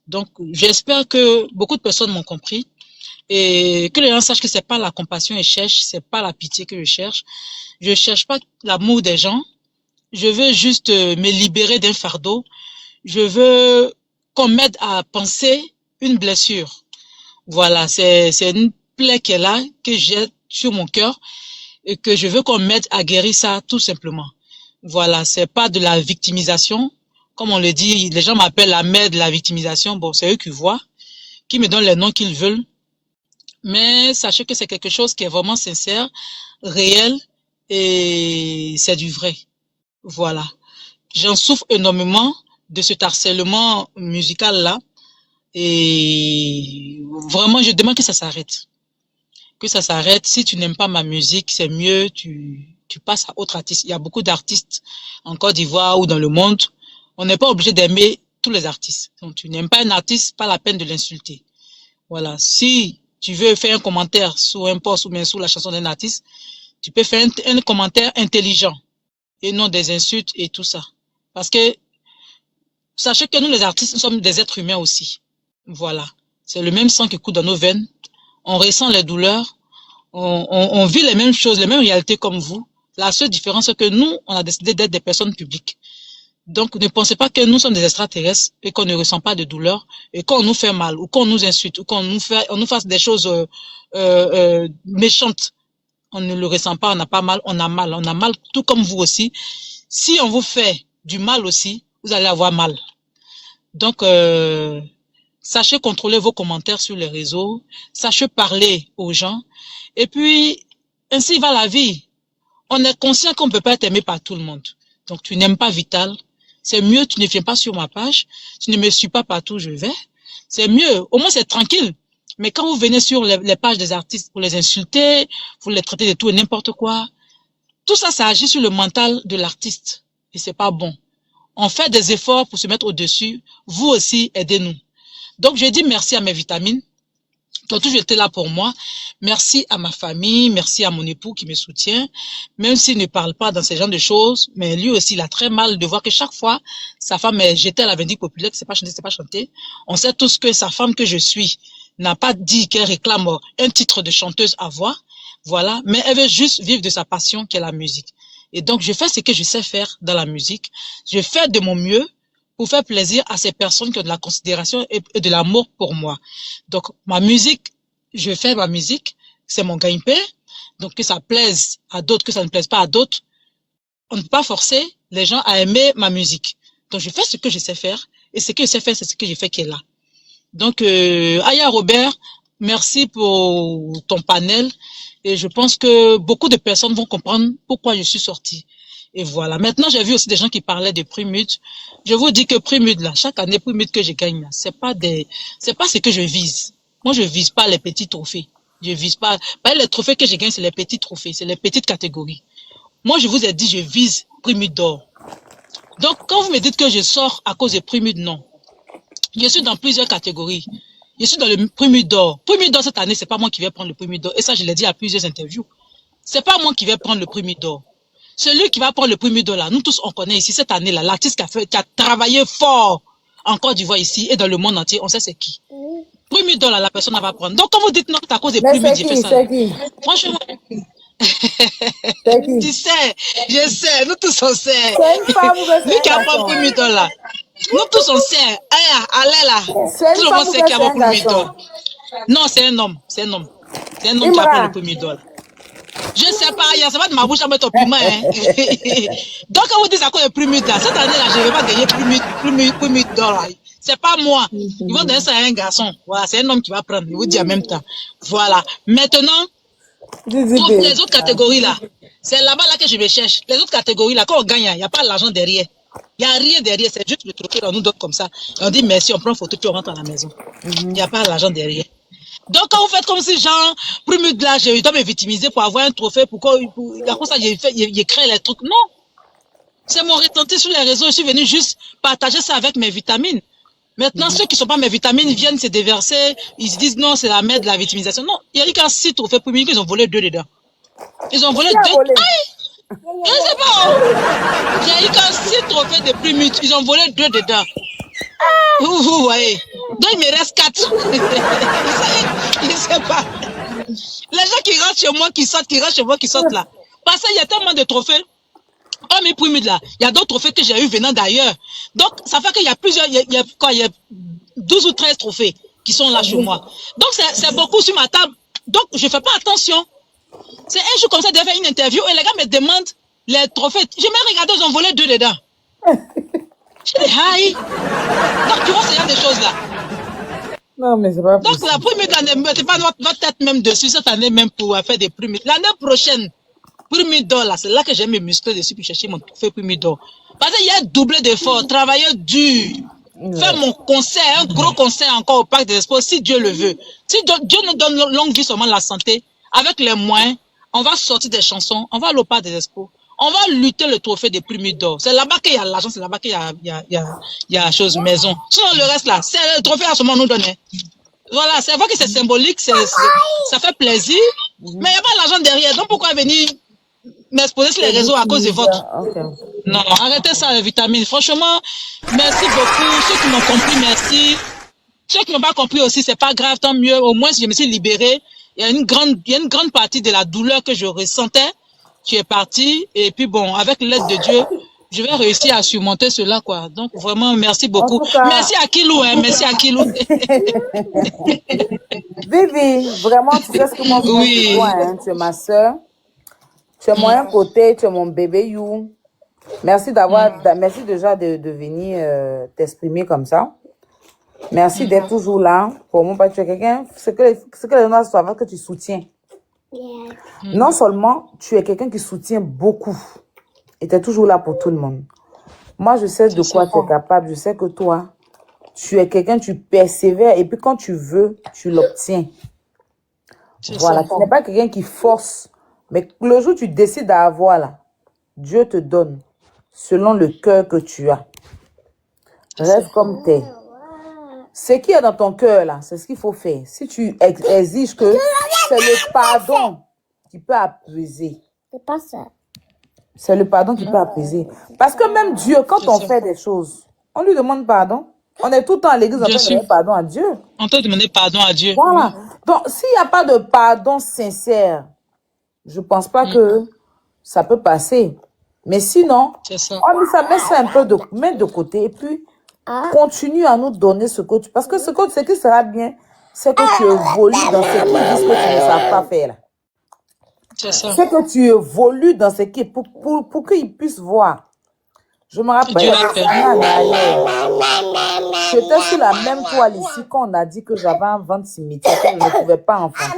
Donc, j'espère que beaucoup de personnes m'ont compris et que les gens sachent que c'est pas la compassion que je cherche, c'est pas la pitié que je cherche. Je cherche pas l'amour des gens. Je veux juste me libérer d'un fardeau. Je veux qu'on m'aide à penser une blessure. Voilà, c'est une plaie qui est là, que j'ai sur mon cœur et que je veux qu'on m'aide à guérir ça tout simplement. Voilà, c'est pas de la victimisation. Comme on le dit, les gens m'appellent la mère de la victimisation. Bon, c'est eux qui voient, qui me donnent les noms qu'ils veulent. Mais sachez que c'est quelque chose qui est vraiment sincère, réel et c'est du vrai. Voilà. J'en souffre énormément de ce harcèlement musical-là. Et vraiment, je demande que ça s'arrête. Que ça s'arrête. Si tu n'aimes pas ma musique, c'est mieux, tu passes à autre artiste. Il y a beaucoup d'artistes en Côte d'Ivoire ou dans le monde. On n'est pas obligé d'aimer tous les artistes. Donc, tu n'aimes pas un artiste, pas la peine de l'insulter. Voilà. Si tu veux faire un commentaire sous un post ou bien sous la chanson d'un artiste, tu peux faire un commentaire intelligent et non des insultes et tout ça. Parce que sachez que nous, les artistes, nous sommes des êtres humains aussi. Voilà. C'est le même sang qui coule dans nos veines. On ressent les douleurs. On vit les mêmes choses, les mêmes réalités comme vous. La seule différence, c'est que nous, on a décidé d'être des personnes publiques. Donc, ne pensez pas que nous sommes des extraterrestres et qu'on ne ressent pas de douleur et qu'on nous fait mal ou qu'on nous insulte ou qu'on nous fasse des choses méchantes. On ne le ressent pas, on n'a pas mal, on a mal, tout comme vous aussi. Si on vous fait du mal aussi, vous allez avoir mal. Donc, sachez contrôler vos commentaires sur les réseaux, sachez parler aux gens, et puis, ainsi va la vie. On est conscient qu'on ne peut pas être aimé par tout le monde. Donc, tu n'aimes pas Vital, c'est mieux, tu ne viens pas sur ma page, tu ne me suis pas partout où je vais, c'est mieux, au moins c'est tranquille. Mais quand vous venez sur les pages des artistes pour les insulter, pour les traiter de tout et n'importe quoi, tout ça, ça agit sur le mental de l'artiste, et c'est pas bon. On fait des efforts pour se mettre au-dessus, vous aussi, aidez-nous. Donc, je dis merci à mes vitamines, qui ont toujours été là pour moi. Merci à ma famille, merci à mon époux qui me soutient, même s'il ne parle pas dans ce genre de choses, mais lui aussi, il a très mal de voir que chaque fois, sa femme est jetée à la vindicte populaire, que c'est pas chanté, c'est pas chanté. On sait tous que sa femme que je suis n'a pas dit qu'elle réclame un titre de chanteuse à voix, voilà, mais elle veut juste vivre de sa passion qui est la musique. Et donc, je fais ce que je sais faire dans la musique. Je fais de mon mieux pour faire plaisir à ces personnes qui ont de la considération et de l'amour pour moi. Donc, ma musique, je fais ma musique, c'est mon gagne-pain. Donc, que ça plaise à d'autres, que ça ne plaise pas à d'autres, on ne peut pas forcer les gens à aimer ma musique. Donc, je fais ce que je sais faire, et ce que je sais faire, c'est ce que j'ai fait qui est là. Donc, Aya Robert, merci pour ton panel, et je pense que beaucoup de personnes vont comprendre pourquoi je suis sortie. Et voilà. Maintenant, j'ai vu aussi des gens qui parlaient de Primud. Je vous dis que Primud, là, chaque année, Primud que je gagne, là, c'est pas ce que je vise. Moi, je vise pas les petits trophées. Je vise pas les trophées que je gagne, c'est les petits trophées, c'est les petites catégories. Moi, je vous ai dit, je vise Primud d'or. Donc, quand vous me dites que je sors à cause de Primud, non. Je suis dans plusieurs catégories. Je suis dans le Primud d'or. Primud d'or, cette année, c'est pas moi qui vais prendre le Primud d'or. Et ça, je l'ai dit à plusieurs interviews. C'est pas moi qui vais prendre le Primud d'or. Celui qui va prendre le Primud d'or là, nous tous on connaît ici cette année là, l'artiste qui a travaillé fort en Côte d'Ivoire ici et dans le monde entier, on sait c'est qui. Primud d'or là, la personne va prendre. Donc quand vous dites non, c'est à cause des Primud, j'ai fait ça. Franchement. Tu sais, je sais, nous tous on sait. Lui qui a pris le Primud d'or là, nous tous on sait. Allez là, tout le monde sait qui a pris le Primud d'or. Non, c'est un homme, c'est un homme. C'est un homme qui a pris le Primud d'or là. Je sais pas, ça va de ma bouche à mettre au piment, hein. Donc, quand vous dites à quoi le Primud là, cette année là, je ne vais pas gagner Primud d'or là. C'est pas moi. Ils vont donner ça à un garçon. Voilà, c'est un homme qui va prendre. Je vous dis en même temps. Voilà. Maintenant, pour les autres catégories là, c'est là-bas là que je me cherche. Les autres catégories là, quand on gagne, il n'y a pas l'argent derrière. Il n'y a rien derrière, c'est juste le trophée, on nous donne comme ça. Et on dit merci, on prend photo, puis on rentre à la maison. Il n'y a pas l'argent derrière. Donc, quand vous faites comme si, genre, Primud là, je dois me victimiser pour avoir un trophée, pour ça, j'ai créé les trucs. Non. C'est mon ressenti sur les réseaux. Je suis venu juste partager ça avec mes vitamines. Maintenant, ceux qui ne sont pas mes vitamines viennent se déverser. Ils se disent non, c'est la merde de la victimisation. Non, il y a eu qu'à 6 trophées Primud qu'ils ont volé 2 dedans. Ils ont volé 2. Aïe! Je ne sais pas. Il y a eu qu'à 6 trophées de Primud. Ils ont volé 2 dedans. Vous voyez. Donc, il me reste 4. Je ne sais pas. Les gens qui rentrent chez moi, qui sortent là. Parce qu'il y a tellement de trophées. Oh, mais Primud là, il y a d'autres trophées que j'ai eu venant d'ailleurs. Donc, ça fait qu'il y a plusieurs, il y a 12 ou 13 trophées qui sont là chez moi. Donc, c'est beaucoup sur ma table. Donc, je ne fais pas attention. C'est un jour comme ça, de faire une interview et les gars me demandent les trophées. J'ai même regardé, ils ont volé 2 dedans. Je dis, aïe. Donc, tu vois, c'est des choses là. Non, mais c'est pas possible. Donc, la Primud l'année, mettez pas notre tête même dessus cette année même pour faire des Primud. L'année prochaine, Primud d'or là, c'est là que j'ai mes muscles dessus pour chercher mon trophée Primud d'or. Parce qu'il y a doublé d'efforts, travailler dur. Faire mon concert, un gros concert encore au Parc des Expos, si Dieu le veut. Si Dieu nous donne longue vie, seulement la santé, avec les moyens, on va sortir des chansons, on va aller au Parc des Expos. On va lutter le trophée des Primud d'or. C'est là-bas qu'il y a l'argent, c'est là-bas qu'il y a chose maison. Sinon, le reste là, c'est le trophée à ce moment nous donner. Voilà, c'est vrai que c'est symbolique, ça fait plaisir, mais il n'y a pas l'argent derrière. Donc pourquoi venir m'exposer sur les réseaux à cause de votre... Okay. Non, arrêtez ça, les vitamines. Franchement, merci beaucoup. Ceux qui m'ont compris, merci. Ceux qui n'ont pas compris aussi, c'est pas grave, tant mieux. Au moins, je me suis libérée. Il y a une grande partie de la douleur que je ressentais qui est partie. Et puis bon, avec l'aide de Dieu, je vais réussir à surmonter cela, quoi. Donc, vraiment, merci En beaucoup. tout cas, Merci à Kilou, hein. Merci à Kilou. Vivi, vraiment, tu sais ce que moi je pense de toi, Oui. hein. Tu es ma soeur, tu es mon un côté, tu es mon bébé you. Merci merci déjà de venir t'exprimer comme ça. Merci d'être toujours là. Pour moi, tu es quelqu'un, ce que les gens savent que tu soutiens. Non seulement tu es quelqu'un qui soutient beaucoup et tu es toujours là pour tout le monde. Moi, je sais de quoi tu es capable. Je sais que toi, tu es quelqu'un, tu persévères et puis quand tu veux, tu l'obtiens. Voilà, tu n'es pas quelqu'un qui force. Mais le jour où tu décides d'avoir là, Dieu te donne selon le cœur que tu as. Reste comme t'es. Ce qui est dans ton cœur là, c'est ce qu'il faut faire. Si tu exiges que c'est le pardon qui peut apaiser. C'est pas ça. C'est le pardon qui peut apaiser. Parce que même Dieu, quand on fait des choses, on lui demande pardon. On est tout le temps à l'église en train de demander pardon à Dieu. On peut demander pardon à Dieu. Voilà. Donc, s'il n'y a pas de pardon sincère, je ne pense pas que ça peut passer. Mais sinon, on met ça un peu de côté et puis continue à nous donner ce que tu... Parce que ce qui sera bien, c'est que tu évolues dans ce qu'ils disent que tu ne savent pas faire. Là. C'est que tu évolues dans ce qui... Pour qu'ils puissent voir. Je me rappelle, j'étais sur la même toile ici quand on a dit que j'avais un ventre cimetière, que je ne pouvais pas enfanter.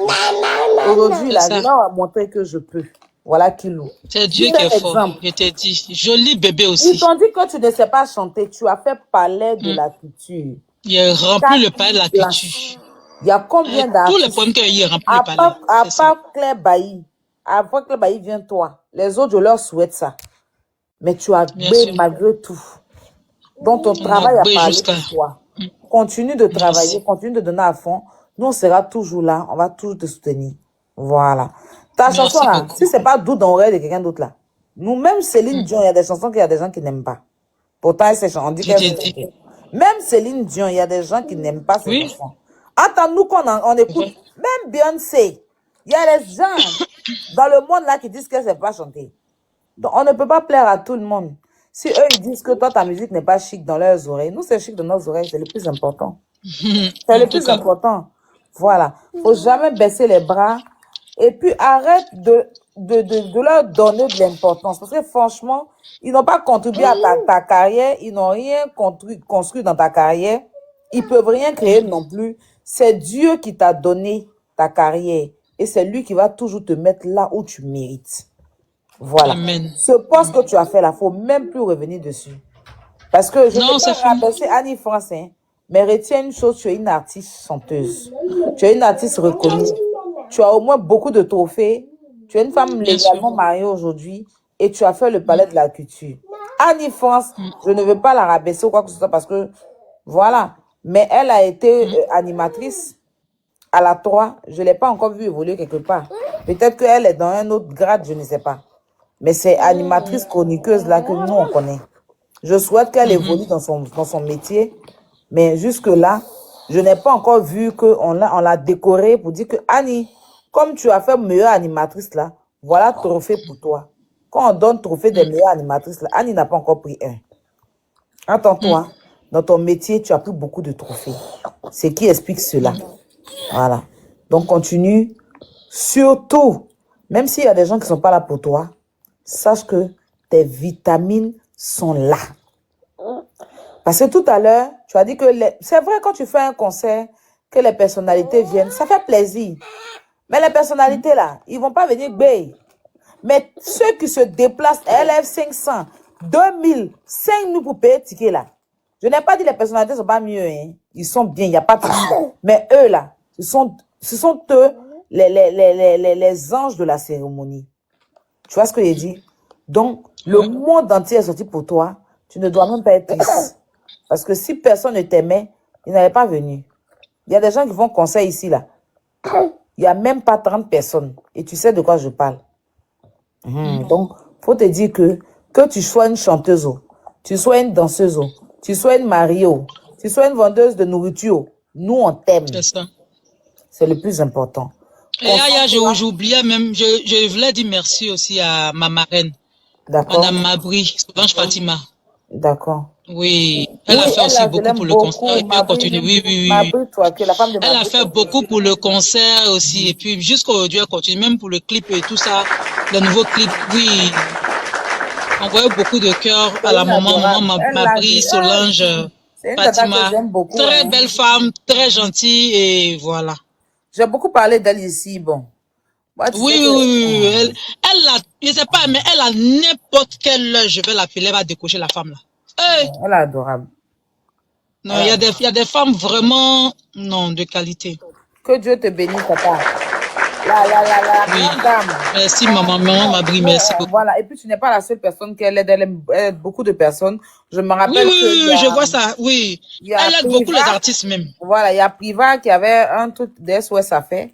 Aujourd'hui, la gloire a montré que je peux. Voilà Kilou. C'est Dieu qui est fort. Je t'ai dit. Joli bébé aussi. Ils t'ont dit que tu ne sais pas chanter. Tu as fait palais de la culture. Il a rempli le palais de la culture. Il y a combien d'artistes? Tous les poèmes qu'il y a rempli le palais. À part Claire Bailly. Après Claire Bailly vient toi. Les autres, je leur souhaite ça. Mais tu as gagné malgré tout. Donc, ton travail a parlé de toi. Continue de travailler, continue de donner à fond. Nous, on sera toujours là. On va toujours te soutenir. Voilà. Ta chanson là, si c'est pas doux dans l'oreille de quelqu'un d'autre là. Nous-mêmes, Céline Dion, il y a des chansons qu'il y a des gens qui n'aiment pas. Pourtant, on dit qu'elle même Céline Dion, il y a des gens qui n'aiment pas ces chansons. Attends-nous qu'on écoute. Même Beyoncé, il y a des gens dans le monde là qui disent qu'elle ne sait pas chanter. Donc, on ne peut pas plaire à tout le monde. Si eux, ils disent que toi, ta musique n'est pas chic dans leurs oreilles, nous, c'est chic dans nos oreilles, c'est le plus important. C'est le plus important. Voilà. Faut jamais baisser les bras. Et puis, arrête de leur donner de l'importance. Parce que franchement, ils n'ont pas contribué à ta carrière. Ils n'ont rien construit dans ta carrière. Ils peuvent rien créer non plus. C'est Dieu qui t'a donné ta carrière. Et c'est lui qui va toujours te mettre là où tu mérites. Voilà. Amen. Ce poste que tu as fait là, faut même plus revenir dessus. Parce que je ne vais pas rabaisser Annie France, hein, mais retiens une chose, tu es une artiste chanteuse. Tu es une artiste reconnue. Tu as au moins beaucoup de trophées. Tu es une femme légalement mariée aujourd'hui et tu as fait le palais de la culture. Annie France, je ne veux pas la rabaisser ou quoi que ce soit parce que, voilà. Mais elle a été animatrice à la 3. Je ne l'ai pas encore vue évoluer quelque part. Peut-être qu'elle est dans un autre grade, je ne sais pas. Mais c'est animatrice chroniqueuse là que nous, on connaît. Je souhaite qu'elle évolue dans son métier. Mais jusque-là, je n'ai pas encore vu qu'on l'a décorée pour dire que Annie, comme tu as fait meilleure animatrice là, voilà trophée pour toi. Quand on donne trophée des meilleures animatrices là, Annie n'a pas encore pris un. Attends-toi, dans ton métier, tu as pris beaucoup de trophées. C'est qui explique cela. Voilà. Donc continue. Surtout, même s'il y a des gens qui ne sont pas là pour toi, sache que tes vitamines sont là. Parce que tout à l'heure, tu as dit que c'est vrai quand tu fais un concert, que les personnalités viennent, ça fait plaisir. Mais les personnalités là, ils ne vont pas venir béy. Mais ceux qui se déplacent, LF 500, 2000, 5000 pour payer le ticket là. Je n'ai pas dit les personnalités ne sont pas mieux. Hein. Ils sont bien, il n'y a pas de souci. Mais eux là, ce sont eux les anges de la cérémonie. Tu vois ce que j'ai dit? Donc, le monde entier est sorti pour toi. Tu ne dois même pas être triste. Parce que si personne ne t'aimait, il n'allait pas venir. Il y a des gens qui font concert ici, là. Il n'y a même pas 30 personnes. Et tu sais de quoi je parle. Donc, il faut te dire que tu sois une chanteuse, tu sois une danseuse, tu sois une mariée, tu sois une vendeuse de nourriture, nous, on t'aime. C'est ça. C'est le plus important. Et j'oubliais même, je voulais dire merci aussi à ma marraine. D'accord. Madame Mabri, Solange Fatima. D'accord. Oui, elle a Oui, fait elle, aussi là, je beaucoup l'aime pour le concert. beaucoup. Et puis elle continue. Oui, oui, oui, oui. Mabri, toi, que la femme de Elle a Mabri, fait toi. beaucoup pour le concert aussi. Et puis jusqu'aujourd'hui, elle continue. Même pour le clip et tout ça. Le nouveau clip, oui. Envoyé beaucoup de cœur C'est à la une maman, adorable. Elle, là, Mabri, Solange, c'est une tata que Fatima. j'aime beaucoup. Très Hein. belle femme, très gentille et voilà. J'ai beaucoup parlé d'elle ici. Bon. Moi, tu Oui, sais oui, que... oui, oui. Elle a, je sais pas, mais elle a n'importe quelle heure, je vais l'appeler, elle va décocher la femme là. Hey! Elle est adorable. Non, il y a des femmes vraiment, non, de qualité. Que Dieu te bénisse, papa. La Oui. grande dame. Merci, maman Mabri, merci beaucoup. Voilà. Et puis, tu n'es pas la seule personne qu'elle aide. Elle aide beaucoup de personnes. Je me rappelle Oui, je vois ça, oui. Elle aide beaucoup les artistes même. Voilà, il y a Priva qui avait un truc d'SOS à faire.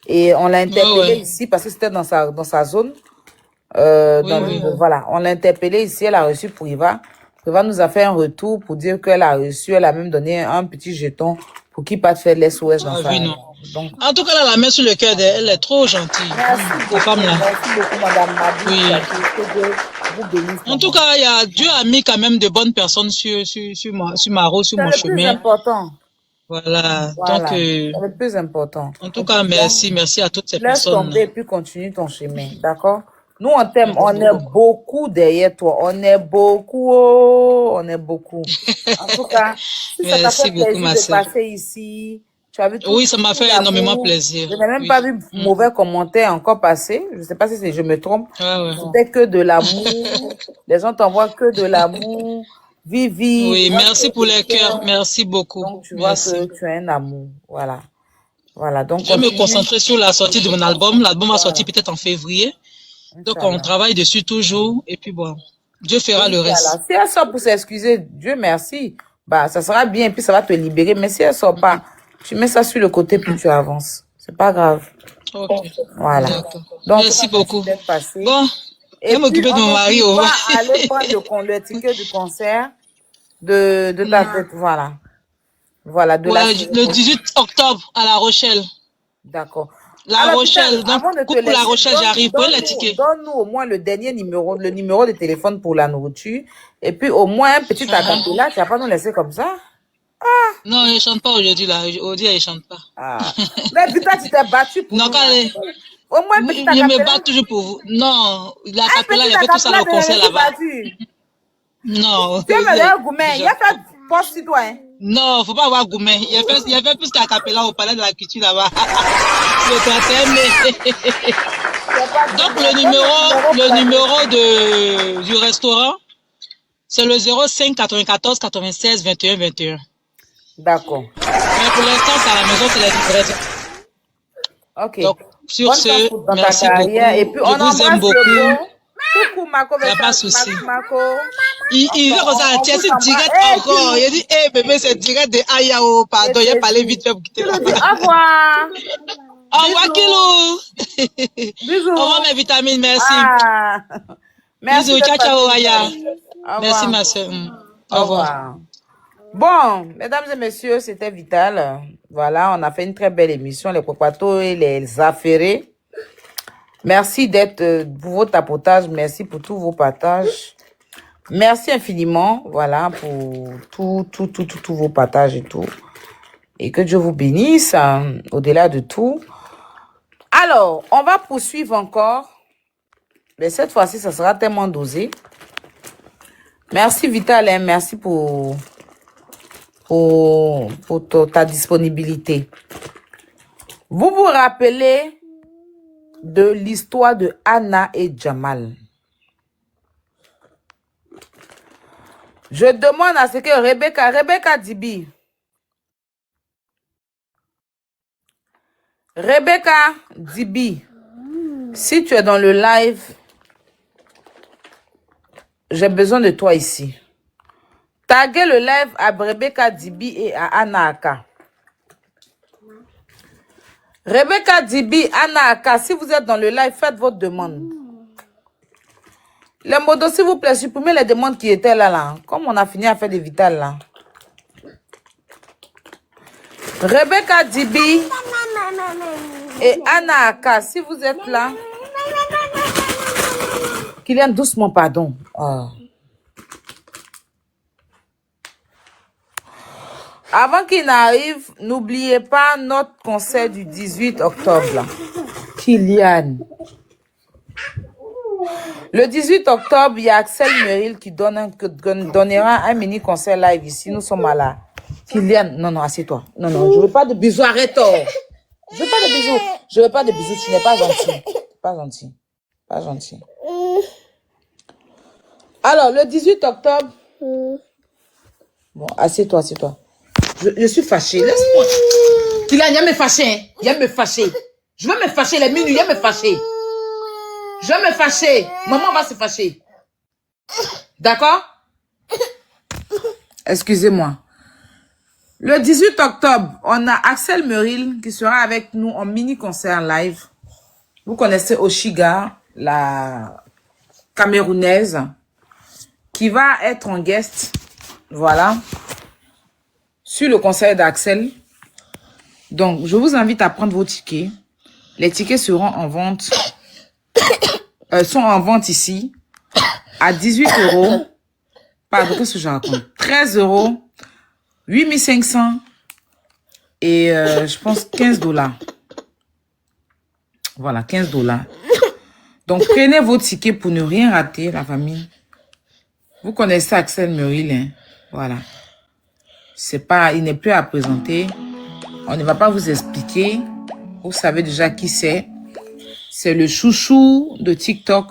Et on l'a interpellé ici parce que c'était dans sa zone. Voilà, on l'a interpellé ici, elle a reçu Priva. Priva nous a fait un retour pour dire qu'elle a reçu, elle a même donné un petit jeton pour qu'il parte faire l'SOS dans sa... non. Donc, en tout cas, elle a la main sur le cœur d'elle, elle est trop gentille. Merci beaucoup, femme-là. Merci beaucoup, madame Mabou. Oui. Que Dieu vous bénisse. En tout cas, Dieu a mis quand même de bonnes personnes sur ma route, sur mon chemin. C'est le plus important. Voilà. Donc, c'est le plus important. En tout cas, merci à toutes ces personnes. Laisse tomber et puis continue ton chemin, d'accord? Nous, on t'aime, on est beaucoup derrière toi, on est beaucoup, on est beaucoup. En tout cas, si ça t'a fait plaisir de passer ici, tu as vu tout. Oui, ça m'a fait énormément plaisir. Je n'ai même pas vu mauvais commentaires encore passer. Je ne sais pas si je me trompe. C'était que de l'amour. Les gens t'envoient que de l'amour. Vivi. Oui, merci pour les cœurs. Merci beaucoup. Donc, tu vois que tu as un amour. Voilà. Voilà. Donc, je vais me concentrer sur la sortie de mon album. L'album va sortir peut-être en février. Donc, on travaille dessus toujours. Et puis, bon, Dieu fera le reste. Si elle sort pour s'excuser, Dieu merci. Bah, ça sera bien. Puis, ça va te libérer. Mais si elle sort pas, tu mets ça sur le côté puis tu avances. C'est pas grave. Ok. Voilà. Donc, merci beaucoup. Bon, je vais m'occuper de mon mari. On va aller prendre le ticket du concert de ta tête. Voilà. Voilà. Le 18 octobre à La Rochelle. D'accord. La Rochelle. Donc, pour La Rochelle, j'arrive. Prenez les tickets. Donne-nous au moins le numéro de téléphone pour la nourriture. Et puis, au moins, un petit acapella. Tu vas pas nous laisser comme ça? Non, elle chante pas aujourd'hui, là. Aujourd'hui, elle chante pas. Mais putain, tu t'es battu pour nous. Au moins, un petit acapella. Je me bats toujours pour vous. Non, l'acapella, il y avait tout ça au concert là-bas. Non. Tu es le Goumen. Il y a fait poste citoyen. Non, faut pas avoir Goumen. Il y avait plus qu'acapella au palais de la culture là-bas. Le 31 mai. Donc, le numéro du restaurant, c'est le 05 94 96 21 21. D'accord. Mais pour l'instant, c'est à la maison, c'est la livraison. Ok. Donc, sur ce, merci beaucoup. Et puis, je vous aime beaucoup. Coucou, Marco. Il n'y a pas de souci. Il veut ressortir, tiens, c'est direct encore. Il a dit, bébé, c'est direct de Ayao. Pardon, il a parlé vite fait pour quitter la Au revoir. Au revoir, Kilo. Bisous. Au revoir, mes vitamines, merci. Merci. Bisous, ciao, ciao, Aya. Merci, ma soeur. Au revoir. Bon, mesdames et messieurs, c'était Vital. Voilà, on a fait une très belle émission, les Popato et les affairés. Merci d'être pour vos tapotages, merci pour tous vos partages. Merci infiniment, voilà, pour tous vos partages et tout. Et que Dieu vous bénisse, au-delà de tout. Alors, on va poursuivre encore. Mais cette fois-ci, ça sera tellement dosé. Merci Vital, hein, merci pour ta disponibilité. Vous vous rappelez de l'histoire de Anna et Jamal? Je demande à ce que Rebecca Dibi, si tu es dans le live, j'ai besoin de toi ici. Taguez le live à Rebecca Dibi et à Anna Aka. Rebecca Dibi, Anna Aka, si vous êtes dans le live, faites votre demande. Les modos, s'il vous plaît, supprimez les demandes qui étaient là. Comme on a fini à faire des vitales là. Rebecca Dibi et Anna Aka, si vous êtes là, Kylian, doucement, pardon. Ah. Avant qu'il n'arrive, n'oubliez pas notre concert du 18 octobre. Là. Kylian. Le 18 octobre, il y a Axel Meril qui donnera un mini concert live ici. Nous sommes là. Kylian, non, assieds-toi. Non, je veux pas de bisous. Arrête. Je veux pas de bisous. Je veux pas de bisous. Tu n'es pas gentil. Pas gentil. Alors, le 18 octobre. Bon, assieds-toi. Je suis fâchée. Laisse-moi. Kylian, il y a me fâcher. Je veux me fâcher. Les minutes, il y a me fâcher. Je vais me fâcher. Maman va se fâcher. D'accord? Excusez-moi. Le 18 octobre, on a Axel Meril qui sera avec nous en mini-concert live. Vous connaissez Oshiga, la Camerounaise, qui va être en guest. Voilà. Sur le concert d'Axel. Donc, je vous invite à prendre vos tickets. Les tickets seront en vente. Sont en vente ici à 18 €. Pardon, qu'est-ce que je raconte? 13 €, 8500 et je pense 15 $. Voilà, 15 $. Donc, prenez vos tickets pour ne rien rater, la famille. Vous connaissez Axel Meril, hein? Voilà. Il n'est plus à présenter. On ne va pas vous expliquer. Vous savez déjà qui c'est. C'est le chouchou de TikTok.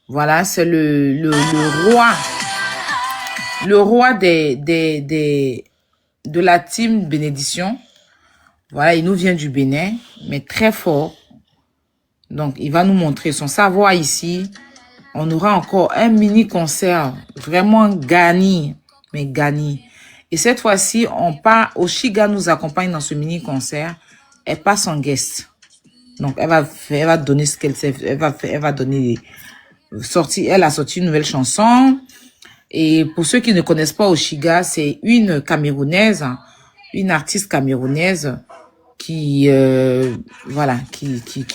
Voilà, c'est le roi. Le roi de la team Bénédiction. Voilà, il nous vient du Bénin, mais très fort. Donc, il va nous montrer son savoir ici. On aura encore un mini concert. Vraiment gagné. Mais gagné. Et cette fois-ci, Oshiga nous accompagne dans ce mini concert. Elle passe en guest. Donc, elle va donner ce qu'elle sait. Elle va donner elle a sorti une nouvelle chanson. Et pour ceux qui ne connaissent pas Oshiga, c'est une Camerounaise, une artiste camerounaise qui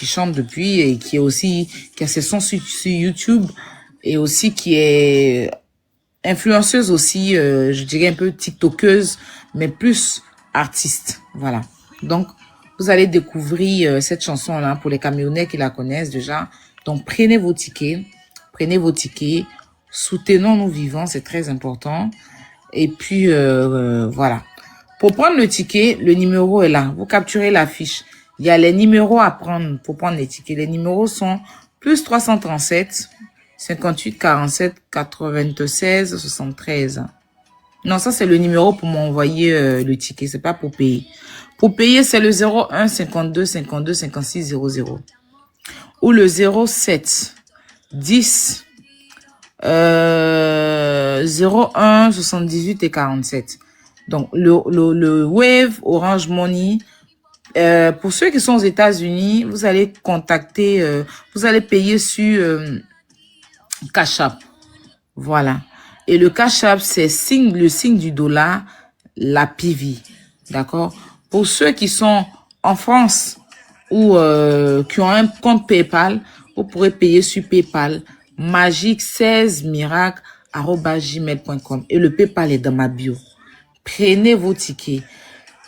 chante depuis et qui a ses sons sur YouTube et aussi qui est influenceuse aussi, je dirais un peu tiktokeuse, mais plus artiste. Voilà. Donc, vous allez découvrir cette chanson-là pour les Camerounais qui la connaissent déjà. Donc, prenez vos tickets. Soutenons-nous vivants, c'est très important. Et puis, voilà. Pour prendre le ticket, le numéro est là. Vous capturez la fiche. Il y a les numéros à prendre pour prendre les tickets. Les numéros sont plus 337 58 47 96 73. Non, ça c'est le numéro pour m'envoyer le ticket. C'est pas pour payer. Pour payer, c'est le 01 52 52 56 00 ou le 07 10 01 78 et 47. Donc le Wave, Orange Money. Pour ceux qui sont aux États-Unis, vous allez contacter, vous allez payer sur Cash App. Voilà. Et le Cash App, c'est le signe du dollar, la PV. D'accord? Pour ceux qui sont en France ou qui ont un compte PayPal, vous pourrez payer sur PayPal magique16miracle@gmail.com. Et le PayPal est dans ma bio. Prenez vos tickets.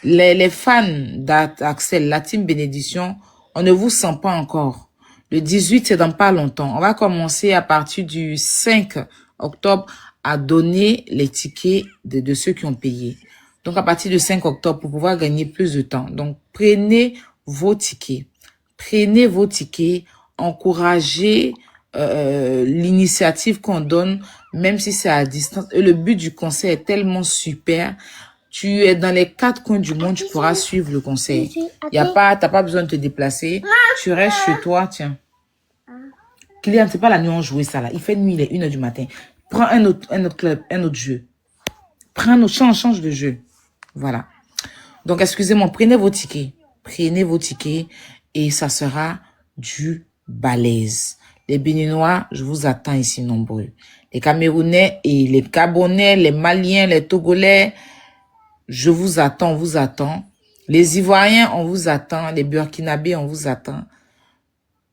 Les fans d'Axel, la team Bénédiction, on ne vous sent pas encore. Le 18, c'est dans pas longtemps. On va commencer à partir du 5 octobre à donner les tickets de ceux qui ont payé. Donc, à partir du 5 octobre, pour pouvoir gagner plus de temps. Donc, prenez vos tickets. Prenez vos tickets. Encouragez l'initiative qu'on donne, même si c'est à distance. Et le but du concert est tellement super. Tu es dans les 4 coins du monde, tu pourras suivre le concert. T'as pas besoin de te déplacer. Tu restes chez toi, tiens. Kylian, c'est pas la nuit on jouait ça là. Il fait nuit, il est 1h du matin. Prends un autre club, un autre jeu. Change de jeu. Voilà. Donc, excusez-moi, prenez vos tickets. Prenez vos tickets et ça sera du balèze. Les Béninois, je vous attends ici nombreux. Les Camerounais et les Gabonais, les Maliens, les Togolais, je vous attends, on vous attend. Les Ivoiriens, on vous attend. Les Burkinabés, on vous attend.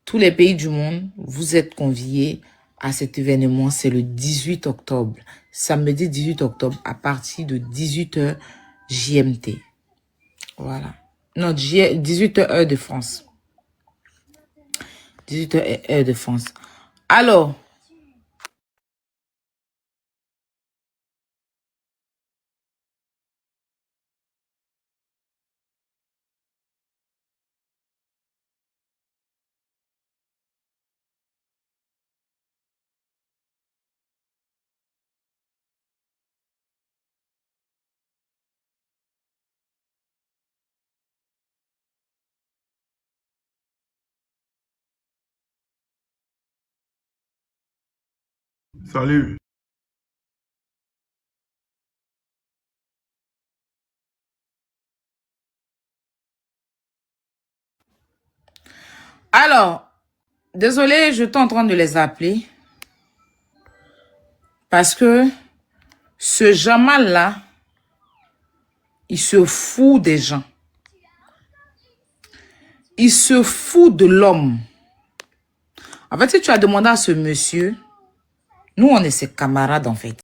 Tous les pays du monde, vous êtes conviés à cet événement, c'est le 18 octobre. Samedi 18 octobre à partir de 18h GMT. Voilà. Non, 18h heure de France. 18h heure de France. Alors, Salut. alors, désolé, je suis en train de les appeler. Parce que ce Jamal-là, il se fout des gens. Il se fout de l'homme. En fait, si tu as demandé à ce monsieur, nous, on est ses camarades, en fait.